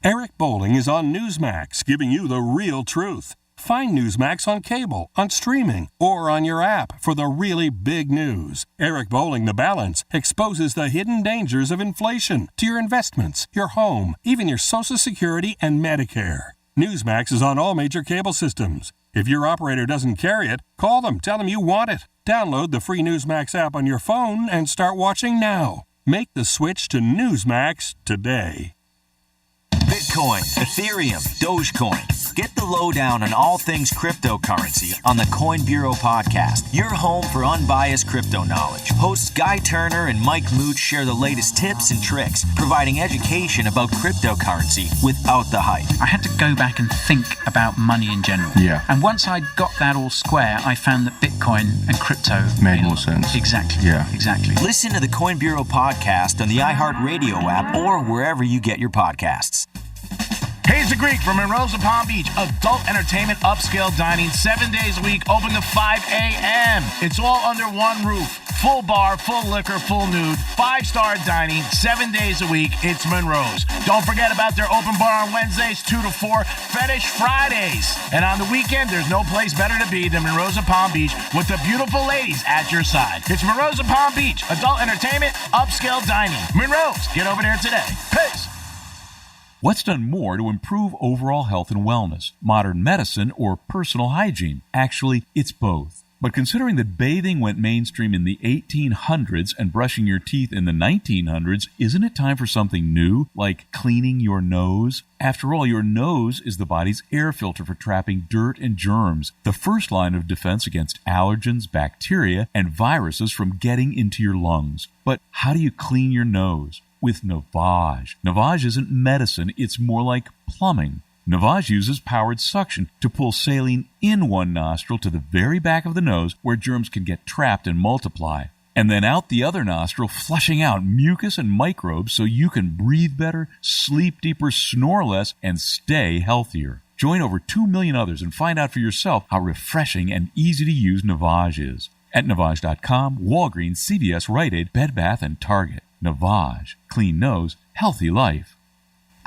Eric Bowling is on Newsmax, giving you the real truth. Find Newsmax on cable, on streaming, or on your app for the really big news. Eric Bowling, The Balance, exposes the hidden dangers of inflation to your investments, your home, even your Social Security and Medicare. Newsmax is on all major cable systems. If your operator doesn't carry it, call them, tell them you want it. Download the free Newsmax app on your phone and start watching now. Make the switch to Newsmax today. Bitcoin, Ethereum, Dogecoin. Get the lowdown on all things cryptocurrency on the Coin Bureau podcast, your home for unbiased crypto knowledge. Hosts Guy Turner and Mike Mooch share the latest tips and tricks, providing education about cryptocurrency without the hype. I had to go back and think about money in general. Yeah. And once I got that all square, I found that Bitcoin and crypto Made more sense. Exactly. Yeah. Exactly. Listen to the Coin Bureau podcast on the iHeartRadio app or wherever you get your podcasts. Hayes the Greek from Monroe's of Palm Beach. Adult entertainment, upscale dining, 7 days a week, open to 5 a.m. It's all under one roof. Full bar, full liquor, full nude, 5-star dining, 7 days a week. It's Monroe's. Don't forget about their open bar on Wednesdays, 2 to 4, Fetish Fridays. And on the weekend, there's no place better to be than Monroe's of Palm Beach with the beautiful ladies at your side. It's Monroe's of Palm Beach. Adult entertainment, upscale dining. Monroe's. Get over there today. Peace. What's done more to improve overall health and wellness? Modern medicine or personal hygiene? Actually, it's both. But considering that bathing went mainstream in the 1800s and brushing your teeth in the 1900s, isn't it time for something new, like cleaning your nose? After all, your nose is the body's air filter for trapping dirt and germs, the first line of defense against allergens, bacteria, and viruses from getting into your lungs. But how do you clean your nose? With Navage. Navage isn't medicine, it's more like plumbing. Navage uses powered suction to pull saline in one nostril to the very back of the nose where germs can get trapped and multiply, and then out the other nostril, flushing out mucus and microbes so you can breathe better, sleep deeper, snore less, and stay healthier. Join over 2 million others and find out for yourself how refreshing and easy to use Navage is. At Navage.com, Walgreens, CVS, Rite Aid, Bed Bath, and Target. Navage. Clean nose, healthy life.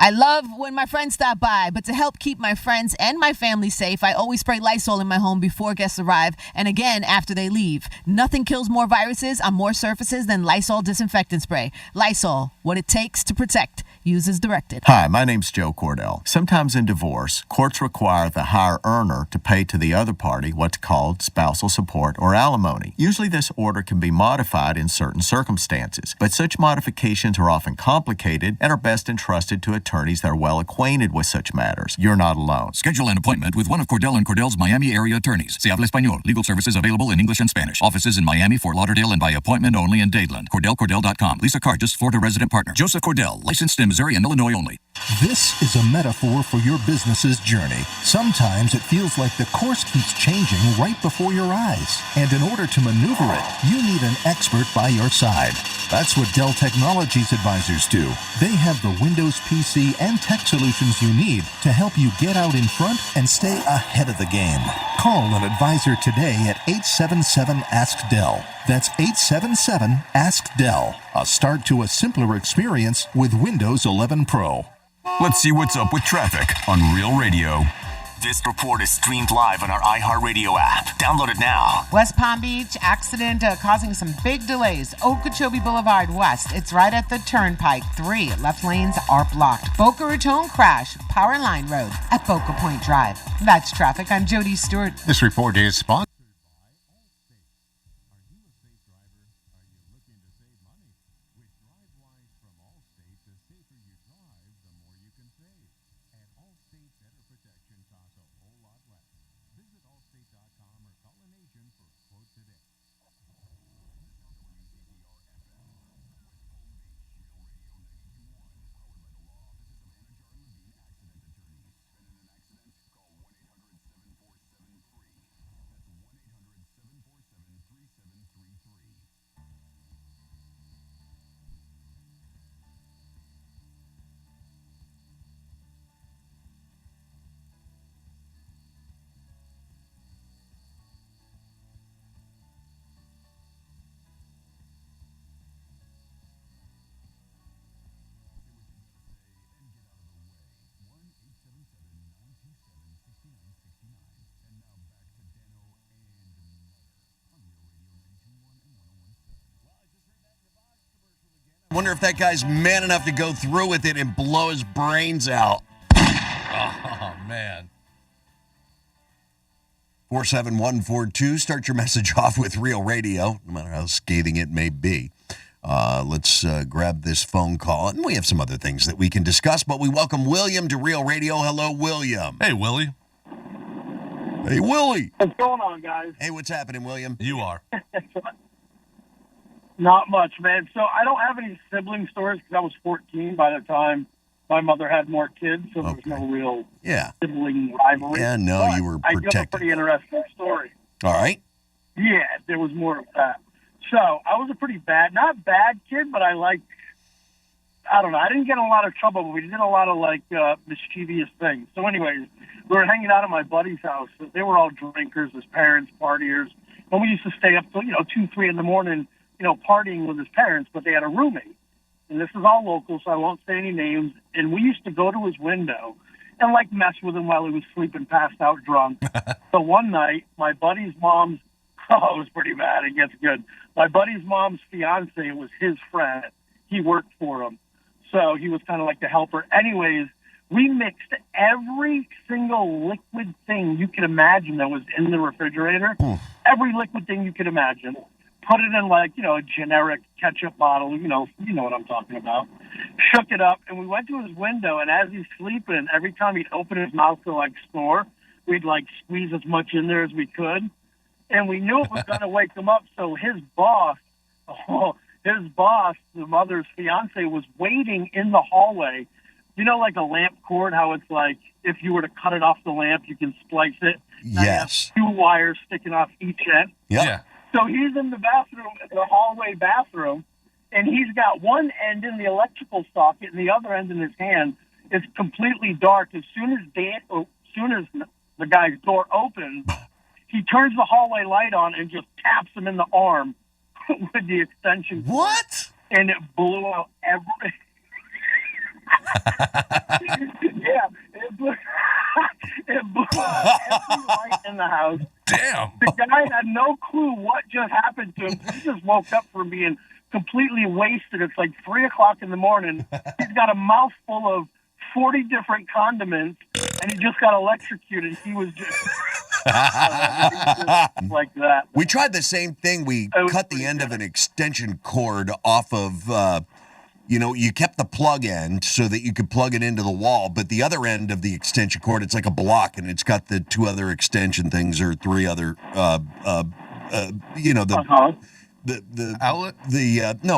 I love when my friends stop by, but to help keep my friends and my family safe, I always spray Lysol in my home before guests arrive and again after they leave. Nothing kills more viruses on more surfaces than Lysol disinfectant spray. Lysol, what it takes to protect. Use as directed. Hi, my name's Joe Cordell. Sometimes in divorce, courts require the higher earner to pay to the other party what's called spousal support or alimony. Usually this order can be modified in certain circumstances, but such modifications are often complicated and are best entrusted to attorneys attorneys that are well acquainted with such matters. You're not alone. Schedule an appointment with one of Cordell & Cordell's Miami area attorneys. Se habla español. Legal services available in English and Spanish. Offices in Miami, Fort Lauderdale, and by appointment only in Dadeland. CordellCordell.com. Lisa Cargis, Florida resident partner. Joseph Cordell, licensed in Missouri and Illinois only. This is a metaphor for your business's journey. Sometimes it feels like the course keeps changing right before your eyes. And in order to maneuver it, you need an expert by your side. That's what Dell Technologies advisors do. They have the Windows PC and tech solutions you need to help you get out in front and stay ahead of the game. Call an advisor today at 877-ASK-DELL. That's 877-ASK-DELL. A start to a simpler experience with Windows 11 Pro. Let's see what's up with traffic on Real Radio. This report is streamed live on our iHeartRadio app. Download it now. West Palm Beach accident causing some big delays. Okeechobee Boulevard West. It's right at the Turnpike. 3 left lanes are blocked. Boca Raton crash. Power Line Road at Boca Point Drive. That's traffic. I'm Jody Stewart. This report is sponsored. I wonder if that guy's man enough to go through with it and blow his brains out. Oh, man. 47142. Start your message off with Real Radio, no matter how scathing it may be. Let's grab this phone call, and we have some other things that we can discuss, but we welcome William to Real Radio. Hello, William. Hey, Willie. Hey, Willie. What's going on, guys? Hey, what's happening, William? You are. Not much, man. So I don't have any sibling stories because I was 14 by the time my mother had more kids, so there was no real sibling rivalry. Yeah, no, But you were I do have a protected. pretty interesting story. All right. Yeah, there was more of that. So I was a pretty not bad kid, but I don't know. I didn't get in a lot of trouble, but we did a lot of mischievous things. So anyways, we were hanging out at my buddy's house. They were all drinkers, his parents, partiers. And we used to stay up till, 2, 3 in the morning, partying with his parents, but they had a roommate. And this is all local, so I won't say any names. And we used to go to his window and, mess with him while he was sleeping, passed out drunk. So one night, my buddy's mom's, it was pretty bad. It gets good. My buddy's mom's fiance was his friend. He worked for him. So he was kind of like the helper. Anyways, we mixed every single liquid thing you could imagine that was in the refrigerator. Every liquid thing you could imagine. Put it in a generic ketchup bottle, you know what I'm talking about. Shook it up, and we went to his window, and as he's sleeping, every time he'd open his mouth to snore, we'd squeeze as much in there as we could. And we knew it was going to wake him up, so his boss, the mother's fiance, was waiting in the hallway. Like a lamp cord, how it's if you were to cut it off the lamp, you can splice it. Yes. 2 wires sticking off each end. Yeah. So he's in the bathroom, the hallway bathroom, and he's got one end in the electrical socket and the other end in his hand. It's completely dark. As soon as the guy's door opens, he turns the hallway light on and just taps him in the arm with the extension cord. What? And it blew out every... it blew out every light in the house. Damn. The guy had no clue what just happened to him. He just woke up from being completely wasted. It's 3 o'clock in the morning. He's got a mouthful of 40 different condiments, and he just got electrocuted. He was just like that. We tried the same thing. We cut the end of an extension cord off of you kept the plug end so that you could plug it into the wall, but the other end of the extension cord, it's like a block, and it's got the 2 other extension things or 3 other, the outlet?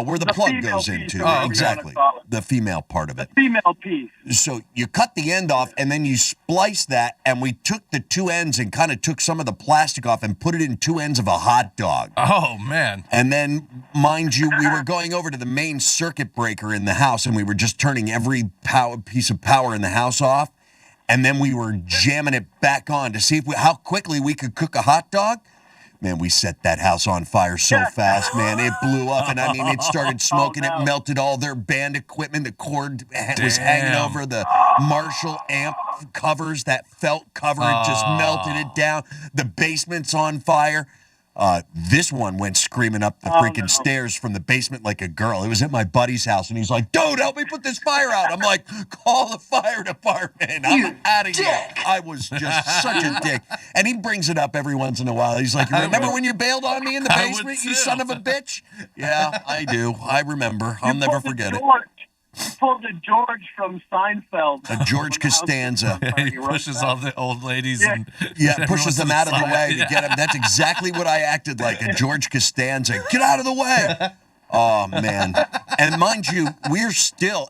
Where the plug goes piece, into. oh, Exactly. The female part of it. The female piece. So you cut the end off, and then you splice that, and we took the 2 ends and kind of took some of the plastic off and put it in 2 ends of a hot dog. Oh, man. And then, mind you, we were going over to the main circuit breaker in the house, and we were just turning every piece of power in the house off, and then we were jamming it back on to see how quickly we could cook a hot dog. Man, we set that house on fire so fast, man. It blew up, and I mean, it started smoking. It melted all their band equipment. The cord was hanging over the Marshall amp covers, that felt cover. It just melted it down. The basement's on fire. This one went screaming up the freaking stairs from the basement like a girl. It was at my buddy's house, and he's like, dude, help me put this fire out. I'm like, call the fire department. I'm out of here. I was just such a dick. And he brings it up every once in a while. He's like, you remember when you bailed on me in the basement, you son of a bitch? Yeah, I do. I remember. I'll never forget it. You pulled a George from Seinfeld. A George Costanza. He pushes all the old ladies and pushes them out of the way to get him. That's exactly what I acted like, a George Costanza. Get out of the way. Oh, man. And mind you,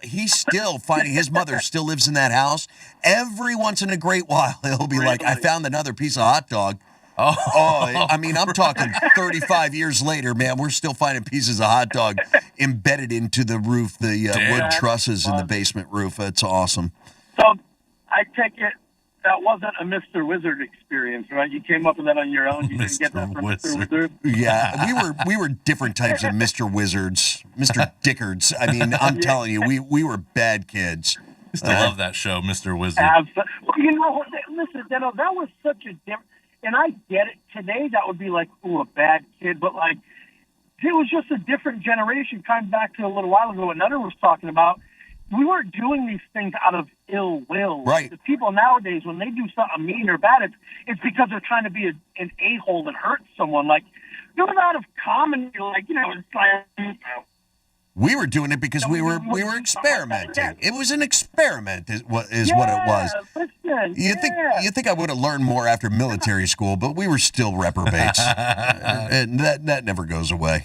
he's still finding, his mother still lives in that house. Every once in a great while, he'll be like, I found another piece of hot dog. Oh, I mean, I'm talking 35 years later, man. We're still finding pieces of hot dog embedded into the roof, the wood trusses in the basement roof. It's awesome. So I take it that wasn't a Mr. Wizard experience, right? You came up with that on your own. You didn't get that from Mr. Wizard. Yeah, we were different types of Mr. Wizards, Mr. Dickards. I mean, I'm telling you, we were bad kids. Used to love that show, Mr. Wizard. Absolutely. You know, listen, Dano, that was such a different. And I get it. Today, that would be like, ooh, a bad kid. But, like, it was just a different generation. Coming back to a little while ago, what Nutter was talking about, we weren't doing these things out of ill will. Right. The people nowadays, when they do something mean or bad, it's because they're trying to be an a-hole that hurts someone. Like, do it out of comedy. Like, it's like... We were doing it because we were experimenting. It was an experiment, is what it was. Listen, you think I would have learned more after military school, but we were still reprobates, and that never goes away.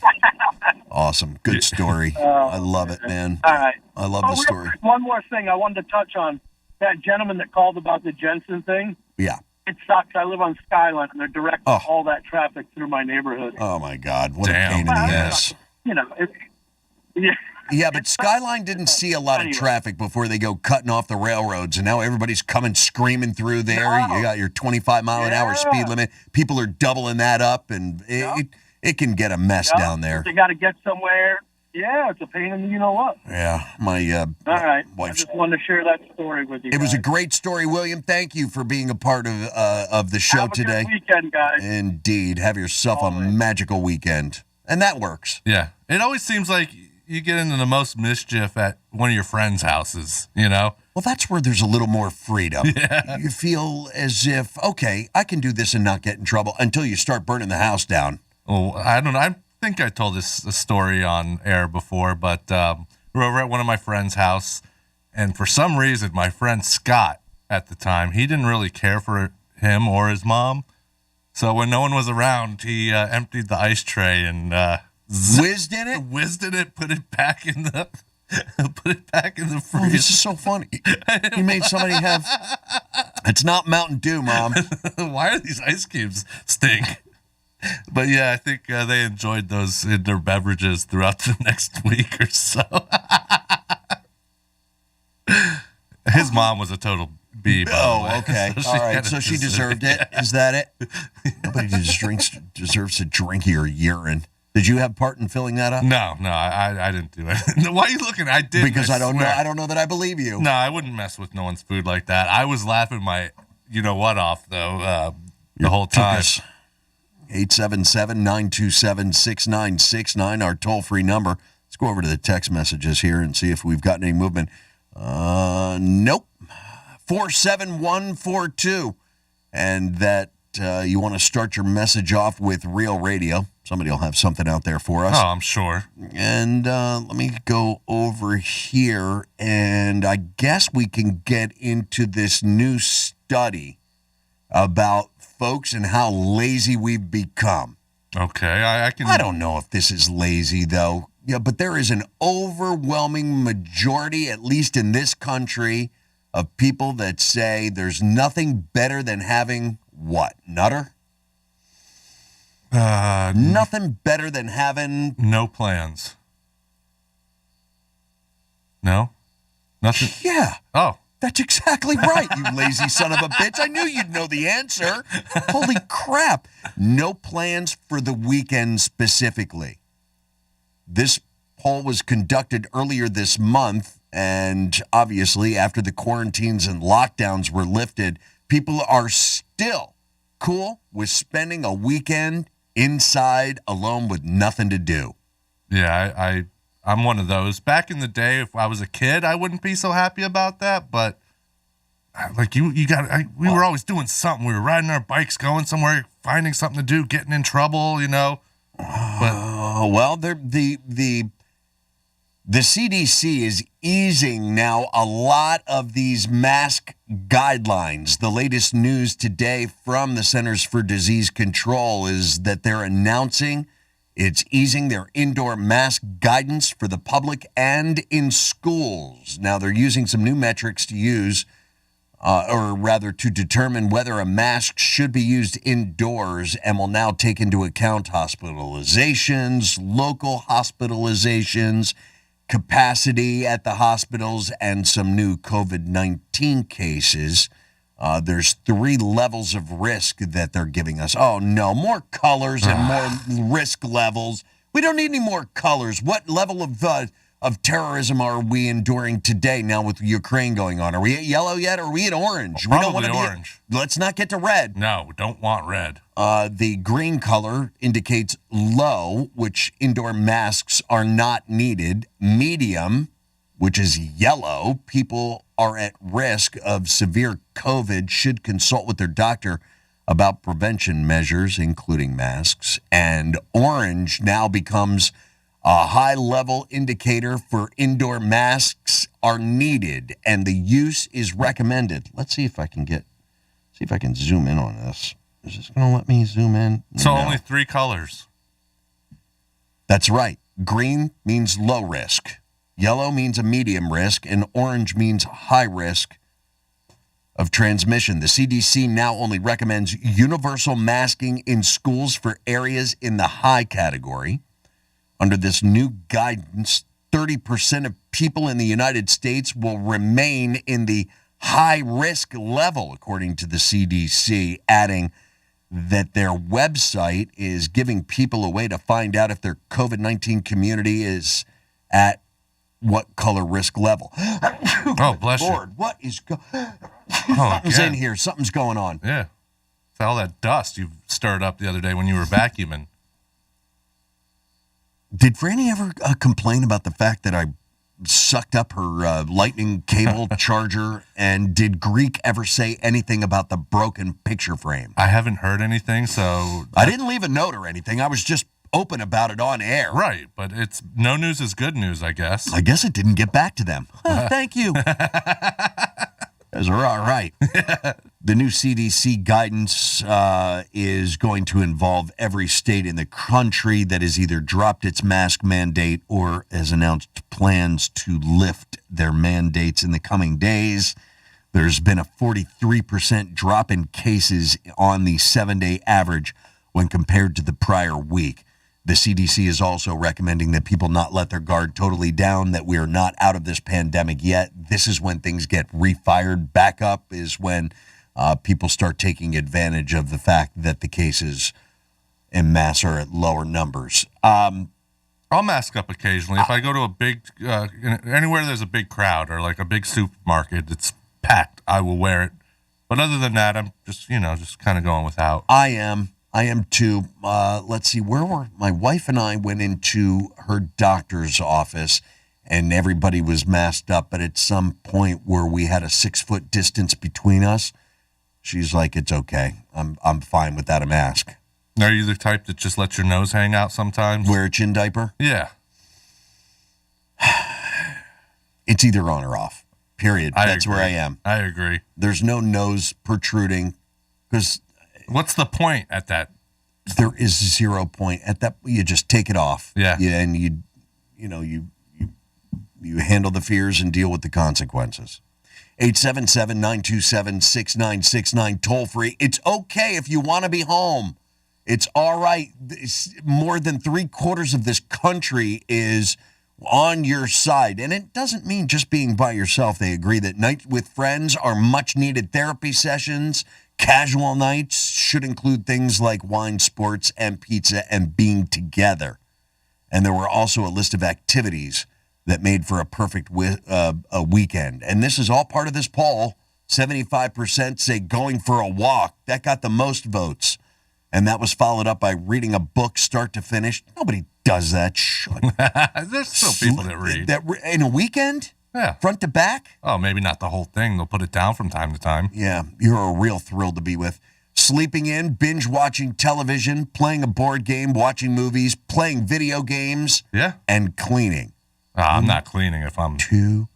Awesome, good story. I love it, man. All right, I love the story. One more thing I wanted to touch on: that gentleman that called about the Jensen thing. Yeah. It sucks. I live on Skyline, and they're directing all that traffic through my neighborhood. Oh my God, what a pain in the ass. Yeah, but Skyline didn't see a lot of traffic before they go cutting off the railroads, and now everybody's coming screaming through there. You got your 25-mile-an-hour speed limit. People are doubling that up, and it can get a mess down there. They got to get somewhere. Yeah, it's a pain in the you-know-what. Yeah, my all right. I wife's... just wanted to share that story with you. It was a great story, William. Thank you for being a part of the show today. Have a good weekend, guys. Indeed. Have yourself a magical weekend. And that works. Yeah. It always seems like you get into the most mischief at one of your friends' houses, Well, that's where there's a little more freedom. Yeah. You feel as if, okay, I can do this and not get in trouble until you start burning the house down. Oh, I don't know. I think I told this story on air before, but we were over at one of my friend's house, and for some reason, my friend Scott at the time, he didn't really care for him or his mom. So when no one was around, he emptied the ice tray and... whizzed in it? Whizzed in it, put it back in the freezer. Oh, this is so funny. You made somebody have... It's not Mountain Dew, Mom. Why are these ice cubes stink? But yeah, I think they enjoyed those in their beverages throughout the next week or so. His mom was a total B, by the way. Okay. So all right. So she deserved it. Is that it? Nobody deserves to drink your urine. Did you have part in filling that up? No, I didn't do it. Why are you looking? I did. Because I don't know. I don't know that I believe you. No, I wouldn't mess with no one's food like that. I was laughing my, off though, the whole time. 877-927-6969, our toll-free number. Let's go over to the text messages here and see if we've gotten any movement. Nope. 47142. And that you want to start your message off with Real Radio. Somebody will have something out there for us. Oh, I'm sure. And let me go over here, and I guess we can get into this new study about folks and how lazy we've become. Okay, I can... I don't know if this is lazy, though. Yeah, but there is an overwhelming majority, at least in this country, of people that say there's nothing better than having what? Nutter? Nothing better than having... No plans. No? Nothing? Yeah. Oh. That's exactly right, you lazy son of a bitch. I knew you'd know the answer. Holy crap. No plans for the weekend specifically. This poll was conducted earlier this month, and obviously after the quarantines and lockdowns were lifted, people are still cool with spending a weekend inside alone with nothing to do. Yeah, I'm one of those. Back in the day, if I was a kid, I wouldn't be so happy about that. But like we were always doing something. We were riding our bikes, going somewhere, finding something to do, getting in trouble, you know. But well, the CDC is easing now a lot of these mask guidelines. The latest news today from the Centers for Disease Control is that they're announcing it's easing their indoor mask guidance for the public and in schools. Now, they're using some new metrics to use, or rather to determine whether a mask should be used indoors, and will now take into account hospitalizations, local hospitalizations, capacity at the hospitals, and some new COVID-19 cases. There's 3 levels of risk that they're giving us. Oh, no, more colors and more risk levels. We don't need any more colors. What level of terrorism are we enduring today now with Ukraine going on? Are we at yellow yet, or are we at orange? Well, we don't want to be orange. Let's not get to red. No, we don't want red. The green color indicates low, which indoor masks are not needed. Medium, which is yellow, people are at risk of severe COVID, should consult with their doctor about prevention measures, including masks. And orange now becomes a high-level indicator for indoor masks are needed, and the use is recommended. Let's see if I can zoom in on this. Is this going to let me zoom in? So No. only 3 colors. That's right. Green means low risk. Yellow means a medium risk, and orange means high risk of transmission. The CDC now only recommends universal masking in schools for areas in the high category. Under this new guidance, 30% of people in the United States will remain in the high risk level, according to the CDC, adding that their website is giving people a way to find out if their COVID-19 community is at what color risk level. Oh, bless you. Lord, what is something's in here. Something's going on. Yeah. It's all that dust you stirred up the other day when you were vacuuming. Did Franny ever complain about the fact that I sucked up her lightning cable charger? And did Greek ever say anything about the broken picture frame? I haven't heard anything, so... I didn't leave a note or anything. I was just open about it on air. Right, but it's no news is good news, I guess. I guess it didn't get back to them. Thank you. Those are all right. The new CDC guidance is going to involve every state in the country that has either dropped its mask mandate or has announced plans to lift their mandates in the coming days. There's been a 43% drop in cases on the 7-day average when compared to the prior week. The CDC is also recommending that people not let their guard totally down, that we are not out of this pandemic yet. This is when things get refired back up, is when people start taking advantage of the fact that the cases en masse are at lower numbers. I'll mask up occasionally. If I go to a big, anywhere there's a big crowd or like a big supermarket that's packed, I will wear it. But other than that, I'm just kind of going without. I am too. Let's see, my wife and I went into her doctor's office and everybody was masked up, but at some point where we had a 6-foot distance between us, She's like, it's okay. I'm fine without a mask. Are you the type that just lets your nose hang out sometimes? Wear a chin diaper? Yeah. It's either on or off. Period. That's where I am. I agree. There's no nose protruding because what's the point at that? There is 0 point at that. You just take it off. Yeah. And you handle the fears and deal with the consequences. 877-927-6969 toll free. It's okay if you want to be home. It's all right. More than 3/4 of this country is on your side. And it doesn't mean just being by yourself. They agree that nights with friends are much needed therapy sessions. Casual nights should include things like wine, sports, and pizza and being together. And there were also a list of activities that made for a perfect a weekend. And this is all part of this poll. 75% say going for a walk. That got the most votes. And that was followed up by reading a book start to finish. Nobody does that. There's still people that read. In a weekend? Yeah. Front to back? Oh, maybe not the whole thing. They'll put it down from time to time. Yeah, you're a real thrill to be with. Sleeping in, binge watching television, playing a board game, watching movies, playing video games. Yeah. And cleaning. I'm not cleaning if I'm 2,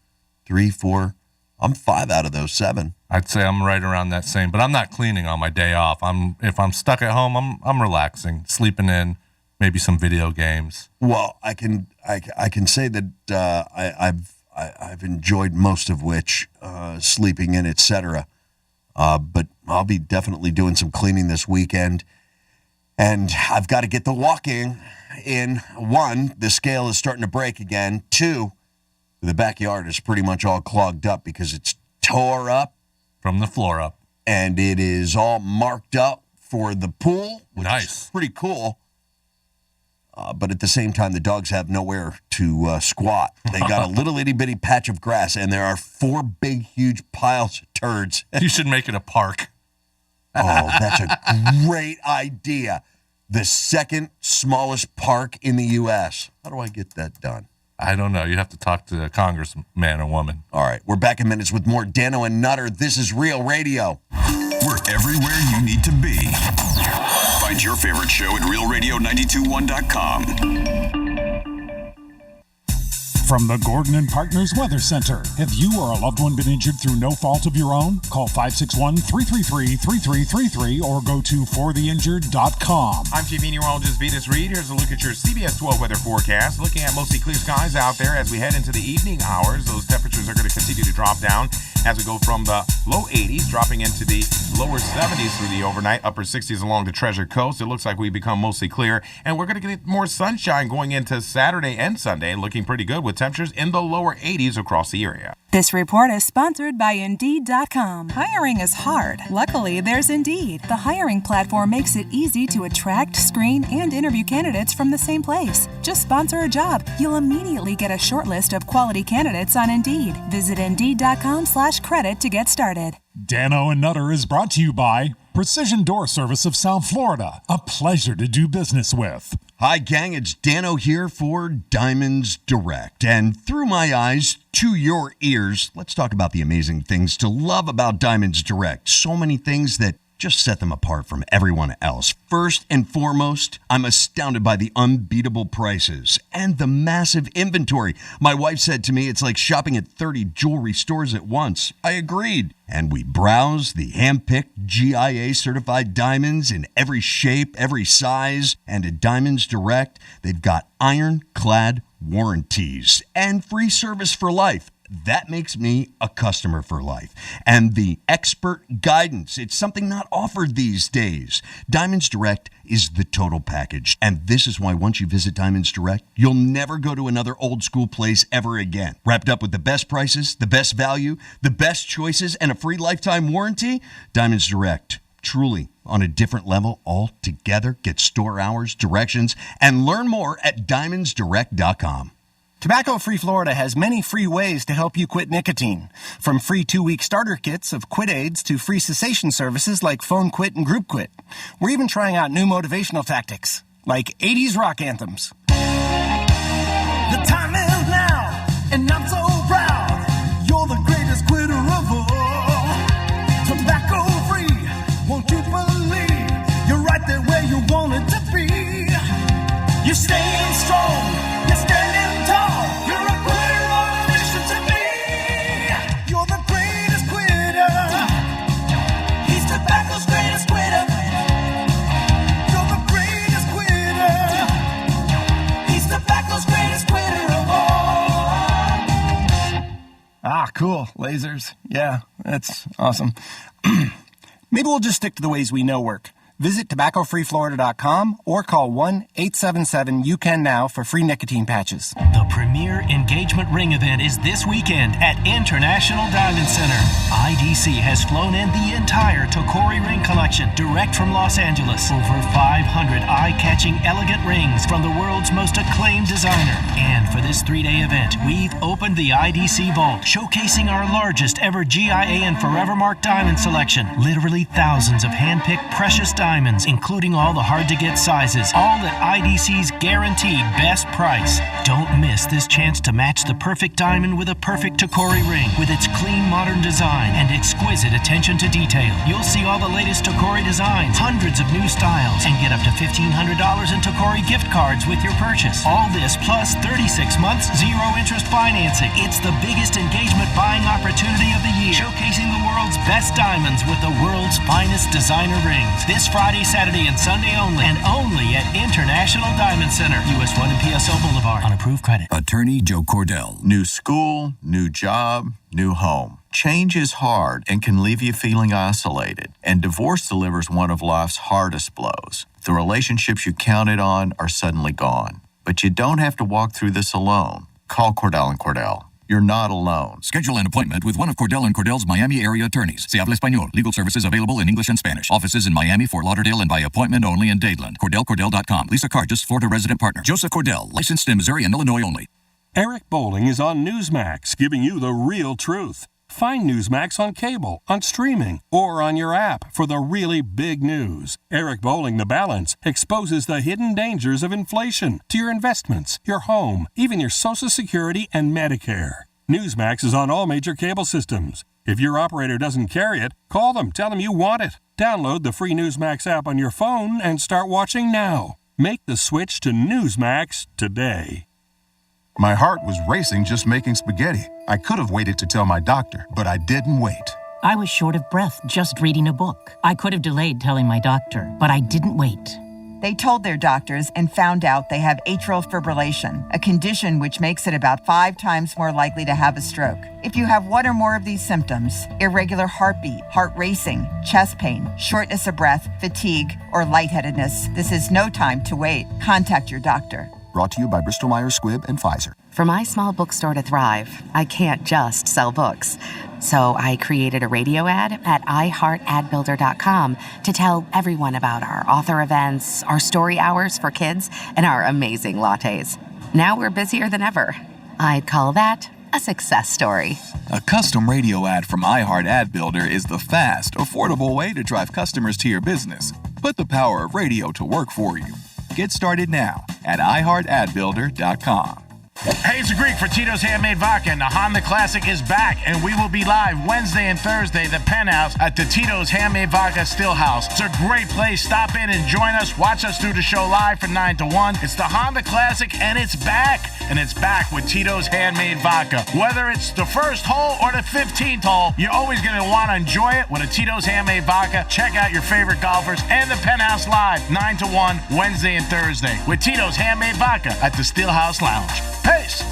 3, 4. I'm 5 out of those 7. I'd say I'm right around that same, but I'm not cleaning on my day off. If I'm stuck at home, I'm relaxing, sleeping in, maybe some video games. Well, I can say that I've enjoyed most of which, sleeping in, etc. But I'll be definitely doing some cleaning this weekend, and I've got to get the walking in. 1, the scale is starting to break again. 2, the backyard is pretty much all clogged up because it's tore up from the floor up, and it is all marked up for the pool, which nice, is pretty cool. But at the same time, the dogs have nowhere to squat. They got a little itty bitty patch of grass, and there are 4 big, huge piles of turds. You should make it a park. Oh, that's a great idea. The second smallest park in the U.S. How do I get that done? I don't know. You have to talk to a congressman or woman. All right. We're back in minutes with more Dano and Nutter. This is Real Radio. We're everywhere you need to be. Find your favorite show at realradio921.com. From the Gordon and Partners Weather Center. Have you or a loved one been injured through no fault of your own? Call 561-333-3333 or go to fortheinjured.com. I'm Chief Meteorologist Vetus Reed. Here's a look at your CBS 12 weather forecast. Looking at mostly clear skies out there as we head into the evening hours. Those temperatures are going to continue to drop down as we go from the low 80s, dropping into the lower 70s through the overnight, upper 60s along the Treasure Coast. It looks like we become mostly clear, and we're going to get more sunshine going into Saturday and Sunday, looking pretty good with temperatures in the lower 80s across the area. This report is sponsored by Indeed.com. Hiring is hard. Luckily, there's Indeed. The hiring platform makes it easy to attract, screen, and interview candidates from the same place. Just sponsor a job. You'll immediately get a short list of quality candidates on Indeed. Visit Indeed.com/credit to get started. Dano and Nutter is brought to you by Precision Door Service of South Florida. A pleasure to do business with. Hi, gang. It's Dano here for Diamonds Direct. And through my eyes to your ears, let's talk about the amazing things to love about Diamonds Direct. So many things that just set them apart from everyone else. First and foremost, I'm astounded by the unbeatable prices and the massive inventory. My wife said to me, it's like shopping at 30 jewelry stores at once. I agreed. And we browse the hand-picked GIA certified diamonds in every shape, every size. And at Diamonds Direct, they've got ironclad warranties and free service for life. That makes me a customer for life. And the expert guidance, it's something not offered these days. Diamonds Direct is the total package. And this is why once you visit Diamonds Direct, you'll never go to another old school place ever again. Wrapped up with the best prices, the best value, the best choices, and a free lifetime warranty, Diamonds Direct. Truly on a different level altogether. Get store hours, directions, and learn more at diamondsdirect.com. Tobacco-Free Florida has many free ways to help you quit nicotine. From free 2-week starter kits of quit aids to free cessation services like Phone Quit and Group Quit. We're even trying out new motivational tactics, like 80s rock anthems. The time is now, and I'm so proud. You're the greatest quitter of all. Tobacco-free, Ah, cool. Lasers. Yeah, that's awesome. Maybe we'll just stick to the ways we know work. Visit tobaccofreeflorida.com or call 1-877-YOU-CAN-NOW for free nicotine patches. The premier engagement ring event is this weekend at International Diamond Center. IDC has flown in the entire Tokori ring collection direct from Los Angeles. Over 500 eye-catching elegant rings from the world's most acclaimed designer. And for this 3-day event, we've opened the IDC vault, showcasing our largest ever GIA and Forevermark diamond selection. Literally thousands of hand-picked precious diamonds, including all the hard-to-get sizes, all at IDC's guaranteed best price. Don't miss this chance to match the perfect diamond with a perfect Tokori ring, with its clean, modern design and exquisite attention to detail. You'll see all the latest Tokori designs, hundreds of new styles, and get up to $1,500 in Tokori gift cards with your purchase. All this plus 36 months, zero-interest financing. It's the biggest engagement buying opportunity of the year, showcasing the world's best diamonds with the world's finest designer rings. This Friday, Saturday, and Sunday only, and only at International Diamond Center, US 1 and PSO Boulevard, on approved credit. Attorney Joe Cordell. New school, new job, new home. Change is hard and can leave you feeling isolated, and divorce delivers one of life's hardest blows. The relationships you counted on are suddenly gone. But you don't have to walk through this alone. Call Cordell & Cordell. You're not alone. Schedule an appointment with one of Cordell & Cordell's Miami area attorneys. Se habla español. Legal services available in English and Spanish. Offices in Miami, Fort Lauderdale, and by appointment only in Dadeland. CordellCordell.com. Lisa Cargis, Florida resident partner. Joseph Cordell, licensed in Missouri and Illinois only. Eric Bowling is on Newsmax, giving you the real truth. Find Newsmax on cable, on streaming, or on your app for the really big news. Eric Bowling The Balance exposes the hidden dangers of inflation to your investments, your home, even your Social Security and Medicare. Newsmax is on all major cable systems. If your operator doesn't carry it, call them, tell them you want it. Download the free Newsmax app on your phone and start watching now. Make the switch to Newsmax today. My heart was racing just making spaghetti. I could have waited to tell my doctor, but I didn't wait. I was short of breath just reading a book. I could have delayed telling my doctor, but I didn't wait. They told their doctors and found out they have atrial fibrillation, a condition which makes it about 5 times more likely to have a stroke. If you have one or more of these symptoms, irregular heartbeat, heart racing, chest pain, shortness of breath, fatigue, or lightheadedness, this is no time to wait. Contact your doctor. Brought to you by Bristol Myers Squibb and Pfizer. For my small bookstore to thrive, I can't just sell books. So I created a radio ad at iHeartAdBuilder.com to tell everyone about our author events, our story hours for kids, and our amazing lattes. Now we're busier than ever. I'd call that a success story. A custom radio ad from iHeart Ad Builder is the fast, affordable way to drive customers to your business. Put the power of radio to work for you. Get started now at iHeartAdBuilder.com. Hey, it's Greek for Tito's Handmade Vodka, and the Honda Classic is back, and we will be live Wednesday and Thursday, the Penthouse at the Tito's Handmade Vodka Stillhouse. It's a great place. Stop in and join us. Watch us do the show live from 9 to 1. It's the Honda Classic, and it's back. And it's back with Tito's Handmade Vodka. Whether it's the first hole or the 15th hole, you're always going to want to enjoy it with a Tito's Handmade Vodka. Check out your favorite golfers and the Penthouse live 9 to 1 Wednesday and Thursday with Tito's Handmade Vodka at the Stillhouse Lounge. Peace.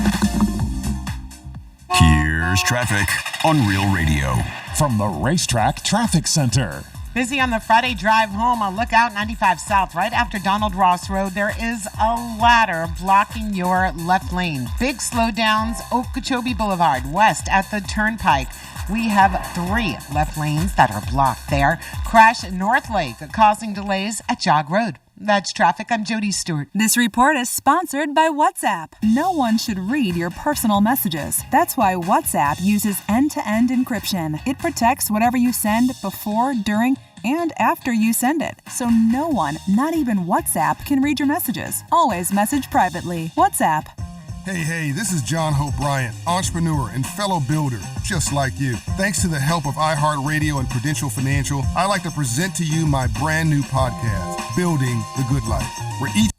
Here's traffic on Real Radio. From the Racetrack Traffic Center. Busy on the Friday drive home on Lookout 95 South. Right after Donald Ross Road, there is a ladder blocking your left lane. Big slowdowns, Okeechobee Boulevard, west at the Turnpike. We have 3 left lanes that are blocked there. Crash at North Lake, causing delays at Jog Road. That's traffic. I'm Jody Stewart. This report is sponsored by WhatsApp. No one should read your personal messages. That's why WhatsApp uses end-to-end encryption. It protects whatever you send before, during, and after you send it. So no one, not even WhatsApp, can read your messages. Always message privately. WhatsApp. Hey, this is John Hope Bryant, entrepreneur and fellow builder, just like you. Thanks to the help of iHeartRadio and Prudential Financial, I'd like to present to you my brand new podcast, Building the Good Life, where each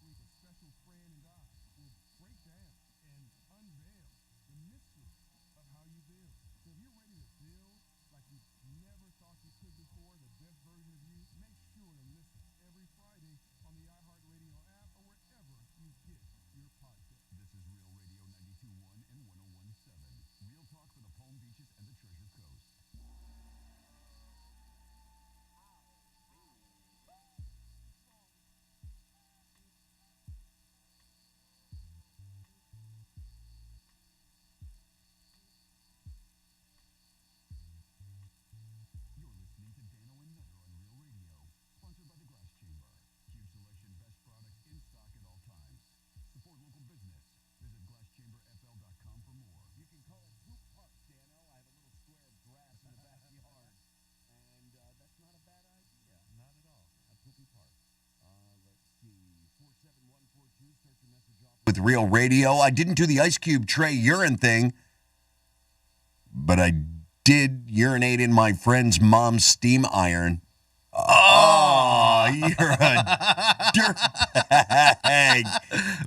This is Real Radio 92.1 and 101.7. Real talk for the Palm Beach with Real Radio. I didn't do the Ice Cube Trey urine thing, but I did urinate in my friend's mom's steam iron. Oh, you're a dirtbag.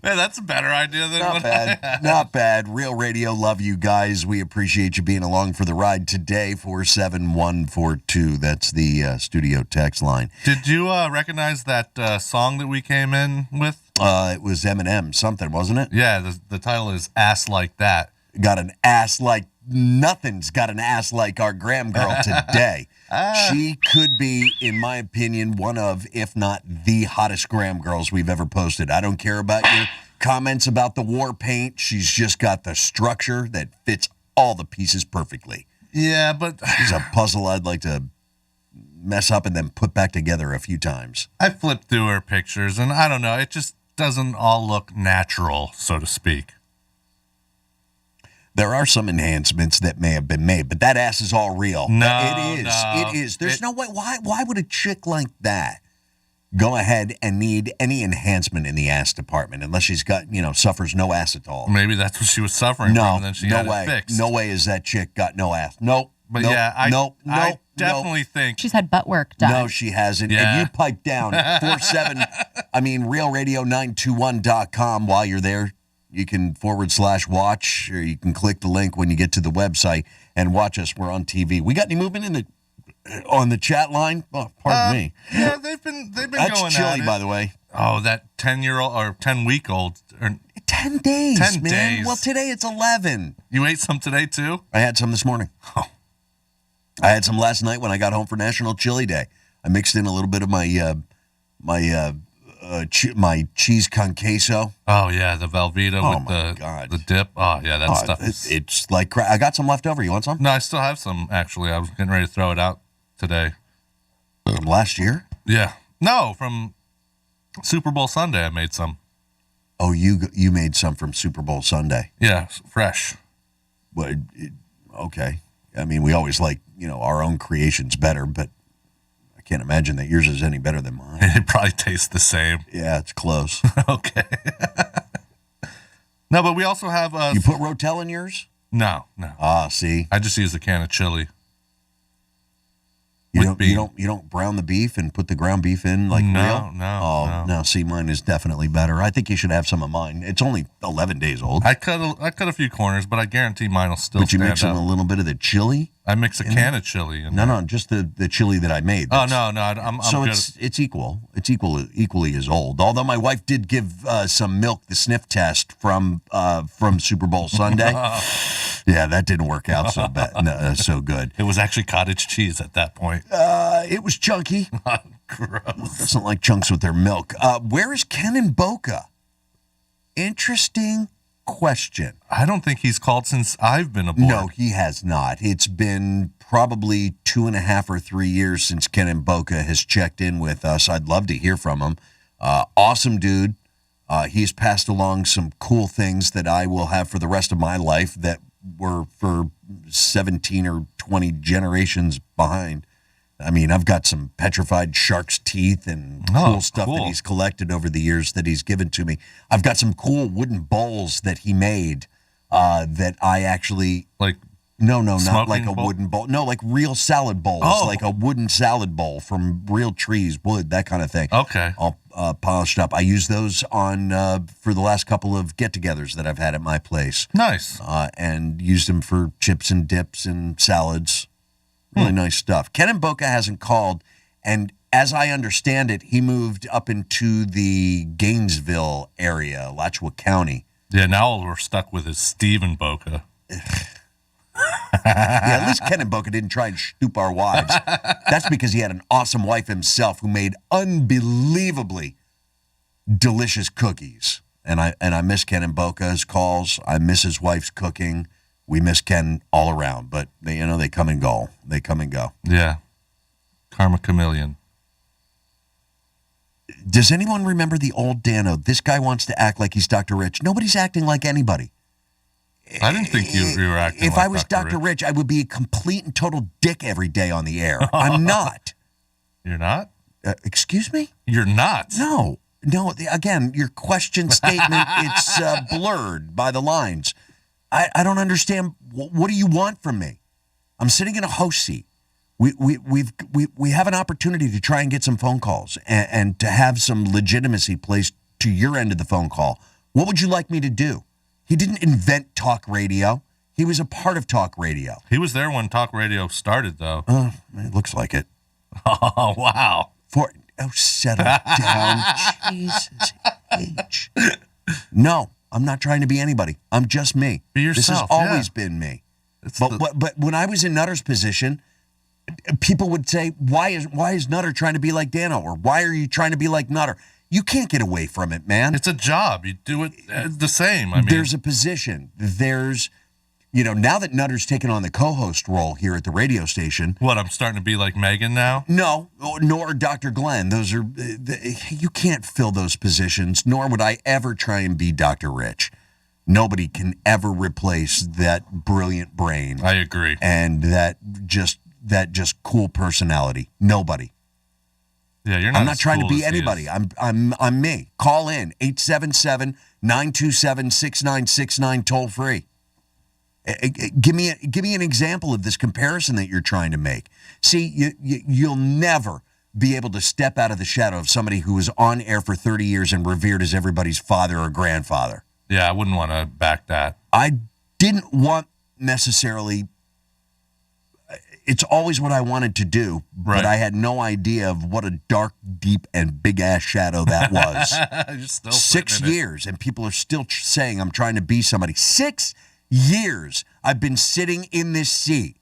Man, that's a better idea than Not what bad. Not bad. Real Radio, love you guys. We appreciate you being along for the ride today. 47142. That's the studio text line. Did you recognize that song that we came in with? It was Eminem something, wasn't it? Yeah, the title is Ass Like That. Got an ass like nothing's got an ass like our Graham girl today. She could be, in my opinion, one of, if not the hottest Graham girls we've ever posted. I don't care about your comments about the war paint. She's just got the structure that fits all the pieces perfectly. Yeah, but she's a puzzle I'd like to mess up and then put back together a few times. I flipped through her pictures, and I don't know, it just doesn't all look natural, so to speak. There are some enhancements that may have been made, but that ass is all real. No, it is. There's no way. Why would a chick like that go ahead and need any enhancement in the ass department unless she's got, suffers no ass at all? Maybe that's what she was suffering from, and then she had it fixed. No way is that chick got no ass. Nope. But nope, yeah, I definitely nope. think she's had butt work done. No, she hasn't. Yeah. And you pipe down realradio921.com. While you're there, you can /watch, or you can click the link when you get to the website and watch us. We're on TV. We got any movement on the chat line? Oh, pardon me. Yeah, they've been That's going chilly, at it. by the way. Oh, that 10-year-old or 10-week-old. 10 days, 10 man. days. Well, today it's 11. You ate some today, too? I had some this morning. Oh. I had some last night when I got home for National Chili Day. I mixed in a little bit of my cheese con queso. Oh, yeah, the Velveeta with the dip. Oh, yeah, that stuff is... It's like crap. I got some left over. You want some? No, I still have some, actually. I was getting ready to throw it out today. From last year? Yeah. No, from Super Bowl Sunday I made some. Oh, you made some from Super Bowl Sunday? Yeah, fresh. But okay. I mean, we always like, our own creations better, but I can't imagine that yours is any better than mine. It probably tastes the same. Yeah, it's close. Okay. No, but we also have... you put Rotel in yours? No. Ah, see? I just use a can of chili. You don't brown the beef and put the ground beef in like real? No. See, mine is definitely better. I think you should have some of mine. It's only 11 days old. I cut a few corners, but I guarantee mine will still But you stand mix in up. a little bit of the chili? I mix a can of chili. No, just the chili that I made. Oh, no, I'm so good. it's equal. It's equally as old. Although my wife did give some milk the sniff test from Super Bowl Sunday. Yeah, that didn't work out so bad, so good. It was actually cottage cheese at that point. It was chunky. Gross. Doesn't like chunks with their milk. Where is Ken in Boca? Interesting question. I don't think he's called since I've been aboard. No, he has not. It's been probably 2.5 or 3 years since Ken in Boca has checked in with us. I'd love to hear from him. Awesome dude. He's passed along some cool things that I will have for the rest of my life that were for 17 or 20 generations behind. I mean, I've got some petrified shark's teeth and cool stuff that he's collected over the years that he's given to me. I've got some cool wooden bowls that he made that I actually... No, not like a wooden bowl. No, like real salad bowls, like a wooden salad bowl from real trees, wood, that kind of thing. Okay. All polished up. I use those on for the last couple of get-togethers that I've had at my place. Nice. And used them for chips and dips and salads. Really nice stuff. Ken in Boca hasn't called, and as I understand it, he moved up into the Gainesville area, Alachua County. Yeah, now all we're stuck with is Steve in Boca. Yeah, at least Ken in Boca didn't try and stoop our wives. That's because he had an awesome wife himself who made unbelievably delicious cookies. And I miss Ken in Boca's calls. I miss his wife's cooking. We miss Ken all around, but they come and go. They come and go. Yeah. Karma Chameleon. Does anyone remember the old Dano? This guy wants to act like he's Dr. Rich. Nobody's acting like anybody. I didn't think you were acting If like I was Dr. Rich, I would be a complete and total dick every day on the air. I'm not. You're not? Excuse me? You're not? No. No, again, your question statement, it's blurred by the lines. I don't understand. What do you want from me? I'm sitting in a host seat. We have an opportunity to try and get some phone calls and to have some legitimacy placed to your end of the phone call. What would you like me to do? He didn't invent talk radio. He was a part of talk radio. He was there when talk radio started, though. It looks like it. Oh, wow. Settle down. Jesus H. No, I'm not trying to be anybody. I'm just me. Be yourself. This has always been me. But when I was in Nutter's position, people would say, why is Nutter trying to be like Dano? Or why are you trying to be like Nutter? You can't get away from it, man. It's a job. You do it the same. I mean, there's a position. There's, now that Nutter's taken on the co-host role here at the radio station. What, I'm starting to be like Megan now? No, nor Dr. Glenn. Those are, you can't fill those positions, nor would I ever try and be Dr. Rich. Nobody can ever replace that brilliant brain. I agree. And that just cool personality. Nobody. Yeah, you're not. I'm not trying to be anybody. I'm me. Call in 877-927-6969 toll free. Give me an example of this comparison that you're trying to make. See, you'll never be able to step out of the shadow of somebody who was on air for 30 years and revered as everybody's father or grandfather. Yeah, I wouldn't want to back that. I didn't want necessarily. It's always what I wanted to do, but I had no idea of what a dark, deep, and big-ass shadow that was. You're still 6 years, and people are still saying I'm trying to be somebody. 6 years I've been sitting in this seat,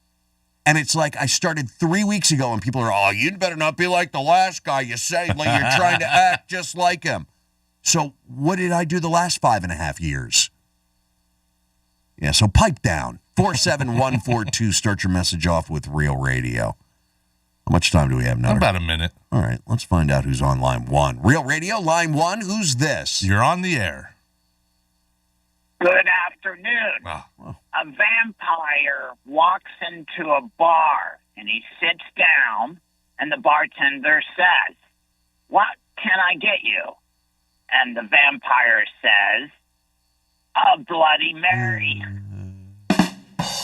and it's like I started 3 weeks ago, and people are, you'd better not be like the last guy you say, like you're trying to act just like him. So what did I do the last 5.5 years? Yeah, so pipe down. 47142, start your message off with Real Radio. How much time do we have now? About a minute. All right, let's find out who's on line one. Real Radio, line one, who's this? You're on the air. Good afternoon. A vampire walks into a bar and he sits down and the bartender says, "What can I get you?" And the vampire says, "A Bloody Mary."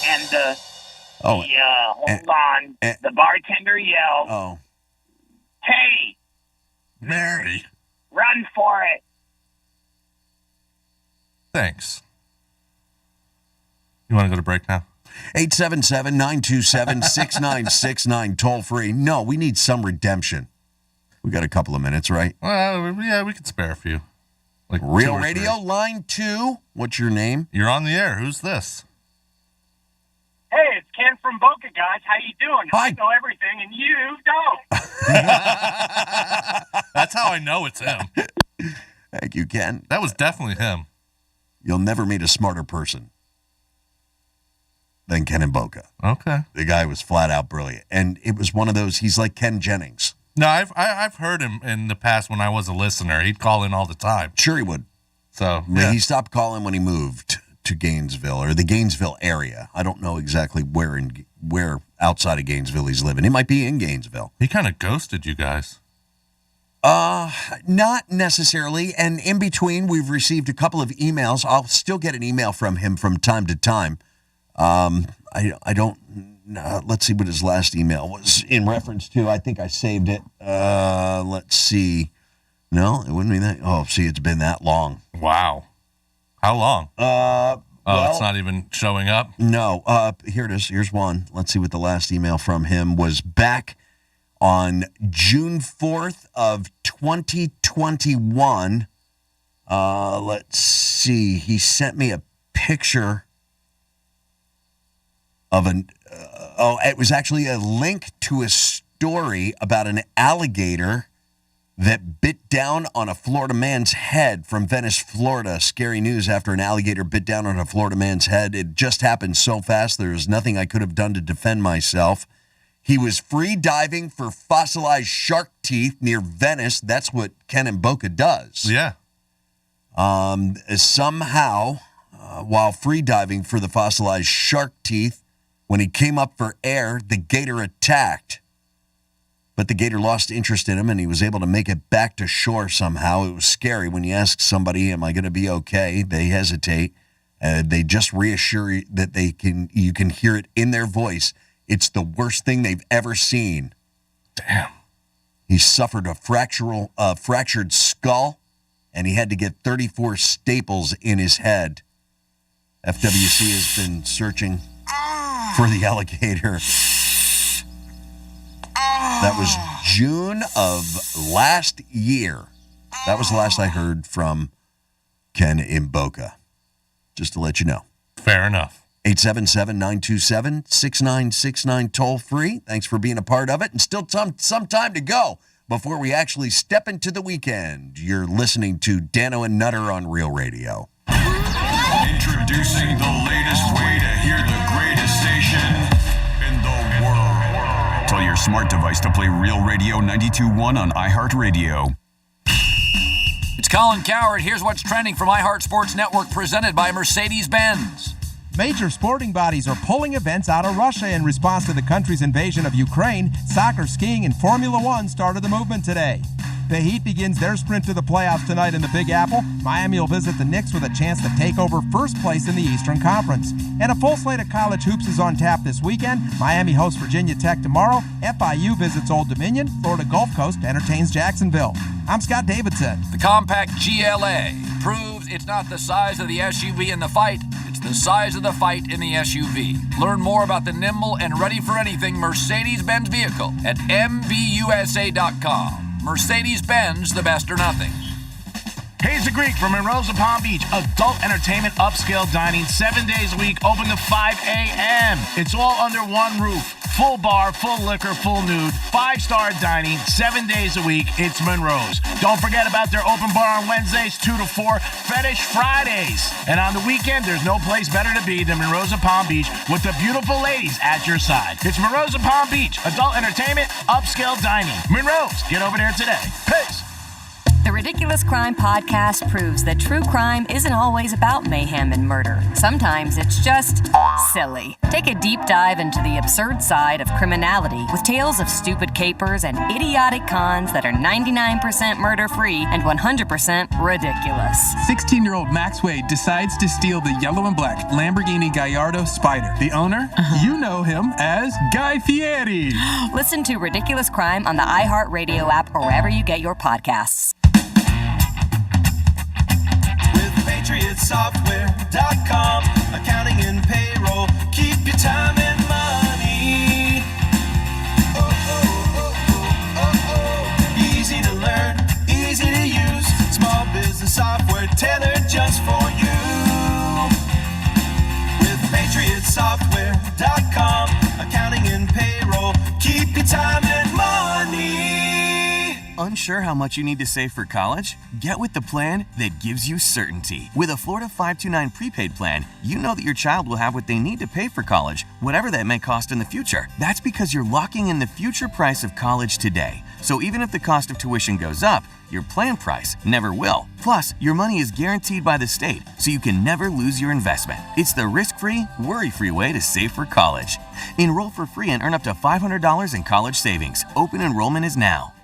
And the bartender yells, "Hey, Mary, run for it." Thanks. You want to go to break now? 877-927-6969, toll free. No, we need some redemption. We got a couple of minutes, right? Well, yeah, we could spare a few. Like Real Radio, line two. What's your name? You're on the air. Who's this? Hey, it's Ken from Boca, guys. How you doing? Hi. I know everything, and you don't. That's how I know it's him. Thank you, Ken. That was definitely him. You'll never meet a smarter person than Ken in Boca. Okay. The guy was flat out brilliant. And it was one of those, he's like Ken Jennings. No, I've heard him in the past when I was a listener. He'd call in all the time. Sure he would. So yeah. He stopped calling when he moved to Gainesville or the Gainesville area. I don't know exactly where outside of Gainesville he's living. He might be in Gainesville. He kind of ghosted you guys. Not necessarily. And in between, we've received a couple of emails. I'll still get an email from him from time to time. I don't. Let's see what his last email was in reference to. I think I saved it. Let's see. No, it wouldn't be that. Oh, see, it's been that long. Wow. How long? It's not even showing up? No. Here it is. Here's one. Let's see what the last email from him was back on June 4th of 2021. Let's see. He sent me a picture of it was actually a link to a story about an alligator that bit down on a Florida man's head from Venice, Florida. Scary news after an alligator bit down on a Florida man's head. It just happened so fast, there was nothing I could have done to defend myself. He was free diving for fossilized shark teeth near Venice. That's what Ken in Boca does. Yeah. Somehow, while free diving for the fossilized shark teeth, when he came up for air, the gator attacked. But the gator lost interest in him, and he was able to make it back to shore somehow. It was scary when you ask somebody, am I going to be okay? They hesitate. They just reassure you that you can hear it in their voice. It's the worst thing they've ever seen. Damn. He suffered a fractured skull, and he had to get 34 staples in his head. FWC has been searching for the alligator. That was June of last year. That was the last I heard from Ken in Boca. Just to let you know. Fair enough. 877-927-6969 toll free. Thanks for being a part of it. And still some time to go before we actually step into the weekend. You're listening to Dano and Nutter on Real Radio. Introducing the latest way to hear the greatest station in the world. Tell your smart device to play Real Radio 92.1 on iHeartRadio. It's Colin Coward. Here's what's trending from iHeart Sports Network, presented by Mercedes-Benz. Major sporting bodies are pulling events out of Russia in response to the country's invasion of Ukraine. Soccer, skiing, and Formula One started the movement today. The Heat begins their sprint to the playoffs tonight in the Big Apple. Miami will visit the Knicks with a chance to take over first place in the Eastern Conference. And a full slate of college hoops is on tap this weekend. Miami hosts Virginia Tech tomorrow. FIU visits Old Dominion. Florida Gulf Coast entertains Jacksonville. I'm Scott Davidson. The compact GLA proves it's not the size of the SUV in the fight, it's the size of the fight in the SUV. Learn more about the nimble and ready-for-anything Mercedes-Benz vehicle at MBUSA.com. Mercedes-Benz, the best or nothing. Hayes the Greek from Monroe's of Palm Beach. Adult entertainment, upscale dining, 7 days a week, open to 5 a.m. It's all under one roof. Full bar, full liquor, full nude, 5-star dining, 7 days a week. It's Monroe's. Don't forget about their open bar on Wednesdays, 2 to 4, Fetish Fridays. And on the weekend, there's no place better to be than Monroe's of Palm Beach with the beautiful ladies at your side. It's Monroe's of Palm Beach. Adult entertainment, upscale dining. Monroe's. Get over there today. Peace. The Ridiculous Crime Podcast proves that true crime isn't always about mayhem and murder. Sometimes it's just silly. Take a deep dive into the absurd side of criminality with tales of stupid capers and idiotic cons that are 99% murder-free and 100% ridiculous. 16-year-old Max Wade decides to steal the yellow and black Lamborghini Gallardo Spider. The owner? You know him as Guy Fieri. Listen to Ridiculous Crime on the iHeartRadio app or wherever you get your podcasts. PatriotSoftware.com. Accounting and payroll. Keep your time and money. Easy to learn, easy to use. Small business software tailored just for you. With PatriotSoftware.com. Accounting and payroll. Keep your time and money. Unsure how much you need to save for college? Get with the plan that gives you certainty. With a Florida 529 prepaid plan, you know that your child will have what they need to pay for college, whatever that may cost in the future. That's because you're locking in the future price of college today. So even if the cost of tuition goes up, your plan price never will. Plus, your money is guaranteed by the state, so you can never lose your investment. It's the risk-free, worry-free way to save for college. Enroll for free and earn up to $500 in college savings. Open enrollment is now.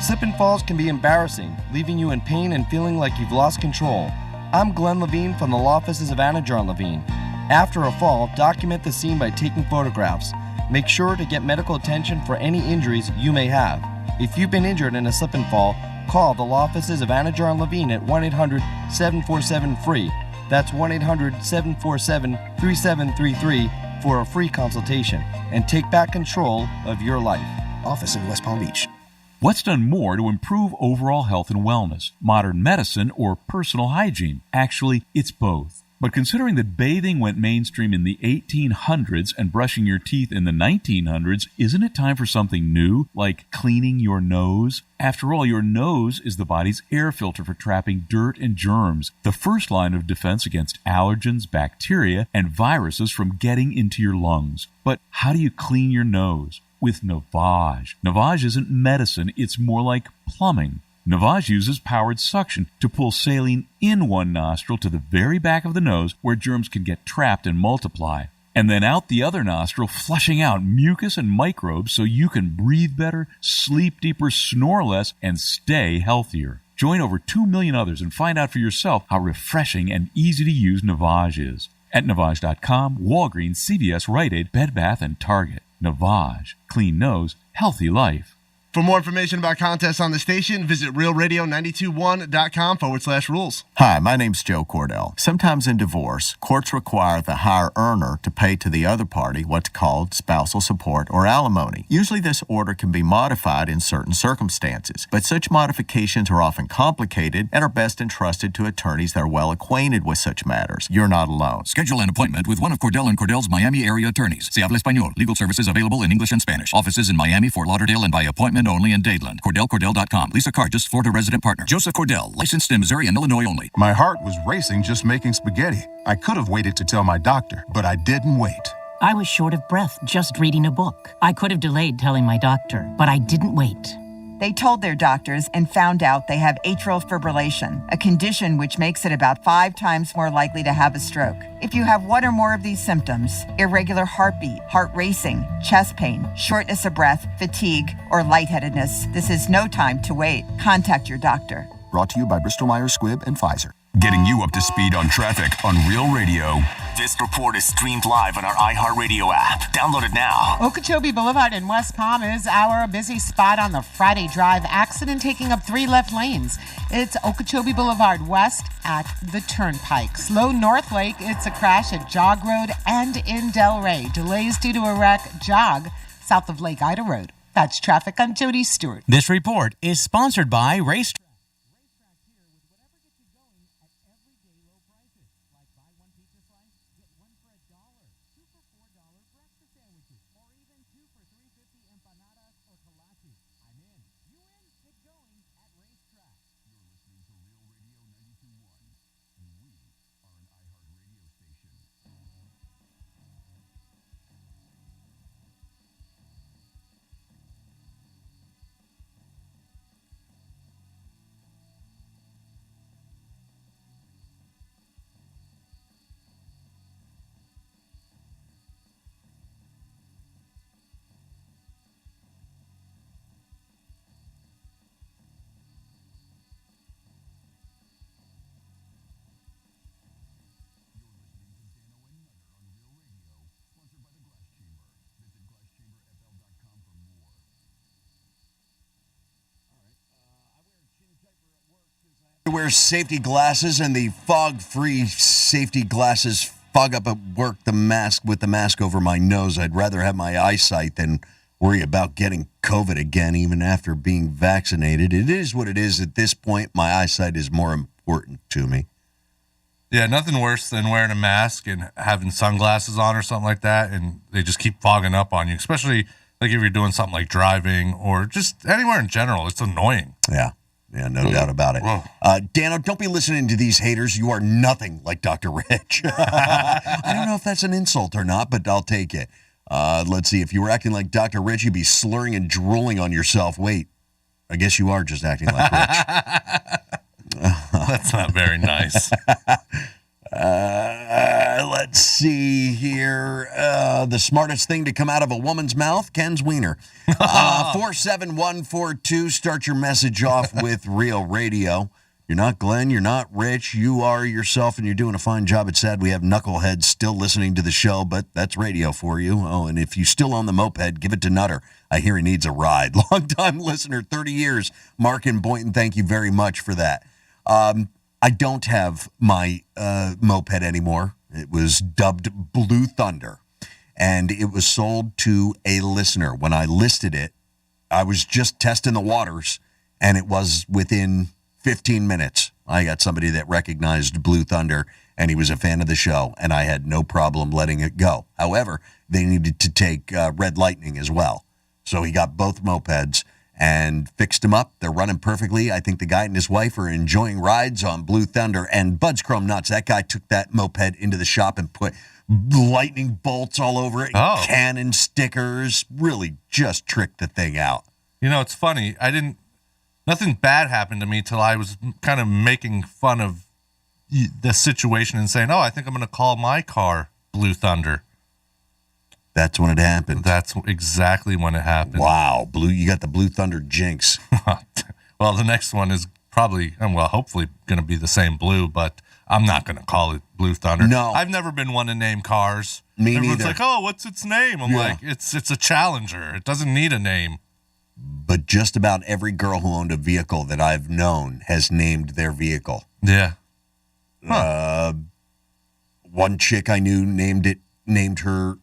Slip and falls can be embarrassing, leaving you in pain and feeling like you've lost control. I'm Glenn Levine from the law offices of Anna Jar Levine. After a fall, document the scene by taking photographs. Make sure to get medical attention for any injuries you may have. If you've been injured in a slip and fall, call the law offices of Anna Jar Levine at 1-800-747-FREE. That's 1-800-747-3733 for a free consultation and take back control of your life. Office in West Palm Beach. What's done more to improve overall health and wellness? Modern medicine or personal hygiene? Actually, it's both. But considering that bathing went mainstream in the 1800s and brushing your teeth in the 1900s, isn't it time for something new, like cleaning your nose? After all, your nose is the body's air filter for trapping dirt and germs, the first line of defense against allergens, bacteria, and viruses from getting into your lungs. But how do you clean your nose? With Navage. Navage isn't medicine, it's more like plumbing. Navage uses powered suction to pull saline in one nostril to the very back of the nose where germs can get trapped and multiply. and then out the other nostril, flushing out mucus and microbes so you can breathe better, sleep deeper, snore less, and stay healthier. Join over 2 million others and find out for yourself how refreshing and easy to use Navage is. At Navage.com, Walgreens, CVS, Rite Aid, Bed Bath, and Target. Navage. Clean nose, healthy life. For more information about contests on the station, visit realradio921.com/rules. Hi, my name's Joe Cordell. Sometimes in divorce, courts require the higher earner to pay to the other party what's called spousal support or alimony. Usually this order can be modified in certain circumstances, but such modifications are often complicated and are best entrusted to attorneys that are well acquainted with such matters. You're not alone. Schedule an appointment with one of Cordell & Cordell's Miami area attorneys. Se habla español. Legal services available in English and Spanish. Offices in Miami, Fort Lauderdale, and by appointment only in Dadeland. CordellCordell.com. Lisa Cargis, Florida resident partner. Joseph Cordell, licensed in Missouri and Illinois only. My heart was racing just making spaghetti. I could have waited to tell my doctor, but I didn't wait. I was short of breath just reading a book. I could have delayed telling my doctor, but I didn't wait. They told their doctors and found out they have atrial fibrillation, a condition which makes it about 5 times more likely to have a stroke. If you have one or more of these symptoms, irregular heartbeat, heart racing, chest pain, shortness of breath, fatigue, or lightheadedness, this is no time to wait. Contact your doctor. Brought to you by Bristol-Myers Squibb and Pfizer. Getting you up to speed on traffic on Real Radio. This report is streamed live on our iHeartRadio app. Download it now. Okeechobee Boulevard in West Palm is our busy spot on the Friday Drive. Accident taking up 3 left lanes. It's Okeechobee Boulevard West at the Turnpike. Slow North Lake, it's a crash at Jog Road and in Delray. Delays due to a wreck, Jog, south of Lake Ida Road. That's traffic on Jody Stewart. This report is sponsored by Racetrack. Wear safety glasses, and the fog-free safety glasses fog up at work the mask with the mask over my nose. I'd rather have my eyesight than worry about getting COVID again, even after being vaccinated. It is what it is at this point. My eyesight is more important to me. Yeah, nothing worse than wearing a mask and having sunglasses on or something like that, and they just keep fogging up on you, especially like if you're doing something like driving or just anywhere in general. It's annoying. Yeah, no doubt about it. Dano, don't be listening to these haters. You are nothing like Dr. Rich. I don't know if that's an insult or not, but I'll take it. Let's see. If you were acting like Dr. Rich, you'd be slurring and drooling on yourself. Wait, I guess you are just acting like Rich. That's not very nice. Let's see here. The smartest thing to come out of a woman's mouth, Ken's wiener. 47142. Start your message off with Real Radio. You're not Glenn. You're not Rich. You are yourself, and you're doing a fine job. It's sad we have knuckleheads still listening to the show, but that's radio for you. Oh, and if you still own the moped, give it to Nutter. I hear he needs a ride. Long-time listener, 30 years. Mark and Boynton, thank you very much for that. I don't have my moped anymore. It was dubbed Blue Thunder, and it was sold to a listener. When I listed it, I was just testing the waters, and it was within 15 minutes. I got somebody that recognized Blue Thunder, and he was a fan of the show, and I had no problem letting it go. However, they needed to take Red Lightning as well. So he got both mopeds and fixed them up. They're running perfectly. I think the guy and his wife are enjoying rides on Blue Thunder. And Bud's Chrome Nuts, that guy took that moped into the shop and put lightning bolts all over it, cannon stickers, really just tricked the thing out. You know, it's funny. Nothing bad happened to me till I was kind of making fun of the situation and saying, I think I'm going to call my car Blue Thunder. That's when it happened. That's exactly when it happened. Wow, you got the Blue Thunder jinx. Well, the next one is probably, hopefully going to be the same blue, but I'm not going to call it Blue Thunder. No. I've never been one to name cars. Me Everyone's neither. like, oh, what's its name? I'm like, it's a Challenger. It doesn't need a name. But just about every girl who owned a vehicle that I've known has named their vehicle. Yeah. One chick I knew named her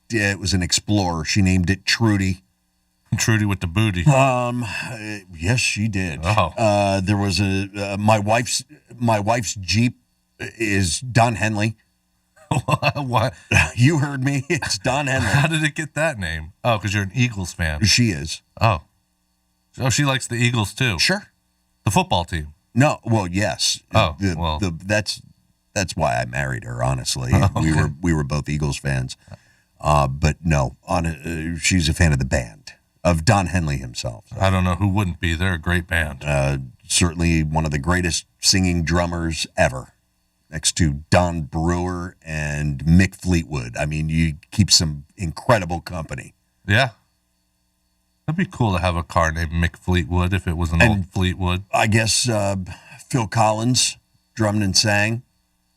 it was an Explorer. She named it Trudy. Trudy with the booty. Yes, she did. Oh. There was my wife's Jeep is Don Henley. What? You heard me. It's Don Henley. How did it get that name? Oh, because you're an Eagles fan. She is. Oh, she likes the Eagles too. Sure. The football team. No, well, yes. Oh, that's why I married her. Honestly, Okay. we were both Eagles fans. But no, she's a fan of the band of Don Henley himself. So. I don't know who wouldn't be. They're a great band. Certainly one of the greatest singing drummers ever. Next to Don Brewer and Mick Fleetwood. I mean, you keep some incredible company. Yeah. That'd be cool to have a car named Mick Fleetwood if it was an old Fleetwood. I guess Phil Collins drummed and sang,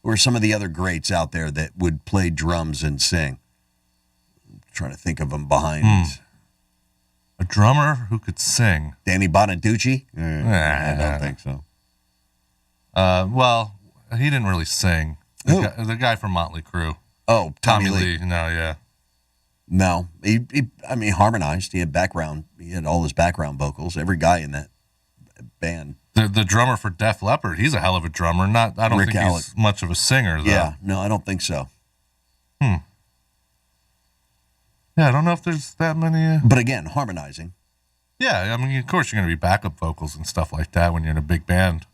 or some of the other greats out there that would play drums and sing. I'm trying to think of them behind. A drummer who could sing. Danny Bonaducci? I don't think so. Well, he didn't really sing. The guy from Motley Crue. Oh, Tommy Lee. No, yeah. No, he harmonized. He had background. He had all his background vocals. Every guy in that band. The drummer for Def Leppard, he's a hell of a drummer. I don't think he's much of a singer, though. Yeah, no, I don't think so. Yeah, I don't know if there's that many. But again, harmonizing. Yeah, I mean, of course you're going to be backup vocals and stuff like that when you're in a big band.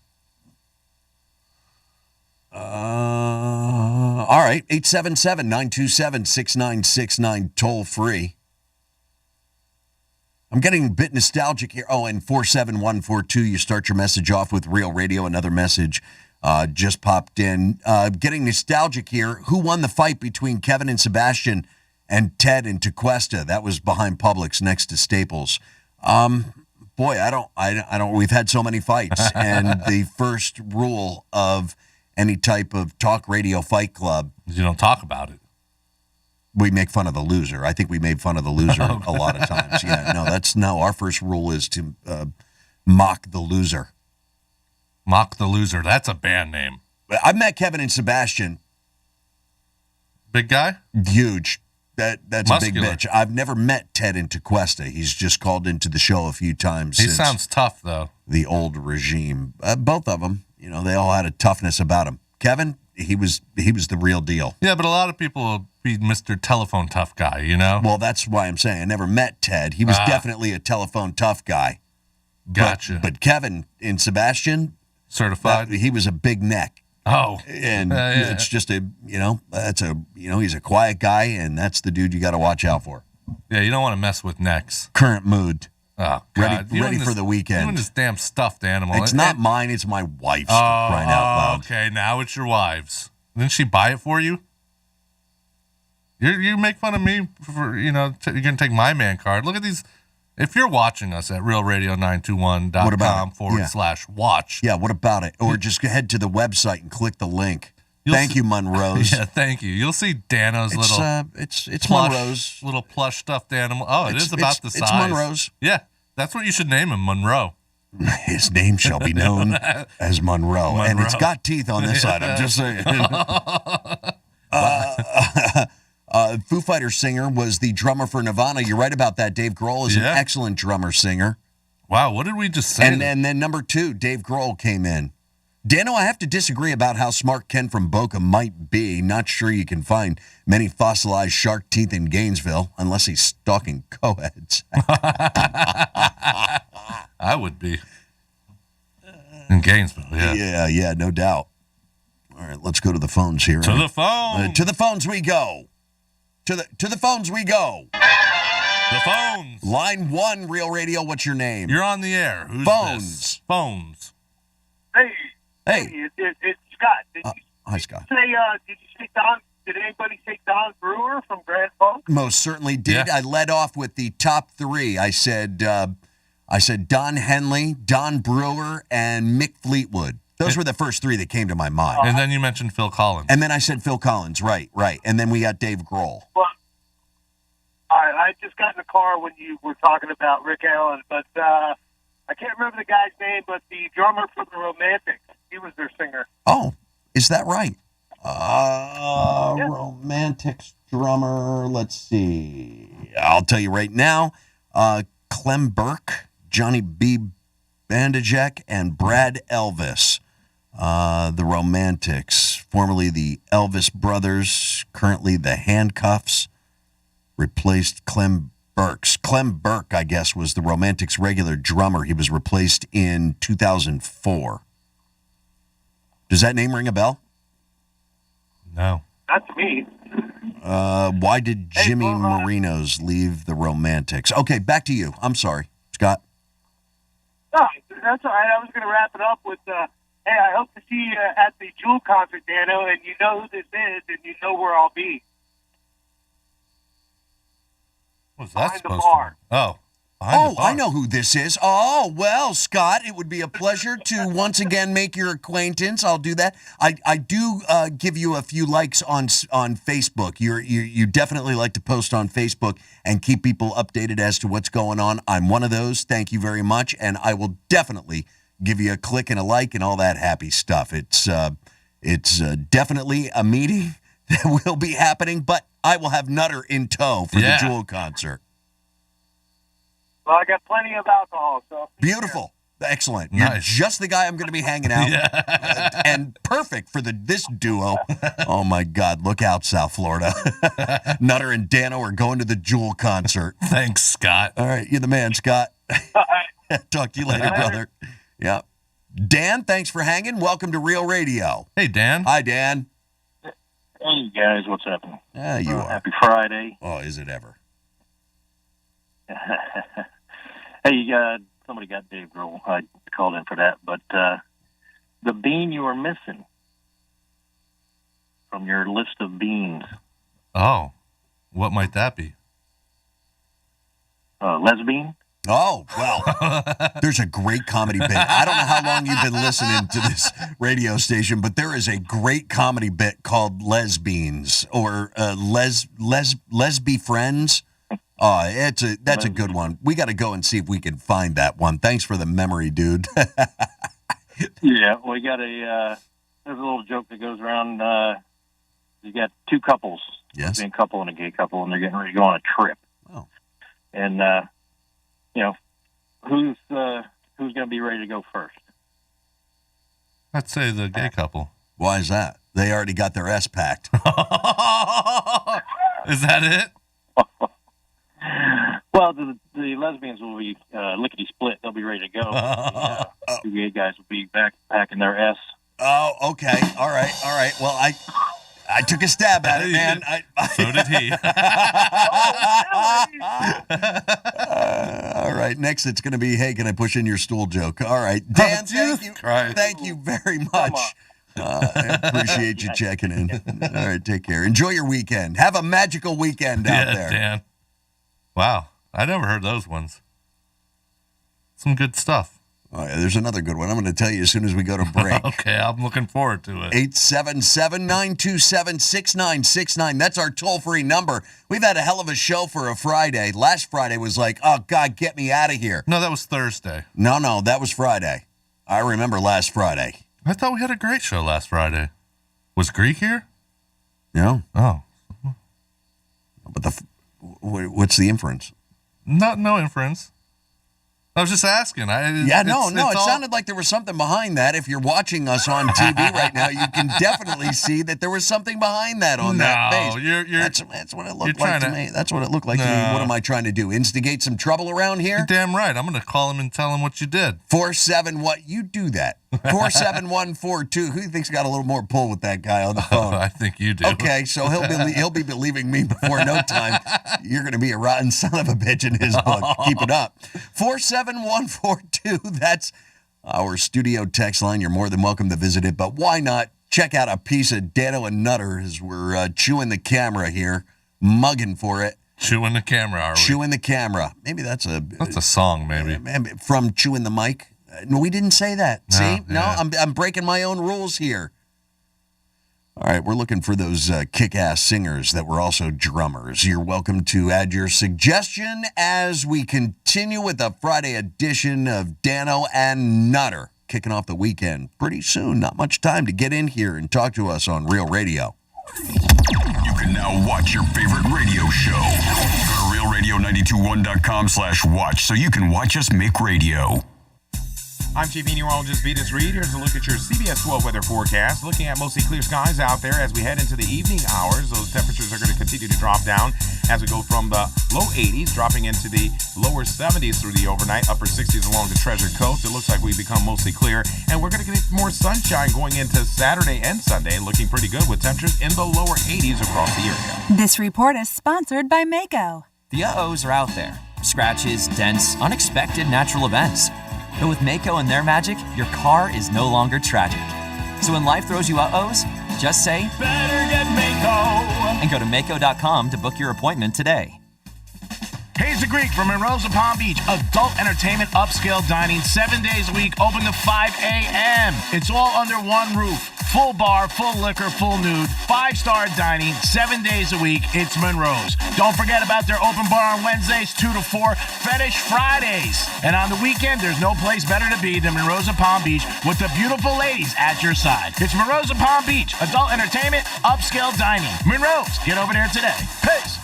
All right, 877-927-6969, toll free. I'm getting a bit nostalgic here. Oh, and 47142, you start your message off with Real Radio. Another message just popped in. Getting nostalgic here. Who won the fight between Kevin and Sebastian and Ted and Tequesta? That was behind Publix next to Staples. Boy, I don't, we've had so many fights. And the first rule of any type of talk radio fight club, you don't talk about it. We make fun of the loser. I think we made fun of the loser a lot of times. Yeah, our first rule is to mock the loser. Mock the Loser. That's a band name. I've met Kevin and Sebastian. Big guy? Huge. That's muscular. a big bitch. I've never met Ted and Tequesta. He's just called into the show a few times. He sounds tough, though. The old regime. Both of them, they all had a toughness about him. Kevin, he was the real deal. Yeah, but a lot of people will be Mr. Telephone Tough Guy, Well, that's why I'm saying I never met Ted. He was definitely a telephone tough guy. Gotcha. But Kevin and Sebastian, certified. He was a big neck. Oh, and it's just he's a quiet guy, and that's the dude you got to watch out for. Yeah, you don't want to mess with necks. Current mood. Oh, God. Ready for the weekend. You and this damn stuffed animal. It's not mine. It's my wife's. Crying out loud. Okay, now it's your wife's. Didn't she buy it for you? You make fun of me for you're gonna take my man card. Look at these. If you're watching us at realradio921.com/watch. Yeah, what about it? Or just head to the website and click the link. Thank you, Monroe's. Yeah, thank you. You'll see Dano's it's Monroe's little plush stuffed animal. Oh, it is about the size. It's Monroe's. Yeah, that's what you should name him, Monroe. His name shall be known as Monroe, and it's got teeth on this side. I'm just saying. Foo Fighters singer was the drummer for Nirvana. You're right about that. Dave Grohl is an excellent drummer singer. Wow, what did we just say? And then number 2, Dave Grohl came in. Dano, I have to disagree about how smart Ken from Boca might be. Not sure you can find many fossilized shark teeth in Gainesville unless he's stalking co-eds. I would be. In Gainesville, yeah. Yeah, no doubt. All right, let's go to the phones here. To the phone. To the phones we go. To the phones we go. The phones. Line 1, Real Radio. What's your name? You're on the air. Who's phones? This? Phones. Hey, it's Scott. Hi, Scott. Did you say Don Did anybody say Don Brewer from Grand Funk? Most certainly did. Yeah. I led off with the top three. I said Don Henley, Don Brewer, and Mick Fleetwood. Those were the first three that came to my mind. And then you mentioned Phil Collins. And then I said Phil Collins, right. And then we got Dave Grohl. Well, I just got in the car when you were talking about Rick Allen, but I can't remember the guy's name, but the drummer for the Romantics, he was their singer. Oh, is that right? Romantics drummer, let's see. I'll tell you right now, Clem Burke, Johnny B. Bandajek, and Brad Elvis. The Romantics, formerly the Elvis Brothers, currently the Handcuffs, replaced Clem Burks. Clem Burke, I guess, was the Romantics' regular drummer. He was replaced in 2004. Does that name ring a bell? No. That's me. Why did Jimmy Marinos leave the Romantics? Okay, back to you. I'm sorry, Scott. No, that's all right. I was going to wrap it up with, hey, I hope to see you at the Jewel concert, Dano, and you know who this is, and you know where I'll be. What's that Behind the supposed bar. to be? Oh. I know who this is. Oh, well, Scott, it would be a pleasure to once again make your acquaintance. I'll do that. I do give you a few likes on Facebook. You definitely like to post on Facebook and keep people updated as to what's going on. I'm one of those. Thank you very much. And I will definitely give you a click and a like and all that happy stuff. It's definitely a meeting that will be happening, but I will have Nutter in tow for the Jewel concert. Well, I got plenty of alcohol, so. Beautiful. Excellent. Nice. You're just the guy I'm going to be hanging out with. And perfect for this duo. Oh, my God. Look out, South Florida. Nutter and Dano are going to the Jewel concert. Thanks, Scott. All right. You're the man, Scott. Talk to you later, brother. Yeah. Dan, thanks for hanging. Welcome to Real Radio. Hey, Dan. Hi, Dan. Hey, guys. What's happening? You are. Happy Friday. Oh, is it ever? Hey, somebody got Dave Grohl. I called in for that. But the bean you were missing from your list of beans. Oh, what might that be? Lesbian? Oh, well, there's a great comedy bit. I don't know how long you've been listening to this radio station, but there is a great comedy bit called Lesbians or Lesby Friends. Oh, that's a good one. We got to go and see if we can find that one. Thanks for the memory, dude. Yeah, we got there's a little joke that goes around. You got two couples, yes, a couple and a gay couple, and they're getting ready to go on a trip. Oh, and who's going to be ready to go first? I'd say the gay couple. Why is that? They already got their S packed. Is that it? Well, the lesbians will be lickety split. They'll be ready to go. The two gay guys will be back packing their S. Oh, okay. All right. Well, I took a stab at it, man. So did he. All right. Next, it's going to be, hey, can I push in your stool joke? All right. Dan, thank you. Christ. Thank you very much. I appreciate you checking in. All right. Take care. Enjoy your weekend. Have a magical weekend out there. Dan. Wow. I never heard those ones. Some good stuff. Oh, yeah, there's another good one. I'm going to tell you as soon as we go to break. Okay, I'm looking forward to it. 877-927-6969. That's our toll-free number. We've had a hell of a show for a Friday. Last Friday was like, oh, God, get me out of here. No, that was Thursday. No, that was Friday. I remember last Friday. I thought we had a great show last Friday. Was Greek here? No. Oh. But what's the inference? No inference. I was just asking. It sounded like there was something behind that. If you're watching us on TV right now, you can definitely see that there was something behind that on that face. That's what it looked like to me. That's what it looked like to me. What am I trying to do? Instigate some trouble around here? You're damn right. I'm going to call him and tell him what you did. 47 what? You do that. 47142. Who do you think's got a little more pull with that guy on the phone? I think you do. Okay, so he'll be believing me before no time. You're going to be a rotten son of a bitch in his book. Keep it up. 47142. That's our studio text line. You're more than welcome to visit it, but why not check out a piece of Dano and Nutter as we're chewing the camera here, mugging for it. Chewing the camera, are we? Chewing the camera. Maybe that's a song, maybe. From Chewing the Mic. No, we didn't say that. No, See? yeah. No, I'm breaking my own rules here. All right, we're looking for those kick-ass singers that were also drummers. You're welcome to add your suggestion as we continue with the Friday edition of Dano and Nutter, kicking off the weekend pretty soon. Not much time to get in here and talk to us on Real Radio. You can now watch your favorite radio show. Go to realradio921.com/watch so you can watch us make radio. I'm Chief Meteorologist Vetus Reed. Here's a look at your CBS 12 weather forecast. Looking at mostly clear skies out there as we head into the evening hours. Those temperatures are going to continue to drop down as we go from the low 80s, dropping into the lower 70s through the overnight, upper 60s along the Treasure Coast. It looks like we become mostly clear, and we're going to get more sunshine going into Saturday and Sunday, looking pretty good with temperatures in the lower 80s across the area. This report is sponsored by Mako. The uh-ohs are out there. Scratches, dents, unexpected natural events. But with Mako and their magic, your car is no longer tragic. So when life throws you uh-ohs, just say, better get Mako. And go to Mako.com to book your appointment today. Hayes the Greek from Monroe's of Palm Beach. Adult entertainment, upscale dining, 7 days a week, open to 5 a.m. It's all under one roof. Full bar, full liquor, full nude, 5-star dining, 7 days a week. It's Monroe's. Don't forget about their open bar on Wednesdays, 2 to 4, Fetish Fridays. And on the weekend, there's no place better to be than Monroe's of Palm Beach with the beautiful ladies at your side. It's Monroe's of Palm Beach. Adult entertainment, upscale dining. Monroe's. Get over there today. Peace.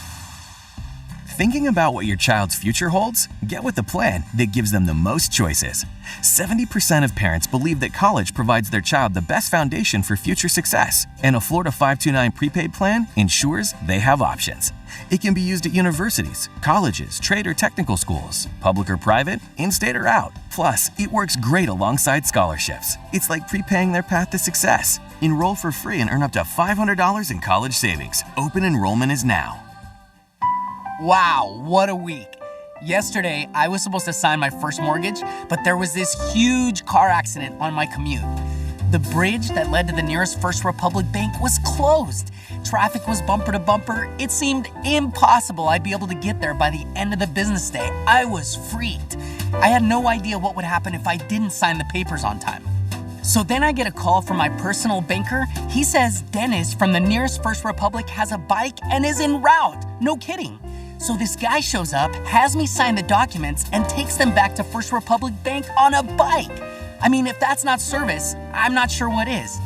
Thinking about what your child's future holds? Get with the plan that gives them the most choices. 70% of parents believe that college provides their child the best foundation for future success, and a Florida 529 prepaid plan ensures they have options. It can be used at universities, colleges, trade or technical schools, public or private, in-state or out. Plus, it works great alongside scholarships. It's like prepaying their path to success. Enroll for free and earn up to $500 in college savings. Open enrollment is now. Wow, what a week. Yesterday, I was supposed to sign my first mortgage, but there was this huge car accident on my commute. The bridge that led to the nearest First Republic Bank was closed. Traffic was bumper to bumper. It seemed impossible I'd be able to get there by the end of the business day. I was freaked. I had no idea what would happen if I didn't sign the papers on time. So then I get a call from my personal banker. He says Dennis from the nearest First Republic has a bike and is en route. No kidding. So this guy shows up, has me sign the documents, and takes them back to First Republic Bank on a bike. I mean, if that's not service, I'm not sure what is.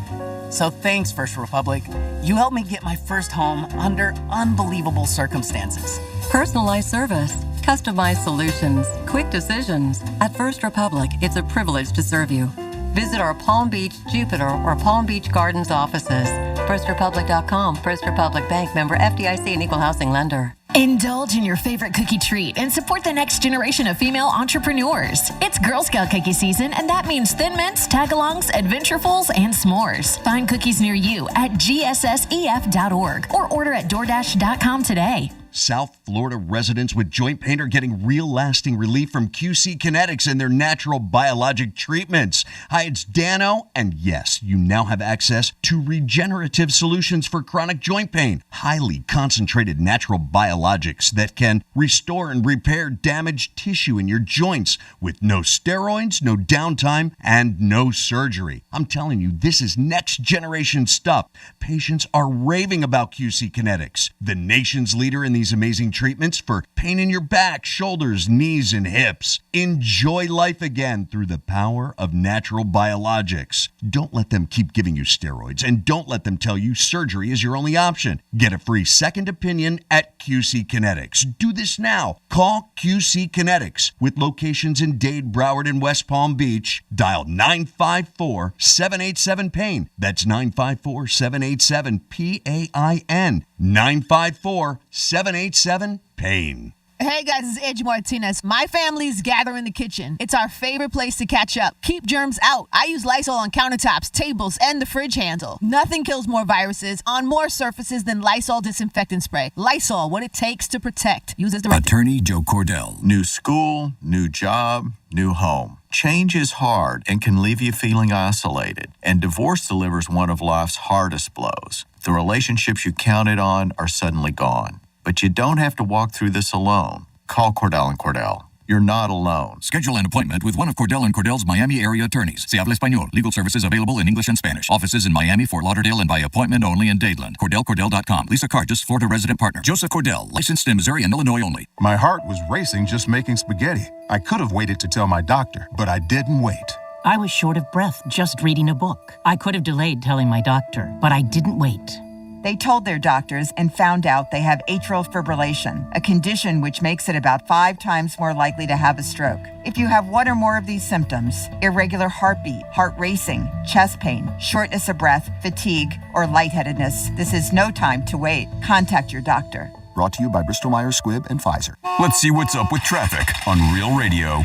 So thanks, First Republic. You helped me get my first home under unbelievable circumstances. Personalized service, customized solutions, quick decisions. At First Republic, it's a privilege to serve you. Visit our Palm Beach, Jupiter, or Palm Beach Gardens offices. FirstRepublic.com. First Republic Bank, member FDIC, and equal housing lender. Indulge in your favorite cookie treat and support the next generation of female entrepreneurs. It's Girl Scout cookie season, and that means Thin Mints, Tagalongs, Adventurefuls, and s'mores. Find cookies near you at gssef.org or order at DoorDash.com today. South Florida residents with joint pain are getting real lasting relief from QC Kinetics and their natural biologic treatments. Hi, it's Dano, and yes, you now have access to regenerative solutions for chronic joint pain. Highly concentrated natural biologics that can restore and repair damaged tissue in your joints with no steroids, no downtime, and no surgery. I'm telling you, this is next generation stuff. Patients are raving about QC Kinetics, the nation's leader in these amazing treatments for pain in your back, shoulders, knees, and hips. Enjoy life again through the power of natural biologics. Don't let them keep giving you steroids, and don't let them tell you surgery is your only option. Get a free second opinion at QC Kinetics. Do this now. Call QC Kinetics with locations in Dade, Broward, and West Palm Beach. Dial 954-787-PAIN. That's 954-787-PAIN. 954-787-PAIN. Hey guys, it's Angie Martinez. My family's gathering in the kitchen. It's our favorite place to catch up. Keep germs out. I use Lysol on countertops, tables, and the fridge handle. Nothing kills more viruses on more surfaces than Lysol disinfectant spray. Lysol, what it takes to protect. Use as directed. Attorney Joe Cordell. New school, new job, new home. Change is hard and can leave you feeling isolated, and divorce delivers one of life's hardest blows. The relationships you counted on are suddenly gone. But you don't have to walk through this alone. Call Cordell & Cordell. You're not alone. Schedule an appointment with one of Cordell & Cordell's Miami area attorneys. Se habla español. Legal services available in English and Spanish. Offices in Miami, Fort Lauderdale, and by appointment only in Dadeland. CordellCordell.com. Lisa Cargis, Florida resident partner. Joseph Cordell, licensed in Missouri and Illinois only. My heart was racing just making spaghetti. I could have waited to tell my doctor, but I didn't wait. I was short of breath just reading a book. I could have delayed telling my doctor, but I didn't wait. They told their doctors and found out they have atrial fibrillation, a condition which makes it about 5 times more likely to have a stroke. If you have one or more of these symptoms, irregular heartbeat, heart racing, chest pain, shortness of breath, fatigue, or lightheadedness, this is no time to wait. Contact your doctor. Brought to you by Bristol-Myers Squibb and Pfizer. Let's see what's up with traffic on Real Radio.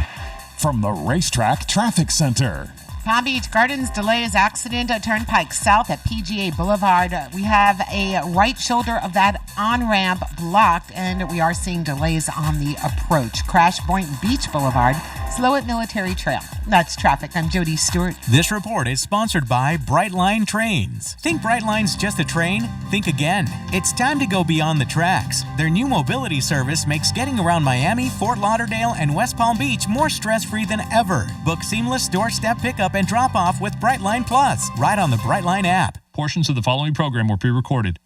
From the Racetrack Traffic Center. Palm Beach Gardens delays accident at Turnpike South at PGA Boulevard. We have a right shoulder of that on-ramp blocked, and we are seeing delays on the approach. Crash Point Beach Boulevard, slow at Military Trail. That's traffic. I'm Jody Stewart. This report is sponsored by Brightline Trains. Think Brightline's just a train? Think again. It's time to go beyond the tracks. Their new mobility service makes getting around Miami, Fort Lauderdale, and West Palm Beach more stress-free than ever. Book seamless doorstep pickup and drop-off with Brightline Plus, right on the Brightline app. Portions of the following program were pre-recorded.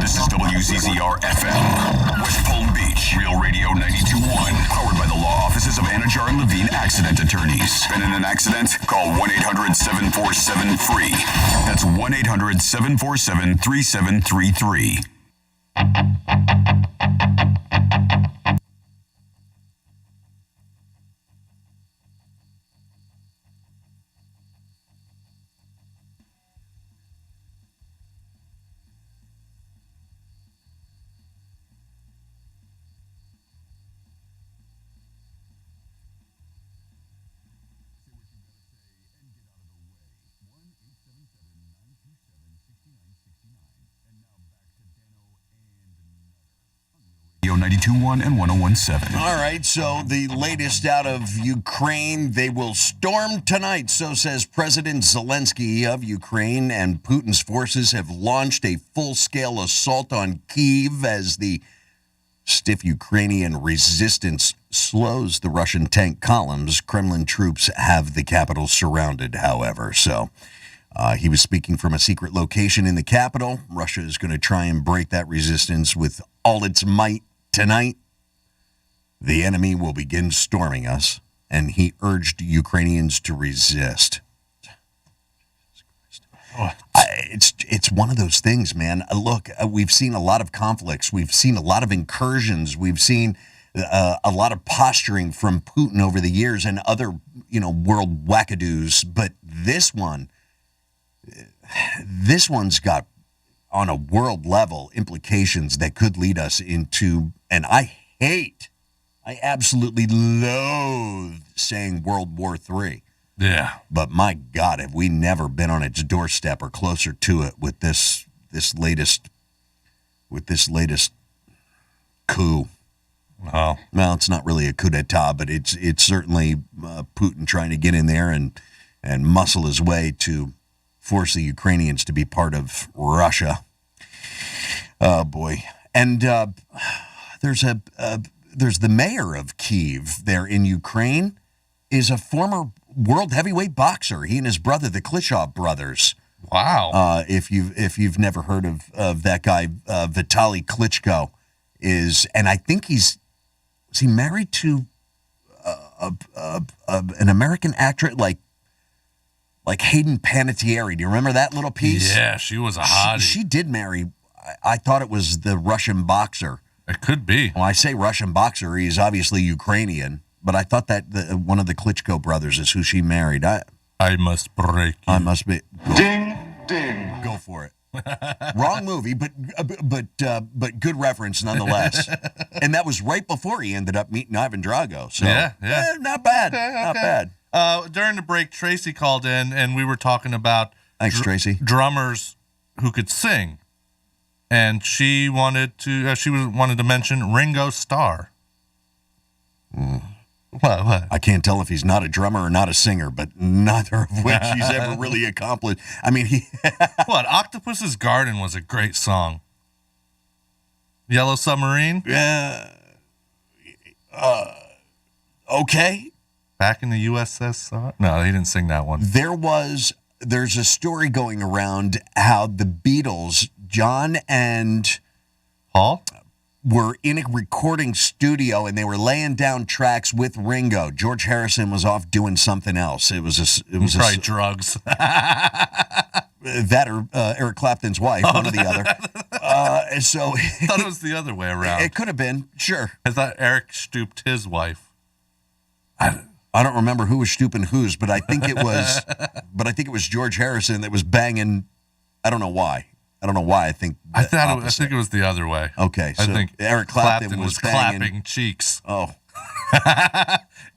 This is WZZR FM, West Palm Beach, Real Radio 92.1, powered by the law offices of Anajar and Levine Accident Attorneys. Been in an accident? Call 1-800-747-FREE. That's 1-800-747-3733. Radio 92.1 and 101.7. All right, so the latest out of Ukraine, they will storm tonight, so says President Zelensky of Ukraine, and Putin's forces have launched a full-scale assault on Kyiv as the stiff Ukrainian resistance slows the Russian tank columns. Kremlin troops have the capital surrounded, however, so... he was speaking from a secret location in the capital. Russia is going to try and break that resistance with all its might tonight. The enemy will begin storming us, and he urged Ukrainians to resist. It's one of those things, man. Look, we've seen a lot of conflicts. We've seen a lot of incursions. We've seen a lot of posturing from Putin over the years and other, world wackadoos. But this one's got, on a world level, implications that could lead us into, and I absolutely loathe saying World War III. Yeah. But my God, have we never been on its doorstep or closer to it with this latest coup. Oh. Well, it's not really a coup d'etat, but it's certainly Putin trying to get in there and muscle his way to force the Ukrainians to be part of Russia. Oh boy! And there's the mayor of Kyiv there in Ukraine is a former world heavyweight boxer. He and his brother, the Klitschko brothers. Wow! If you've never heard of that guy, Vitaly Klitschko and I think was he married to an American actress like Hayden Panettiere. Do you remember that little piece? Yeah, she was a hottie. She did marry, I thought it was the Russian boxer. It could be. Well, I say Russian boxer. He's obviously Ukrainian, but I thought that one of the Klitschko brothers is who she married. I must break you. I must be. Ding, ding. Go for it. Wrong movie, but good reference nonetheless. And that was right before he ended up meeting Ivan Drago. So yeah. Not bad. Okay, Not okay. bad. During the break, Tracy called in, and we were talking about Tracy. Drummers who could sing, and she wanted to mention Ringo Starr. What? I can't tell if he's not a drummer or not a singer, but neither of which he's ever really accomplished. I mean, What? Octopus's Garden was a great song. Yellow Submarine? Yeah. Okay. Back in the USSR? No, he didn't sing that one. There's a story going around how the Beatles, John and Paul, were in a recording studio and they were laying down tracks with Ringo. George Harrison was off doing something else. It was probably drugs. That or Eric Clapton's wife, one or the other. So I thought it was the other way around. It could have been, sure. I thought Eric stooped his wife. I don't remember who was stooping whose, but I think it was George Harrison that was banging. I don't know why. I think it was the other way. Okay, so I think Eric Clapton was banging. clapping cheeks. Oh.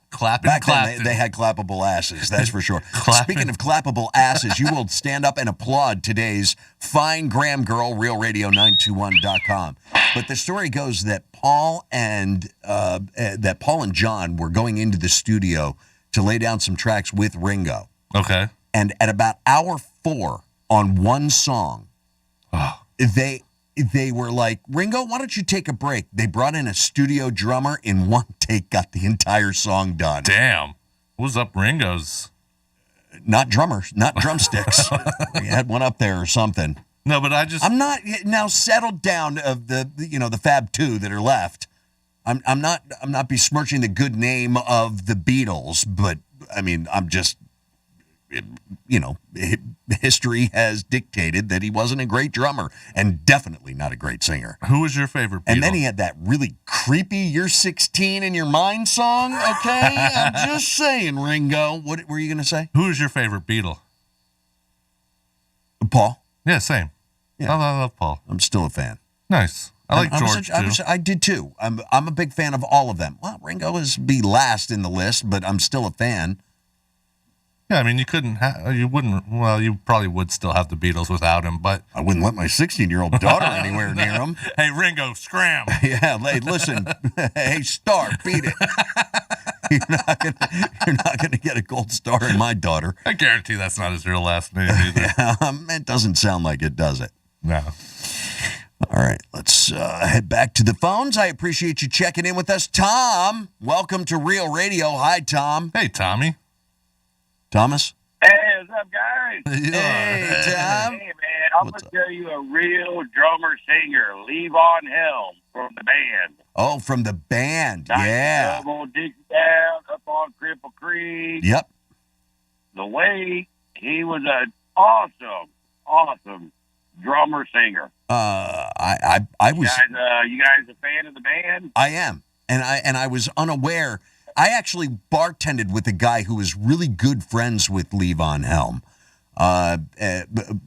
Clapping. Back then, they had clappable asses, that's for sure. Speaking of clappable asses, you will stand up and applaud today's fine Graham girl, realradio921.com. But the story goes that Paul and John were going into the studio to lay down some tracks with Ringo. Okay. And at about hour 4 on one song, they were like, Ringo, why don't you take a break? They brought in a studio drummer. In one take, got the entire song done. Damn. What was up Ringo's? Not drummers, not drumsticks. He had one up there or something. No, but I'm not now settled down of the Fab Two that are left. I'm not besmirching the good name of the Beatles, but I mean, I'm just, history has dictated that he wasn't a great drummer and definitely not a great singer. Who was your favorite Beatle? And then he had that really creepy "You're 16 in Your Mind" song. Okay, I'm just saying, Ringo. What were you going to say? Who was your favorite Beatle? Paul. Yeah, same. Yeah. I love Paul. I'm still a fan. Nice. I like George too. I did too. I'm a big fan of all of them. Well, Ringo is be last in the list, but I'm still a fan. Yeah, I mean, you probably would still have the Beatles without him, but I wouldn't let my 16-year-old daughter anywhere near him. Hey, Ringo, scram. Yeah, hey, listen. Hey, Star, beat it. You're not gonna get a gold star in my daughter. I guarantee that's not his real last name either. It doesn't sound like it, does it? No. All right, let's head back to the phones. I appreciate you checking in with us. Tom, welcome to Real Radio. Hi, Tom. Hey, Tommy. Thomas? Hey, what's up, guys? Hey, Tom. Hey, man, I'm going to tell you a real drummer-singer, Levon Helm from the band. Oh, from the band, yeah. Up on Dixie Down, up on Cripple Creek. Yep. The way he was an awesome drummer-singer. I was. You guys a fan of the band? I am, and I was unaware. I actually bartended with a guy who was really good friends with Levon Helm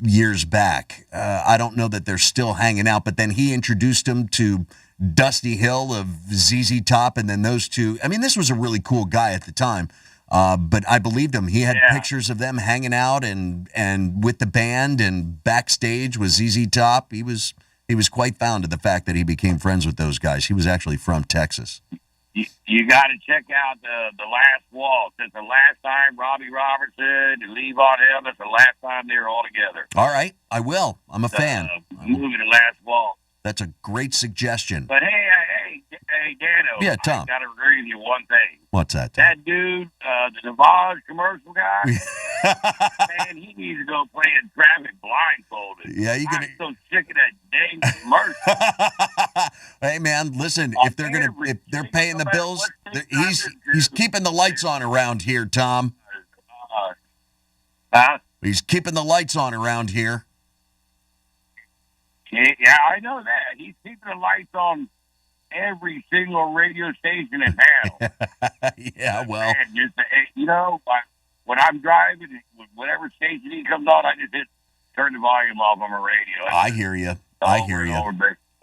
years back. I don't know that they're still hanging out, but then he introduced him to Dusty Hill of ZZ Top, and then those two. I mean, this was a really cool guy at the time, but I believed him. He had pictures of them hanging out and with the band and backstage with ZZ Top. He was quite fond of the fact that he became friends with those guys. He was actually from Texas. You got to check out the Last Waltz. It's the last time Robbie Robertson and Levon Helm. It's the last time they were all together. All right, I will. I'm a fan. Movie The Last Waltz. That's a great suggestion. But hey, Dano. Yeah, Tom. I got to agree with you one thing. What's that, Tom? That dude, the Navage commercial guy, man, he needs to go play in traffic blindfolded. Yeah, I'm so sick of that dang commercial. Hey, man, listen, if they're paying the bills, he's keeping the lights on around here, Tom. He's keeping the lights on around here. Yeah, I know that. He's keeping the lights on every single radio station in town. Yeah, well. Man, just, when I'm driving, whatever station he comes on, I just hit turn the volume off on my radio. I hear you. I hear you.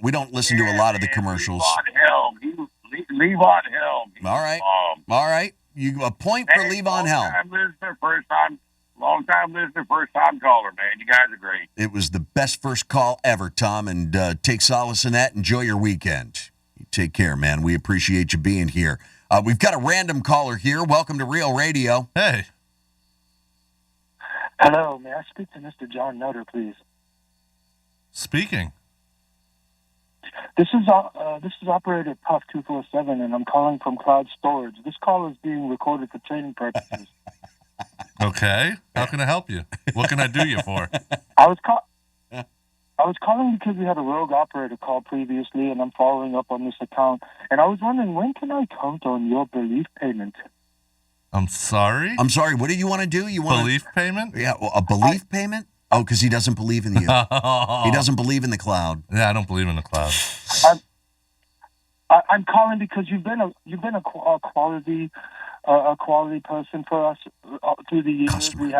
We don't listen to a lot of the commercials. Levon Helm. All right. All right. You a point for Levon Helm. Long time listener, first time caller, man. You guys are great. It was the best first call ever, Tom, and take solace in that. Enjoy your weekend. You take care, man. We appreciate you being here. We've got a random caller here. Welcome to Real Radio. Hey. Hello, may I speak to Mr. John Nutter, please? Speaking. This is operator Puff 247, and I'm calling from Cloud Storage. This call is being recorded for training purposes. Okay. How can I help you? What can I do you for? I was calling because we had a rogue operator call previously, and I'm following up on this account. And I was wondering, when can I count on your belief payment? I'm sorry? I'm sorry. What do you want to do? You want belief payment? Yeah, well, a belief payment? Oh, because he doesn't believe in you. He doesn't believe in the cloud. Yeah, I don't believe in the cloud. I'm calling because you've been a quality person for us through the years. We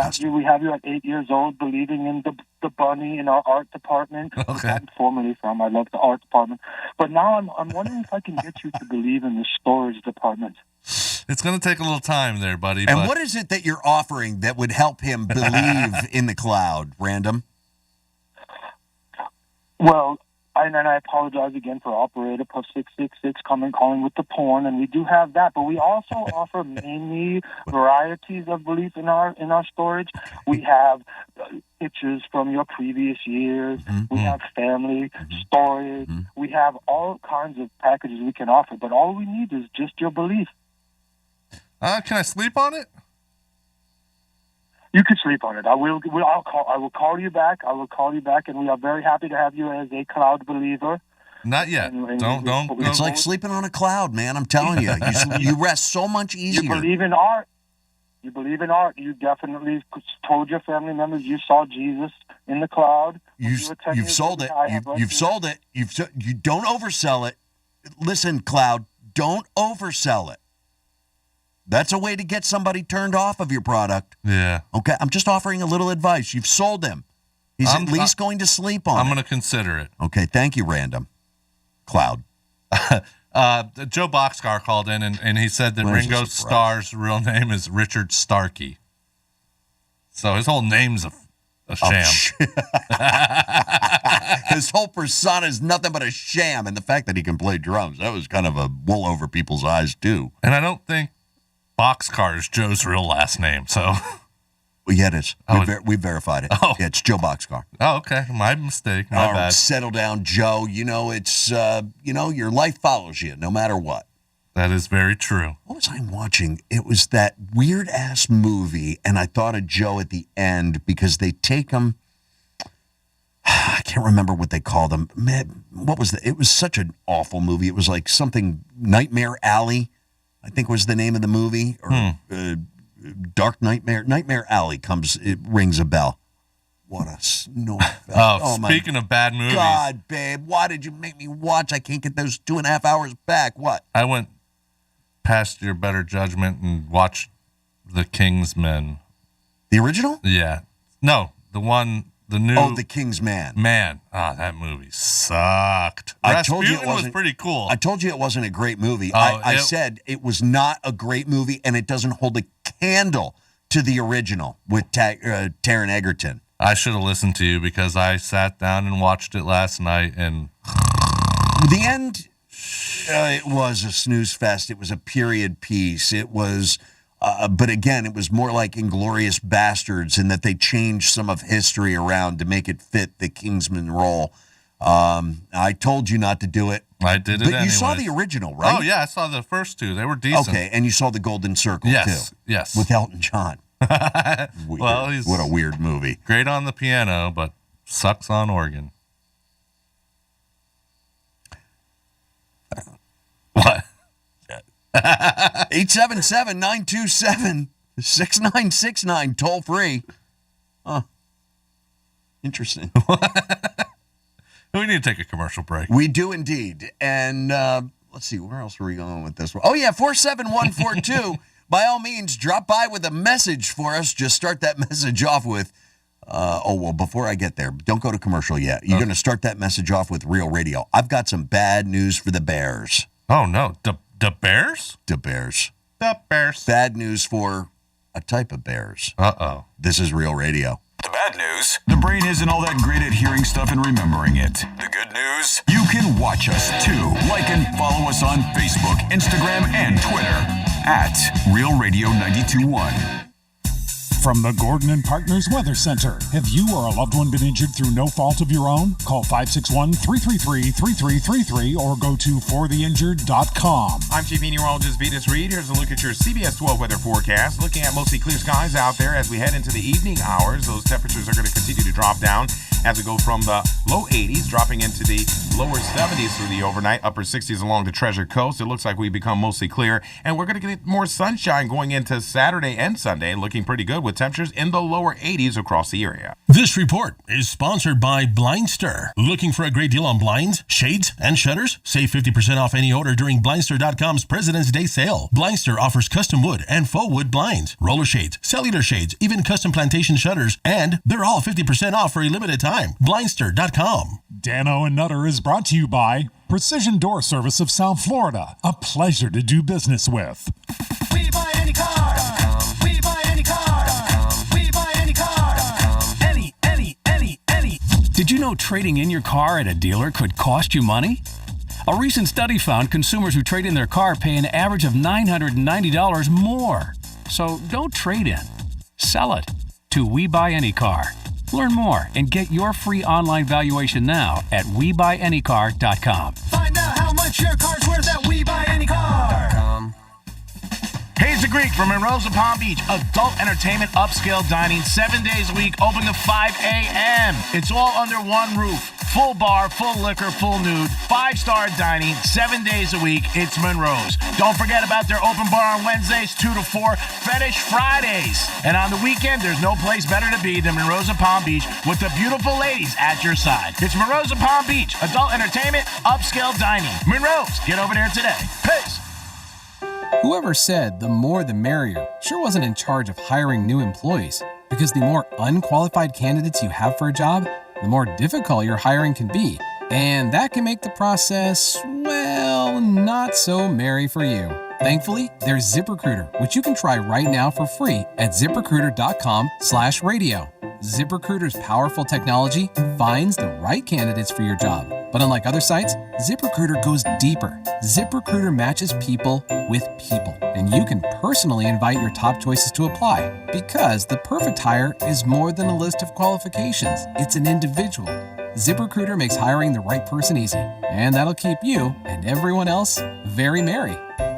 have you at 8 years old, believing in the bunny in our art department. Okay. I'm formerly from. I love the art department, but now I'm wondering if I can get you to believe in the storage department. It's going to take a little time there, buddy. And what is it that you're offering that would help him believe in the cloud, Random? Well, and I apologize again for operator Puff 666 calling with the porn, and we do have that, but we also offer many varieties of belief in our storage. We have pictures from your previous years. We have family stories. We have all kinds of packages we can offer, but all we need is just your belief. Can I sleep on it? You can sleep on it. I will call you back. I will call you back, and we are very happy to have you as a cloud believer. Not yet. Don't. It's like sleeping on a cloud, man. I'm telling you. You rest so much easier. You believe in art. You definitely told your family members you saw Jesus in the cloud. You've sold it. You've sold it. You don't oversell it. Listen, cloud, don't oversell it. That's a way to get somebody turned off of your product. Yeah. Okay, I'm just offering a little advice. You've sold him. He's at least going to sleep on it. I'm going to consider it. Okay, thank you, Random. Cloud. Joe Boxcar called in, and he said that Ringo Starr's real name is Richard Starkey. So his whole name's a sham. His whole persona is nothing but a sham, and the fact that he can play drums, that was kind of a wool over people's eyes, too. And I don't think Boxcar is Joe's real last name, so... Well, yeah, it is. We verified it. Yeah, it's Joe Boxcar. Oh, okay. My mistake. My bad. Settle down, Joe. It's, your life follows you no matter what. That is very true. What was I watching? It was that weird-ass movie, and I thought of Joe at the end because they take him... I can't remember what they called him. Man, what was it was such an awful movie. It was like something Nightmare Alley, I think was the name of the movie, or Dark Nightmare. Nightmare Alley it rings a bell. What a snort. Speaking of bad movies. God, babe, why did you make me watch? I can't get those 2.5 hours back. What? I went past your better judgment and watched The King's Men. The original? Yeah. No, the new. Oh, The King's Man. That movie sucked. I told you it was pretty cool. I told you it wasn't a great movie. I said it was not a great movie, and it doesn't hold a candle to the original with Taron Egerton. I should have listened to you because I sat down and watched it last night, and the end. It was a snooze fest. It was a period piece. It was. But again, it was more like Inglourious Bastards in that they changed some of history around to make it fit the Kingsman role. I told you not to do it. I did it But you saw the original, right? Oh, yeah, I saw the first two. They were decent. Okay, and you saw The Golden Circle, too. Yes. With Elton John. Well, what a weird movie. Great on the piano, but sucks on organ. What? 877-927-6969, toll free. Huh. Interesting. We need to take a commercial break. We do indeed. And let's see, where else are we going with this one? Oh, yeah, 47142. By all means, drop by with a message for us. Just start that message off with, Before I get there, don't go to commercial yet. You're going to start that message off with Real Radio. I've got some bad news for the Bears. Oh, no. The Bears? The Bears. The Bears. Bad news for a type of bears. Uh-oh. This is Real Radio. The bad news, the brain isn't all that great at hearing stuff and remembering it. The good news, you can watch us too. Like and follow us on Facebook, Instagram, and Twitter at Real Radio 92.1. From the Gordon and Partners Weather Center. Have you or a loved one been injured through no fault of your own? Call 561-333-3333 or go to fortheinjured.com. I'm Chief Meteorologist Venus Reed. Here's a look at your CBS 12 weather forecast. Looking at mostly clear skies out there as we head into the evening hours. Those temperatures are going to continue to drop down as we go from the low 80s, dropping into the lower 70s through the overnight, upper 60s along the Treasure Coast. It looks like we become mostly clear, and we're going to get more sunshine going into Saturday and Sunday, looking pretty good with temperatures in the lower 80s across the area. This report is sponsored by Blindster. Looking for a great deal on blinds, shades, and shutters? Save 50% off any order during Blindster.com's President's Day sale. Blindster offers custom wood and faux wood blinds, roller shades, cellular shades, even custom plantation shutters, and they're all 50% off for a limited time. Blindster.com. Dano Nutter is brought to you by Precision Door Service of South Florida. A pleasure to do business with. We buy any car. We buy any car. We buy any car. Any. Did you know trading in your car at a dealer could cost you money? A recent study found consumers who trade in their car pay an average of $990 more. So don't trade in. Sell it to We Buy Any Car. Learn more and get your free online valuation now at WeBuyAnyCar.com. Find out how much your car's worth at WeBuyAnyCar.com. Hey, it's the Greek from Monroe's of Palm Beach. Adult entertainment, upscale dining, 7 days a week, open to 5 a.m. It's all under one roof. Full bar, full liquor, full nude, 5-star dining, 7 days a week. It's Monroe's. Don't forget about their open bar on Wednesdays, 2 to 4, Fetish Fridays. And on the weekend, there's no place better to be than Monroe's of Palm Beach with the beautiful ladies at your side. It's Monroe's of Palm Beach. Adult entertainment, upscale dining. Monroe's. Get over there today. Peace. Whoever said the more the merrier sure wasn't in charge of hiring new employees, because the more unqualified candidates you have for a job, the more difficult your hiring can be, and that can make the process, well, not so merry for you. Thankfully, there's ZipRecruiter, which you can try right now for free at ZipRecruiter.com/radio. ZipRecruiter's powerful technology finds the right candidates for your job. But unlike other sites, ZipRecruiter goes deeper. ZipRecruiter matches people with people, and you can personally invite your top choices to apply, because the perfect hire is more than a list of qualifications. It's an individual. ZipRecruiter makes hiring the right person easy, and that'll keep you and everyone else very merry.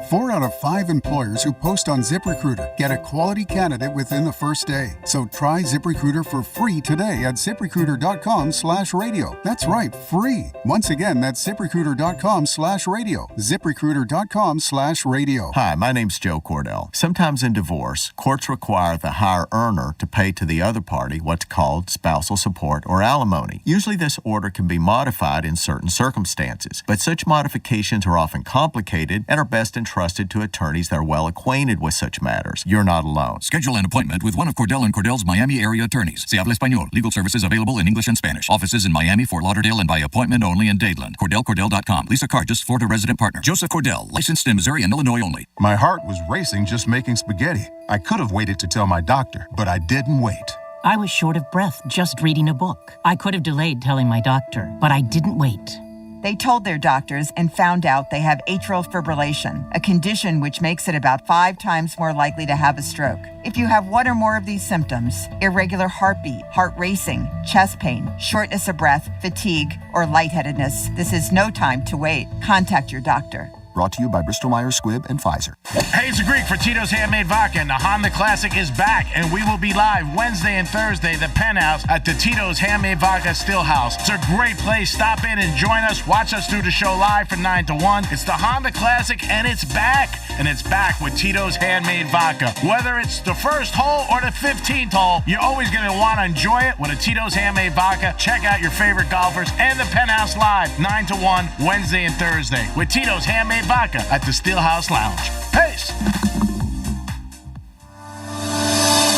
4 out of 5 employers who post on ZipRecruiter get a quality candidate within the first day. So try ZipRecruiter for free today at ZipRecruiter.com/radio. That's right, free. Once again, that's ZipRecruiter.com/radio. ZipRecruiter.com/radio. Hi, my name's Joe Cordell. Sometimes in divorce, courts require the higher earner to pay to the other party what's called spousal support or alimony. Usually this order can be modified in certain circumstances, but such modifications are often complicated and are best entrusted to attorneys that are well acquainted with such matters. You're not alone. Schedule an appointment with one of Cordell & Cordell's Miami area attorneys. Se habla español. Legal services available in English and Spanish. Offices in Miami, Fort Lauderdale, and by appointment only in Dadeland. CordellCordell.com. Lisa Carr, just Florida resident partner. Joseph Cordell, licensed in Missouri and Illinois only. My heart was racing just making spaghetti. I could have waited to tell my doctor, but I didn't wait. I was short of breath just reading a book. I could have delayed telling my doctor, but I didn't wait. They told their doctors and found out they have atrial fibrillation, a condition which makes it about 5 times more likely to have a stroke. If you have one or more of these symptoms, irregular heartbeat, heart racing, chest pain, shortness of breath, fatigue, or lightheadedness, this is no time to wait. Contact your doctor. Brought to you by Bristol-Myers Squibb and Pfizer. Hey, it's the Greek for Tito's Handmade Vodka, and the Honda Classic is back, and we will be live Wednesday and Thursday, the Penthouse, at the Tito's Handmade Vodka Stillhouse. It's a great place. Stop in and join us. Watch us do the show live from 9 to 1. It's the Honda Classic, and it's back. And it's back with Tito's Handmade Vodka. Whether it's the first hole or the 15th hole, you're always going to want to enjoy it with a Tito's Handmade Vodka. Check out your favorite golfers and the Penthouse live 9 to 1 Wednesday and Thursday with Tito's Handmade Vodka at the Steelhouse Lounge. Peace.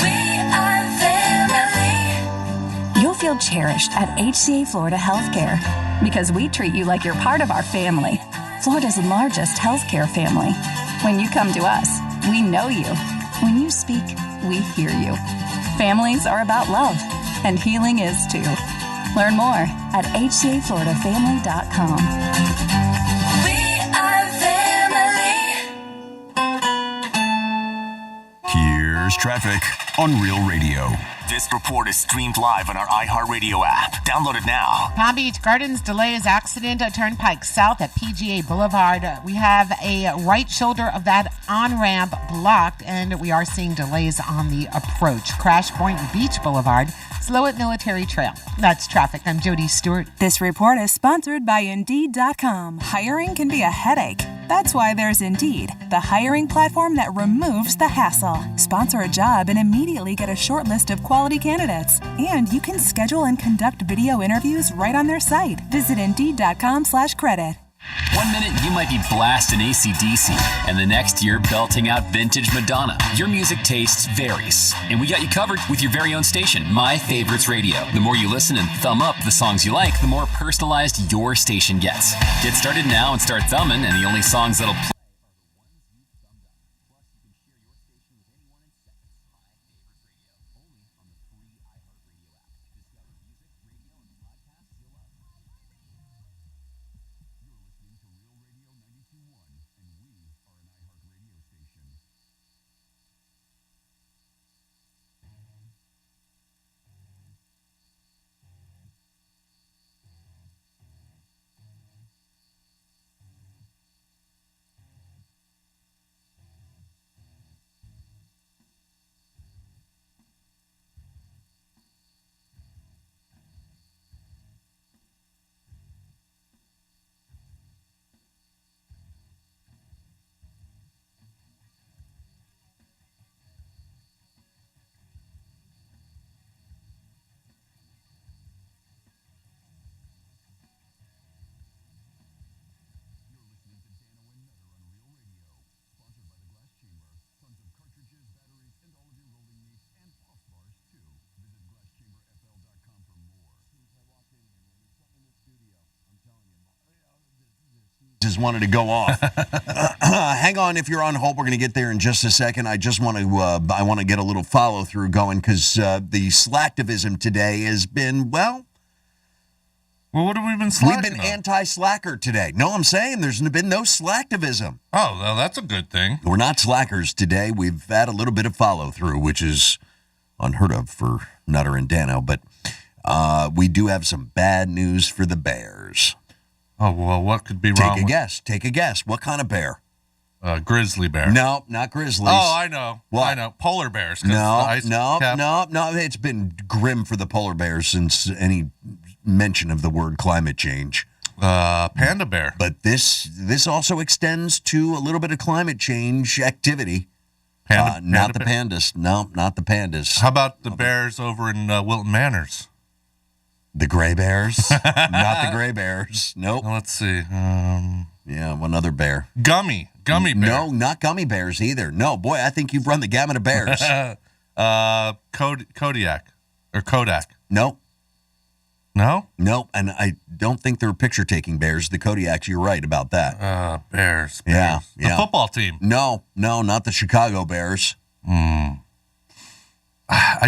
We are family. feel cherished at HCA Florida Healthcare because we treat you like you're part of our family, Florida's largest healthcare family. When you come to us, we know you. When you speak, we hear you. Families are about love, and healing is too. Learn more at hcafloridafamily.com. We are family. Here's traffic on Real Radio. This report is streamed live on our iHeartRadio app. Download it now. Palm Beach Gardens delays accident at Turnpike South at PGA Boulevard. We have a right shoulder of that on-ramp blocked, and we are seeing delays on the approach. Crash Point Beach Boulevard, slow at Military Trail. That's traffic. I'm Jody Stewart. This report is sponsored by Indeed.com. Hiring can be a headache. That's why there's Indeed, the hiring platform that removes the hassle. Sponsor a job and immediately get a short list of quality candidates. And you can schedule and conduct video interviews right on their site. Visit Indeed.com/credit. 1 minute you might be blasting AC/DC, and the next you're belting out vintage Madonna. Your music taste varies, and we got you covered with your very own station, My Favorites Radio. The more you listen and thumb up the songs you like, the more personalized your station gets. Get started now and start thumbing, and the only songs that'll play just wanted to go off. Hang on, if you're on hold, we're going to get there in just a second. I just want to I want to get a little follow through going because the slacktivism today has been Well, what have we been slacking We've been on? anti-slacker today. No, I'm saying there's been no slacktivism. Oh, well, that's a good thing. We're not slackers today. We've had a little bit of follow through, which is unheard of for Nutter and Dano, but we do have some bad news for the Bears. Oh, well, what could be wrong? Take a guess. What kind of bear? Grizzly bear. No, not grizzlies. Oh, I know. What? I know. Polar bears. No. It's been grim for the polar bears since any mention of the word climate change. Panda bear. But this also extends to a little bit of climate change activity. Not the pandas. No, not the pandas. How about the bears over in Wilton Manors? The gray bears? Not the gray bears. Nope. Let's see. Yeah, one other bear. Gummy bear. No, not gummy bears either. No, boy, I think you've run the gamut of bears. Kodiak or Kodak. No. No? No, and I don't think they're picture-taking bears. The Kodiaks, you're right about that. Bears. Yeah. The football team. No, not the Chicago Bears. I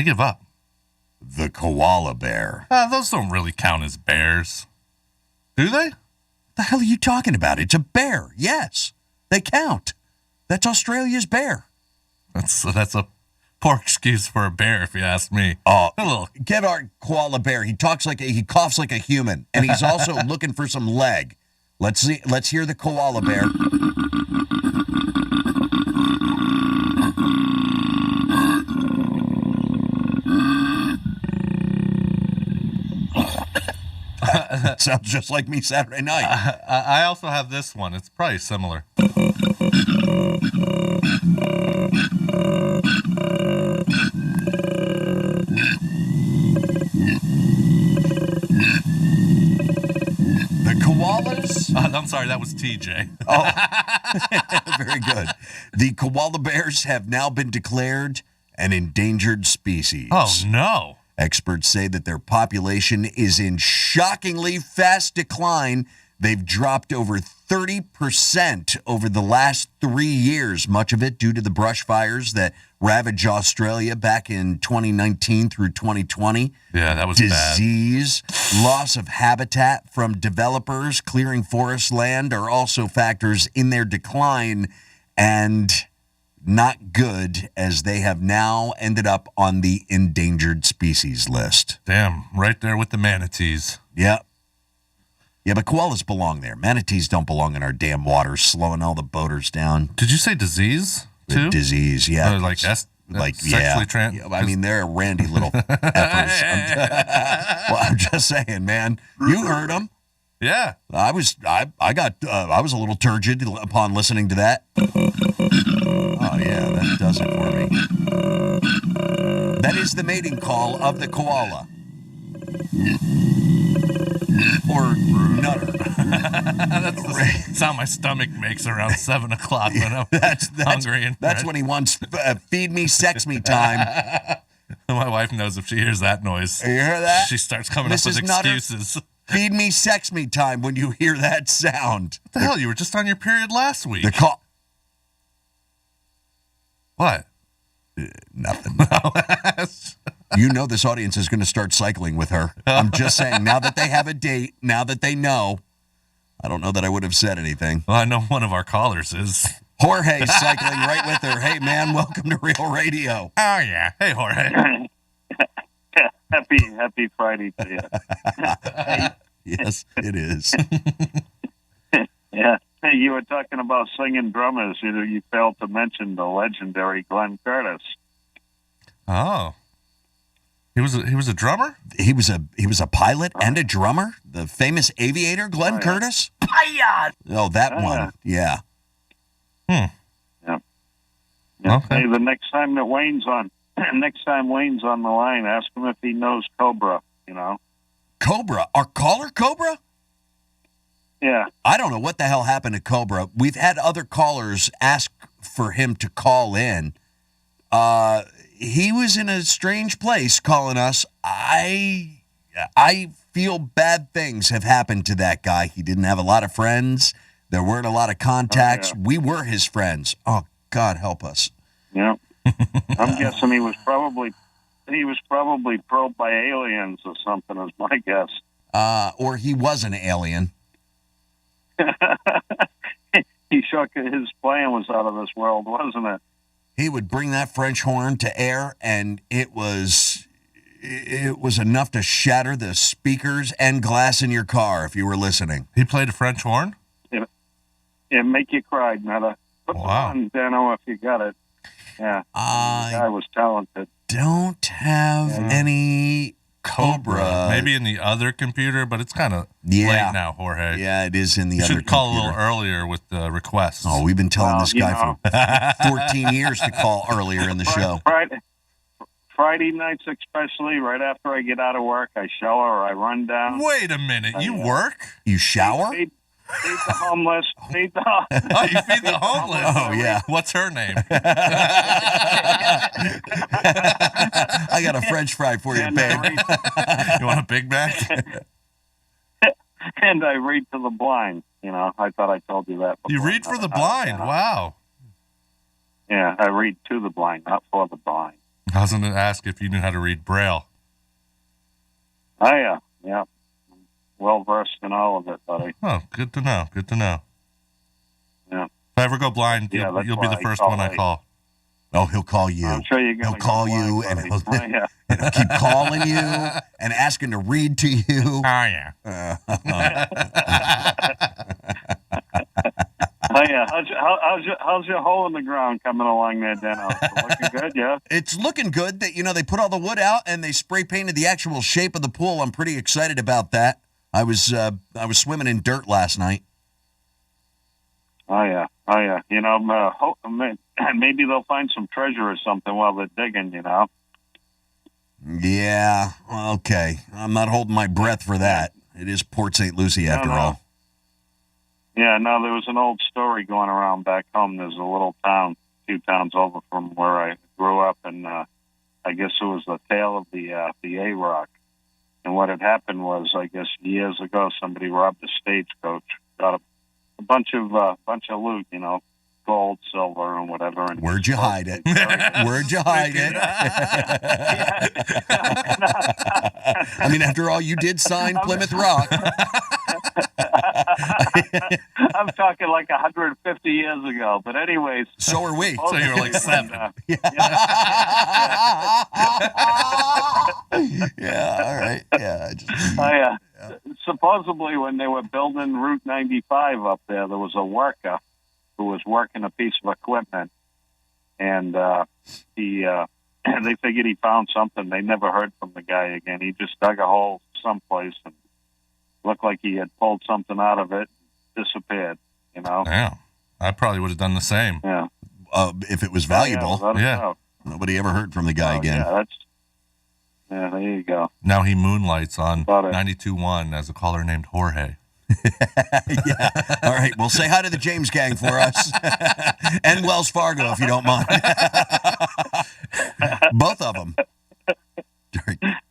give up. The koala bear. Those don't really count as bears. Do they? The hell are you talking about? It's a bear. Yes, they count. That's Australia's bear. That's a poor excuse for a bear, if you ask me. Get our koala bear. He coughs like a human, and he's also looking for some leg. Let's hear the koala bear. Sounds just like me Saturday night. I also have this one. It's probably similar. The koalas? I'm sorry, that was TJ. Oh, very good. The koala bears have now been declared an endangered species. Oh, no. Experts say that their population is in shockingly fast decline. They've dropped over 30% over the last 3 years, much of it due to the brush fires that ravaged Australia back in 2019 through 2020. Yeah, that was bad. Disease, loss of habitat from developers, clearing forest land are also factors in their decline, and not good, as they have now ended up on the endangered species list. Damn, right there with the manatees. Yep. Yeah, but koalas belong there. Manatees don't belong in our damn waters, slowing all the boaters down. Did you say disease, too? Disease, yeah. Sexually I mean, they're randy little effers. I'm just saying, man. You heard them. Yeah. I was a little turgid upon listening to that. Oh, yeah, that does it for me. That is the mating call of the koala. Or nutter. That's the sound my stomach makes around 7 o'clock when I'm hungry. That's when he wants feed me, sex me time. My wife knows if she hears that noise. You hear that? She starts coming up with excuses. Nutter, feed me, sex me time when you hear that sound. What the hell? You were just on your period last week. The call. What? Nothing. You know this audience is going to start cycling with her. I'm just saying, now that they have a date, now that they know, I don't know that I would have said anything. Well, I know one of our callers is. Jorge's cycling right with her. Hey, man, welcome to Real Radio. Oh, yeah. Hey, Jorge. Happy Friday to you. Yes, it is. Yeah. Hey, you were talking about singing drummers. You failed to mention the legendary Glenn Curtis. Oh. He was a drummer? He was a pilot and a drummer. The famous aviator, Glenn Curtis. Oh, that one. Yeah. Yeah. Okay. Hey, the next time Wayne's on the line, ask him if he knows Cobra. Cobra, our caller, Cobra. Yeah. I don't know what the hell happened to Cobra. We've had other callers ask for him to call in. He was in a strange place calling us. I feel bad things have happened to that guy. He didn't have a lot of friends. There weren't a lot of contacts. We were his friends. Oh, God help us. Yeah. I'm guessing he was probably probed by aliens or something, is my guess. Or he was an alien. He shook. His plan was out of this world, wasn't it? He would bring that French horn to air, and it was enough to shatter the speakers and glass in your car if you were listening. He played a French horn? It make you cry, Nutter. Put the on, Dano, if you got it. Yeah. The guy was talented. Don't have any Cobra. Maybe in the other computer, but it's kind of late now, Jorge. Yeah, it is in the you other should call computer. a little earlier with the requests. Oh, we've been telling this guy for 14 years to call earlier in the show. Friday nights especially, right after I get out of work, I shower or I run down. Wait a minute, you work? You shower? Feed the homeless. Oh, you feed the homeless? Oh, yeah. What's her name? I got a French fry for you, babe. You want a Big Mac? And I read to the blind. I thought I told you that before. You read for the blind? Wow. Yeah, I read to the blind, not for the blind. I was going to ask if you knew how to read Braille. Oh, yeah. Yeah. Well-versed in all of it, buddy. Oh, good to know. Good to know. Yeah. If I ever go blind, you'll be the first one I call. Oh, he'll call you. I'm sure he'll call you, and he'll keep calling you and asking to read to you. Oh, yeah. Oh, yeah. How's your hole in the ground coming along there, Dano? Looking good, yeah? It's looking good. That they put all the wood out and they spray painted the actual shape of the pool. I'm pretty excited about that. I was swimming in dirt last night. Oh, yeah. Maybe they'll find some treasure or something while they're digging, Yeah, okay. I'm not holding my breath for that. It is Port St. Lucie after all. Yeah, no, there was an old story going around back home. There's a little town, 2 towns over from where I grew up, and I I guess it was the tail of the A-Rock. And what had happened was, I guess years ago, somebody robbed a stagecoach, got a bunch of loot, you know, gold, silver, and whatever. And where'd you hide it? Where'd you hide it? I mean, after all, you did sign Plymouth Rock. I'm talking like 150 years ago. But anyways. So are we. So you were like 7. Yeah, all right. Yeah. Supposedly, when they were building Route 95 up there was a worker who was working a piece of equipment, and they figured he found something. They never heard from the guy again. He just dug a hole someplace and looked like he had pulled something out of it, disappeared, you know? Yeah. I probably would have done the same. Yeah. If it was valuable. Yeah. Nobody ever heard from the guy again. Yeah, there you go. Now he moonlights on 92.1 as a caller named Jorge. Yeah. All right. Well, say hi to the James Gang for us. And Wells Fargo, if you don't mind. Both of them.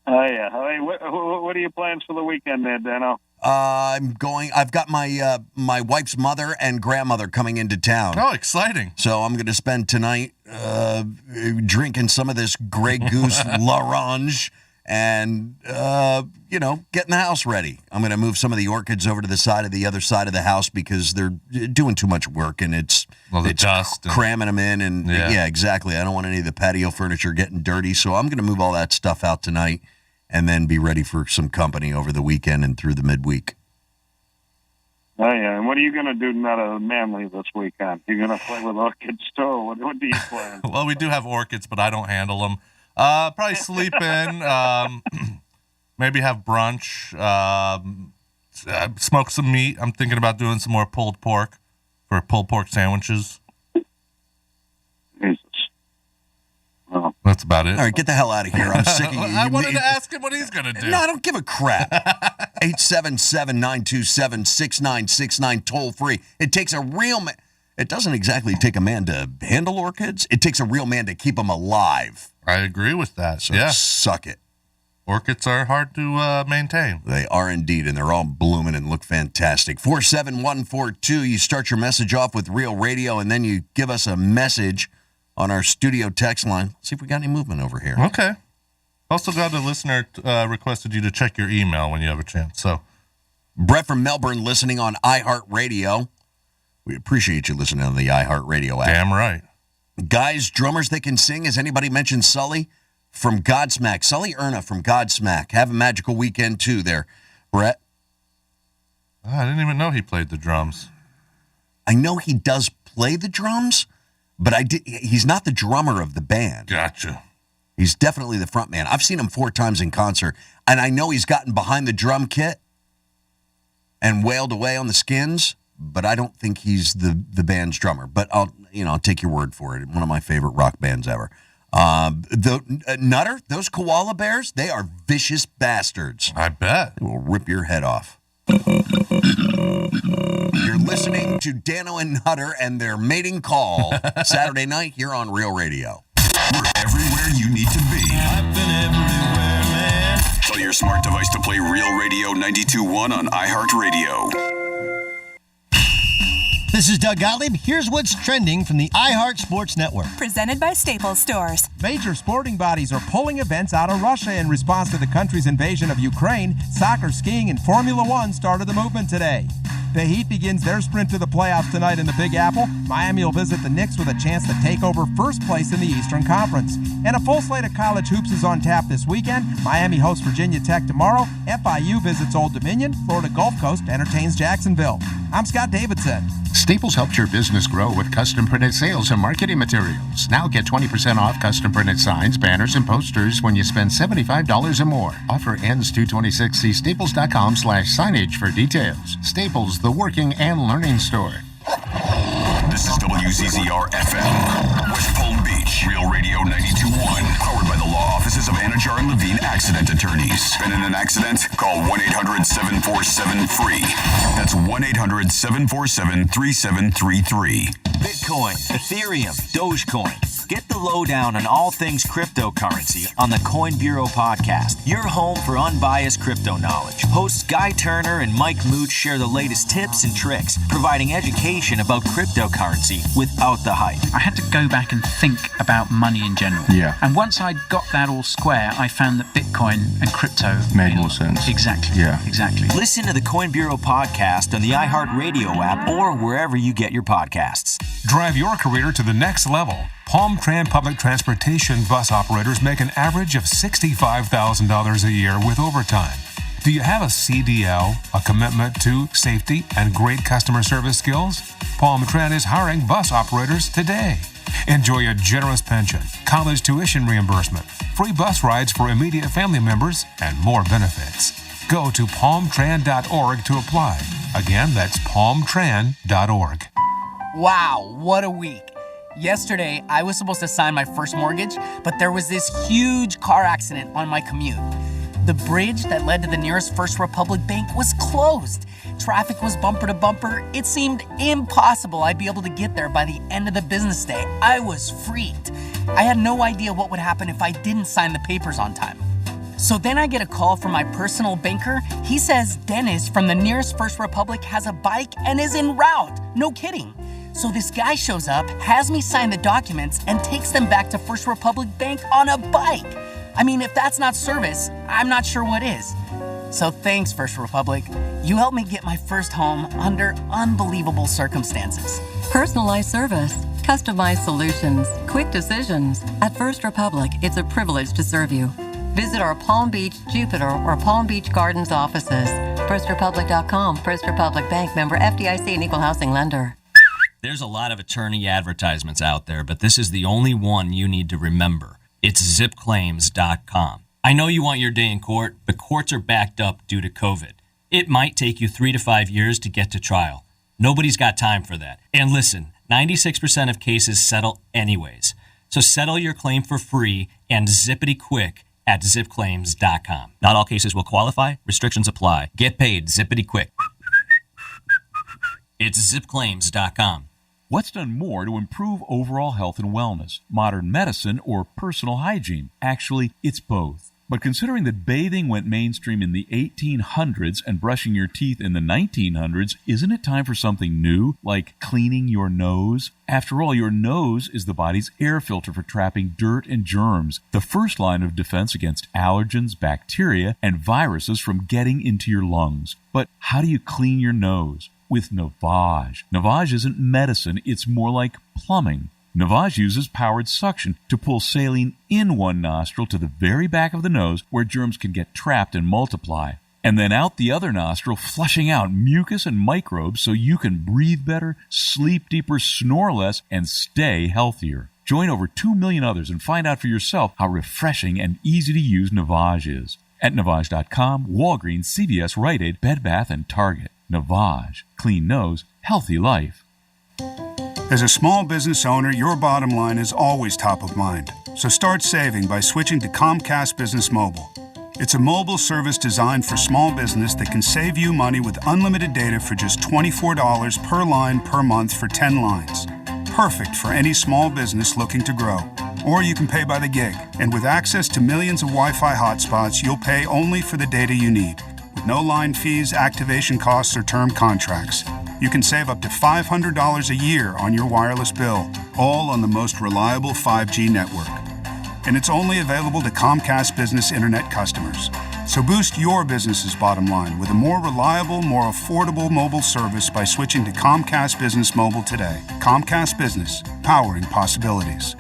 Oh, yeah. Hey, what are your plans for the weekend there, Dano? I've got my wife's mother and grandmother coming into town. Oh, exciting. So I'm going to spend tonight drinking some of this Grey Goose L'Orange and, getting the house ready. I'm going to move some of the orchids over to the other side of the house because they're doing too much work and it's dust cramming them in. And yeah, exactly. I don't want any of the patio furniture getting dirty. So I'm going to move all that stuff out tonight and then be ready for some company over the weekend and through the midweek. Oh, yeah. And what are you going to do not a Manly this weekend? You're going to play with orchids too? What do you plan? Well, we do have orchids, but I don't handle them. Probably sleep in, maybe have brunch, smoke some meat. I'm thinking about doing some more pulled pork for pulled pork sandwiches. Jesus. Well, that's about it. All right, get the hell out of here. I'm sick of you. I wanted to ask him what he's going to do. No, I don't give a crap. 877-927-6969, toll free. It takes a real man. It doesn't exactly take a man to handle orchids. It takes a real man to keep them alive. I agree with that. So yeah. Suck it. Orchids are hard to maintain. They are indeed, and they're all blooming and look fantastic. 47142, you start your message off with Real Radio, and then you give us a message on our studio text line. See if we got any movement over here. Okay. Also got a listener requested you to check your email when you have a chance. So, Brett from Melbourne listening on iHeartRadio. We appreciate you listening on the iHeartRadio app. Damn right. Guys, drummers that can sing. Has anybody mentioned Sully from Godsmack? Sully Erna from Godsmack. Have a magical weekend, too, there, Brett. I didn't even know he played the drums. I know he does play the drums, but he's not the drummer of the band. Gotcha. He's definitely the front man. I've seen him 4 times in concert, and I know he's gotten behind the drum kit and wailed away on the skins, but I don't think he's the band's drummer. But I'll take your word for it. One of my favorite rock bands ever. Nutter, those koala bears, they are vicious bastards. I bet. They will rip your head off. You're listening to Dano and Nutter and their mating call Saturday night here on Real Radio. We're everywhere you need to be. I've been everywhere, man. Tell your smart device to play Real Radio 92.1 on iHeartRadio. This is Doug Gottlieb. Here's what's trending from the iHeart Sports Network. Presented by Staples Stores. Major sporting bodies are pulling events out of Russia in response to the country's invasion of Ukraine. Soccer, skiing, and Formula One started the movement today. The Heat begins their sprint to the playoffs tonight in the Big Apple. Miami will visit the Knicks with a chance to take over first place in the Eastern Conference. And a full slate of college hoops is on tap this weekend. Miami hosts Virginia Tech tomorrow. FIU visits Old Dominion. Florida Gulf Coast entertains Jacksonville. I'm Scott Davidson. Staples helps your business grow with custom printed sales and marketing materials. Now get 20% off custom printed signs, banners, and posters when you spend $75 or more. Offer ends 2/26. See staples.com/signage for details. Staples, the working and learning store. This is WZZR FM, West Palm Beach, Real Radio 92.1, powered by the law offices of Anajar and Levine Accident Attorneys. Been in an accident? Call 1-800-747-FREE. That's 1-800-747-3733. Bitcoin, Ethereum, Dogecoin. Get the lowdown on all things cryptocurrency on the Coin Bureau podcast, your home for unbiased crypto knowledge. Hosts Guy Turner and Mike Mooch share the latest tips and tricks, providing education about cryptocurrency without the hype. I had to go back and think about money in general. Yeah. And once I got that all square, I found that Bitcoin and crypto made more sense. Exactly. Yeah. Exactly. Listen to the Coin Bureau podcast on the iHeartRadio app or wherever you get your podcasts. Drive your career to the next level. Palm Tran Public Transportation bus operators make an average of $65,000 a year with overtime. Do you have a CDL, a commitment to safety and great customer service skills? Palm Tran is hiring bus operators today. Enjoy a generous pension, college tuition reimbursement, free bus rides for immediate family members, and more benefits. Go to palmtran.org to apply. Again, that's palmtran.org. Wow, what a week. Yesterday, I was supposed to sign my first mortgage, but there was this huge car accident on my commute. The bridge that led to the nearest First Republic Bank was closed. Traffic was bumper to bumper. It seemed impossible I'd be able to get there by the end of the business day. I was freaked. I had no idea what would happen if I didn't sign the papers on time. So then I get a call from my personal banker. He says Dennis from the nearest First Republic has a bike and is en route. No kidding. So this guy shows up, has me sign the documents, and takes them back to First Republic Bank on a bike. I mean, if that's not service, I'm not sure what is. So thanks, First Republic. You helped me get my first home under unbelievable circumstances. Personalized service, customized solutions, quick decisions. At First Republic, it's a privilege to serve you. Visit our Palm Beach, Jupiter, or Palm Beach Gardens offices. FirstRepublic.com, First Republic Bank, member FDIC and equal housing lender. There's a lot of attorney advertisements out there, but this is the only one you need to remember. It's zipclaims.com. I know you want your day in court, but courts are backed up due to COVID. It might take you 3 to 5 years to get to trial. Nobody's got time for that. And listen, 96% of cases settle anyways. So settle your claim for free and zippity quick at zipclaims.com. Not all cases will qualify. Restrictions apply. Get paid zippity quick. It's zipclaims.com. What's done more to improve overall health and wellness, modern medicine or personal hygiene? Actually, it's both. But considering that bathing went mainstream in the 1800s and brushing your teeth in the 1900s, isn't it time for something new, like cleaning your nose? After all, your nose is the body's air filter for trapping dirt and germs, the first line of defense against allergens, bacteria, and viruses from getting into your lungs. But how do you clean your nose? With Navage. Navage isn't medicine, it's more like plumbing. Navage uses powered suction to pull saline in one nostril to the very back of the nose where germs can get trapped and multiply, and then out the other nostril, flushing out mucus and microbes so you can breathe better, sleep deeper, snore less, and stay healthier. Join over 2 million others and find out for yourself how refreshing and easy to use Navage is. At Navage.com, Walgreens, CVS, Rite Aid, Bed Bath, and Target. Navage. Clean nose, healthy life. As a small business owner, your bottom line is always top of mind. So start saving by switching to Comcast Business Mobile. It's a mobile service designed for small business that can save you money with unlimited data for just $24 per line per month for 10 lines. Perfect for any small business looking to grow. Or you can pay by the gig. And with access to millions of Wi-Fi hotspots, you'll pay only for the data you need. With no line fees, activation costs, or term contracts. You can save up to $500 a year on your wireless bill, all on the most reliable 5G network. And it's only available to Comcast Business Internet customers. So boost your business's bottom line with a more reliable, more affordable mobile service by switching to Comcast Business Mobile today. Comcast Business, powering possibilities.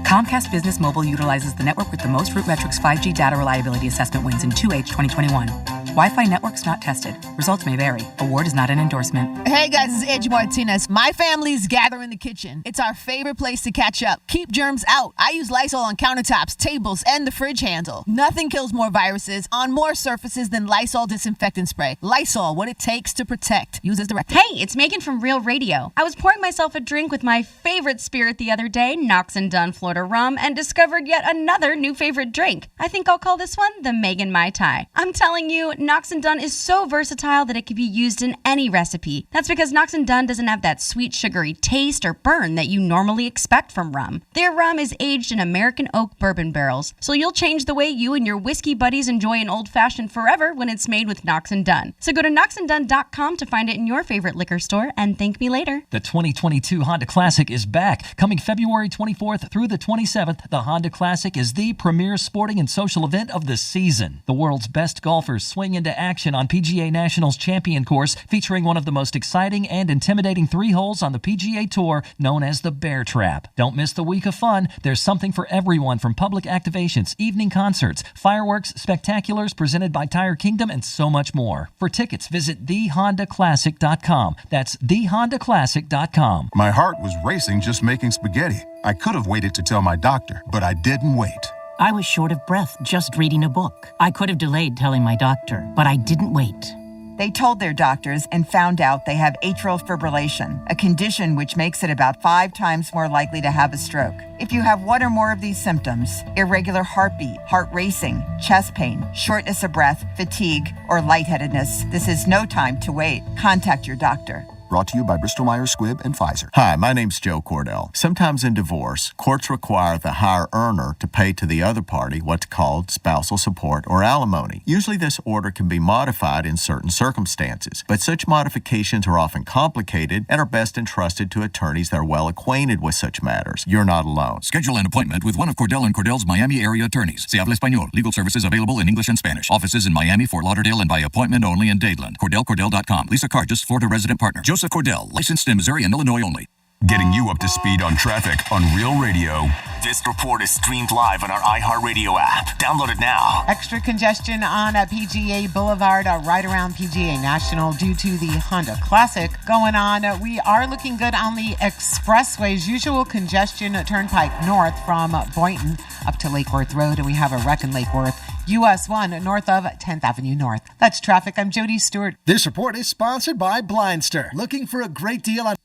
Comcast Business Mobile utilizes the network with the most RootMetrics 5G data reliability assessment wins in 2H 2021. Wi-Fi networks not tested. Results may vary. Award is not an endorsement. Hey guys, it's Angie Martinez. My family's gather in the kitchen. It's our favorite place to catch up. Keep germs out. I use Lysol on countertops, tables, and the fridge handle. Nothing kills more viruses on more surfaces than Lysol disinfectant spray. Lysol, what it takes to protect. Use as directed. Hey, it's Megan from Real Radio. I was pouring myself a drink with my favorite spirit the other day, Knox and Dunn Florida Rum, and discovered yet another new favorite drink. I think I'll call this one the Megan Mai Tai. I'm telling you, Knox and Dunn is so versatile that it can be used in any recipe. That's because Knox and Dunn doesn't have that sweet, sugary taste or burn that you normally expect from rum. Their rum is aged in American oak bourbon barrels, so you'll change the way you and your whiskey buddies enjoy an old-fashioned forever when it's made with Knox and Dunn. So go to knoxanddunn.com to find it in your favorite liquor store and thank me later. The 2022 Honda Classic is back. Coming February 24th through the 27th, the Honda Classic is the premier sporting and social event of the season. The world's best golfers swing into action on PGA National's Champion Course, featuring one of the most exciting and intimidating 3 holes on the PGA Tour, known as the Bear Trap. Don't miss the week of fun. There's something for everyone, from public activations, evening concerts, fireworks, spectaculars presented by Tire Kingdom, and so much more. For tickets, visit thehondaclassic.com. That's thehondaclassic.com. My heart was racing just making spaghetti. I could have waited to tell my doctor, but I didn't wait. I was short of breath just reading a book. I could have delayed telling my doctor, but I didn't wait. They told their doctors and found out they have atrial fibrillation, a condition which makes it about 5 times more likely to have a stroke. If you have one or more of these symptoms, irregular heartbeat, heart racing, chest pain, shortness of breath, fatigue, or lightheadedness, this is no time to wait. Contact your doctor. Brought to you by Bristol-Myers Squibb and Pfizer. Hi, my name's Joe Cordell. Sometimes in divorce, courts require the higher earner to pay to the other party what's called spousal support or alimony. Usually this order can be modified in certain circumstances, but such modifications are often complicated and are best entrusted to attorneys that are well acquainted with such matters. You're not alone. Schedule an appointment with one of Cordell & Cordell's Miami area attorneys. Se habla español. Legal services available in English and Spanish. Offices in Miami, Fort Lauderdale, and by appointment only in Dadeland. CordellCordell.com. Lisa Cargis, Florida resident partner. Joseph Cordell, licensed in Missouri and Illinois only. Getting you up to speed on traffic on Real Radio. This report is streamed live on our iHeartRadio app. Download it now. Extra congestion on PGA Boulevard right around PGA National due to the Honda Classic going on. We are looking good on the expressways. Usual congestion Turnpike North from Boynton up to Lake Worth Road, and we have a wreck in Lake Worth. US 1 north of 10th Avenue North. That's traffic. I'm Jody Stewart. This report is sponsored by Blindster. Looking for a great deal on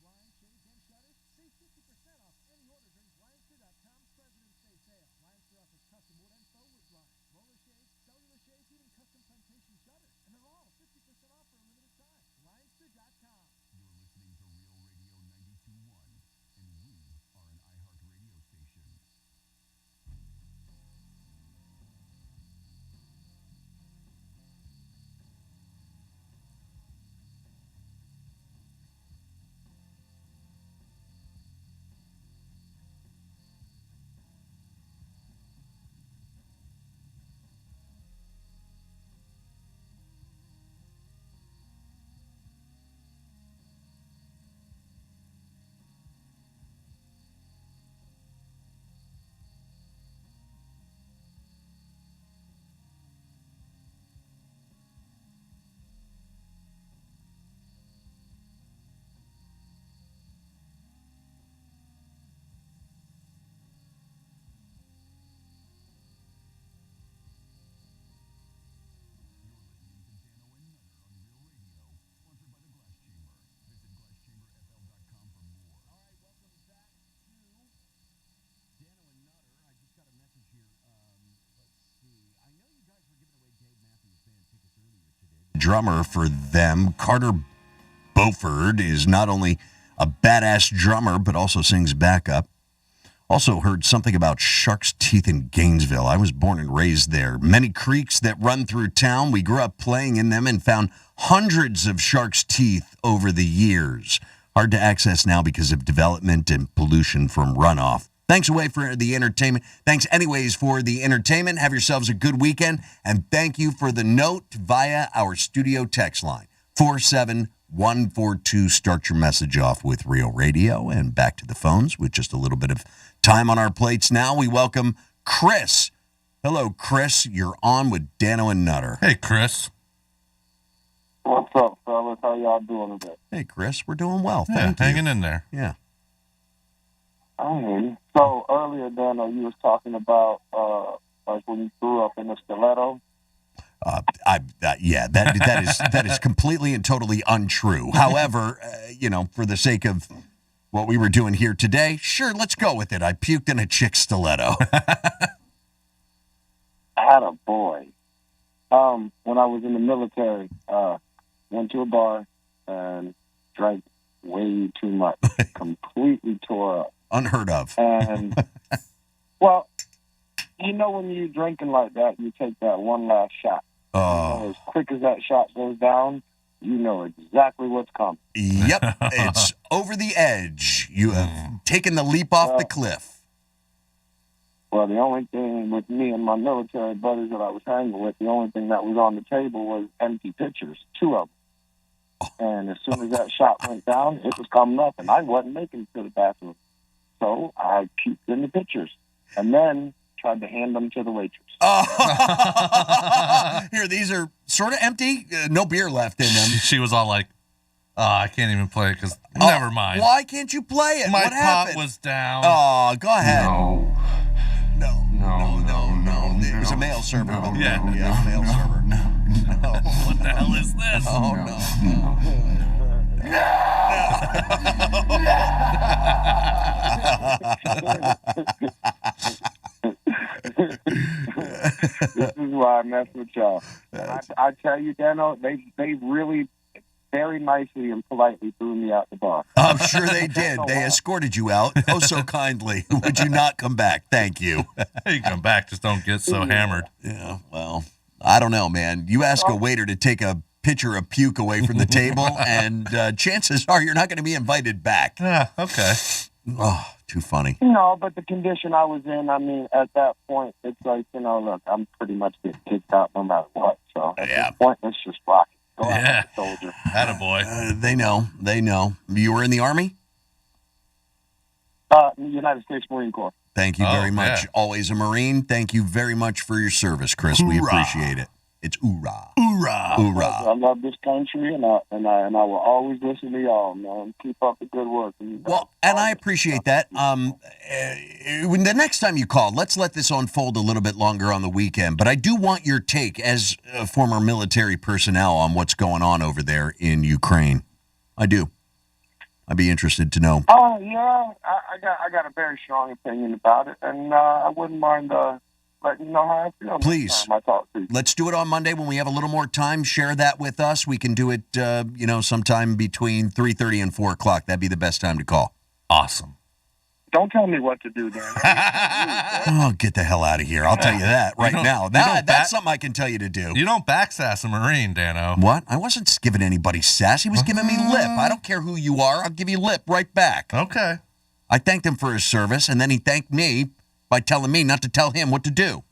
drummer for them. Carter Beauford is not only a badass drummer, but also sings backup. Also heard something about Shark's Teeth in Gainesville. I was born and raised there. Many creeks that run through town. We grew up playing in them and found hundreds of Shark's Teeth over the years. Hard to access now because of development and pollution from runoff. Thanks for the entertainment. Thanks anyways for the entertainment. Have yourselves a good weekend. And thank you for the note via our studio text line. 47142. Start your message off with Real Radio. And back to the phones with just a little bit of time on our plates now. We welcome Chris. Hello, Chris. You're on with Dano and Nutter. Hey, Chris. What's up, fellas? How y'all doing today? Hey, Chris. We're doing well. Yeah, Thank you. hanging in there. Yeah. I hear you. So earlier, Dano, you was talking about like when you grew up in a stiletto. Yeah, that is completely and totally untrue. However, for the sake of what we were doing here today, sure, let's go with it. I puked in a chick stiletto. I had a boy. When I was in the military, went to a bar and drank way too much. Completely tore up. Unheard of. And, well, you know when you're drinking like that, you take that one last shot. As quick as that shot goes down, you know exactly what's coming. Yep, it's over the edge. You have taken the leap off the cliff. Well, the only thing with me and my military buddies that I was hanging with, the only thing that was on the table was empty pitchers, 2 of them. And as soon as that shot went down, it was coming up, and I wasn't making it to the bathroom. So I puked in the pitchers and then tried to hand them to the waitress. Here, these are sort of empty. No beer left in them. She was all like, I can't even play it because never mind. Why can't you play it? My what pot happened? was down. Oh, go ahead. No. It was a mail server. Yeah. Mail server. No. What the hell is this? Oh, no. This is why I mess with y'all. I tell you, Dano, they really very nicely and politely threw me out the bar. I'm sure they did. They escorted you out. Oh, so kindly. Would you not come back? Thank you. You come back, just don't get so hammered. Yeah, well, I don't know, man. You ask a waiter to take a pitcher of puke away from the table, and chances are you're not going to be invited back. Yeah, okay. Oh, too funny. No, but the condition I was in, I mean, at that point, it's like, look, I'm pretty much getting kicked out no matter what. So at this point, let's just rock it. Go out, soldier. Attaboy. They know. You were in the Army? United States Marine Corps. Thank you very much. Yeah. Always a Marine. Thank you very much for your service, Chris. We appreciate it. It's hoorah. Hoorah. Hoorah. I love this country, and I will always listen to y'all, man. Keep up the good work. Well, and I appreciate that. When the next time you call, let's let this unfold a little bit longer on the weekend. But I do want your take as a former military personnel on what's going on over there in Ukraine. I do. I'd be interested to know. Oh, yeah. I got a very strong opinion about it, and I wouldn't mind letting you know how I feel. Please. Next time I talk to you. Let's do it on Monday when we have a little more time. Share that with us. We can do it, sometime between 3:30 and 4 o'clock. That'd be the best time to call. Awesome. Don't tell me what to do, Dan. Oh, get the hell out of here. I'll tell you that right now. That's something I can tell you to do. You don't backsass a Marine, Dano. What? I wasn't giving anybody sass. He was giving me lip. I don't care who you are. I'll give you lip right back. Okay. I thanked him for his service, and then he thanked me by telling me not to tell him what to do.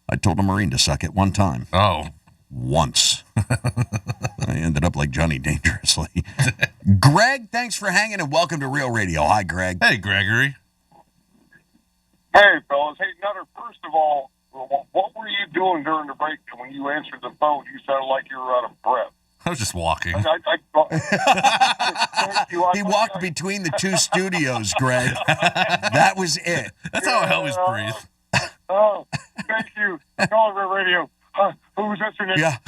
I told a Marine to suck it one time. Oh. Once. I ended up like Johnny Dangerously. Greg, thanks for hanging and welcome to Real Radio. Hi, Greg. Hey, Gregory. Hey, fellas. Hey, Nutter, first of all, what were you doing during the break when you answered the phone? You sounded like you were out of breath. I was just walking. He walked between the two studios, Greg. That was it. That's how I always breathe. Oh, thank you. Call Real Radio. Who's that your name? Yeah.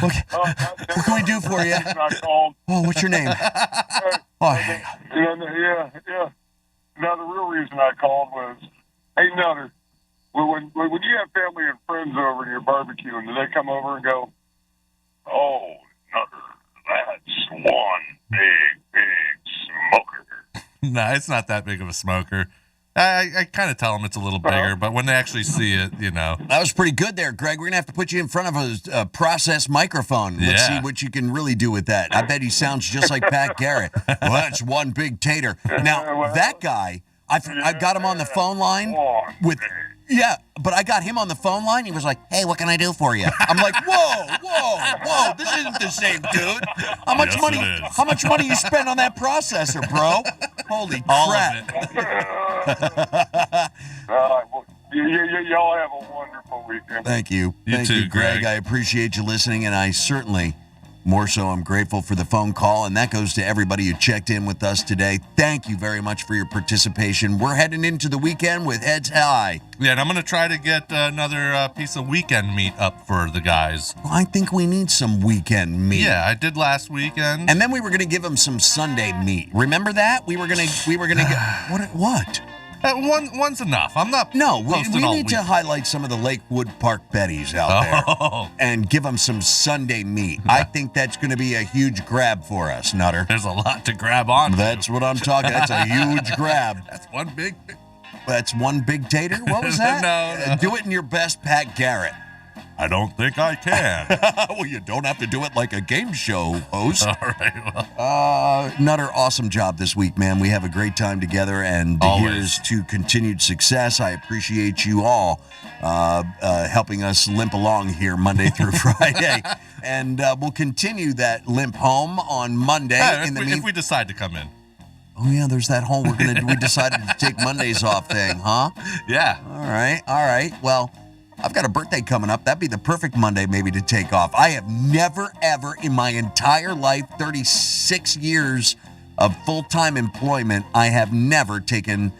Okay. What can we do for you? Oh, what's your name? Yeah. Now, the real reason I called was, hey, Nutter, when you have family and friends over and you're barbecuing, do they come over and go, oh, Nutter, that's one big smoker? No, it's not that big of a smoker. I kind of tell them it's a little bigger, but when they actually see it, That was pretty good there, Greg. We're going to have to put you in front of a process microphone. Let's see what you can really do with that. I bet he sounds just like Pat Garrett. Well, that's one big tater. Now, that guy, I got him on the phone line with... Yeah, but I got him on the phone line. He was like, hey, what can I do for you? I'm like, whoa, this isn't the same dude. How much money you spend on that processor, bro? Holy crap. Y'all have a wonderful weekend. Thank you. Thank you, Greg. I appreciate you listening, and I certainly... More so, I'm grateful for the phone call, and that goes to everybody who checked in with us today. Thank you very much for your participation. We're heading into the weekend with heads high. Yeah, and I'm going to try to get another piece of weekend meat up for the guys. Well, I think we need some weekend meat. Yeah, I did last weekend. And then we were going to give them some Sunday meat. Remember that? We were going to get... What? One's enough. I'm not. No, we posting all need to week. highlight some of the Lakewood Park Betties out there and give them some Sunday meat. I think that's going to be a huge grab for us, Nutter. There's a lot to grab on. That's what I'm talking. That's a huge grab. That's one big. That's one big tater? What was that? No. Do it in your best Pat Garrett. I don't think I can. Well, you don't have to do it like a game show host. All right. Well. Nutter, awesome job this week, man. We have a great time together, and here's to continued success. I appreciate you all helping us limp along here Monday through Friday. And we'll continue that limp home on Monday. If we decide to come in. Oh, yeah, there's that whole we decided to take Mondays off thing, huh? Yeah. All right. Well, I've got a birthday coming up. That'd be the perfect Monday maybe to take off. I have never, ever in my entire life, 36 years of full-time employment, I have never taken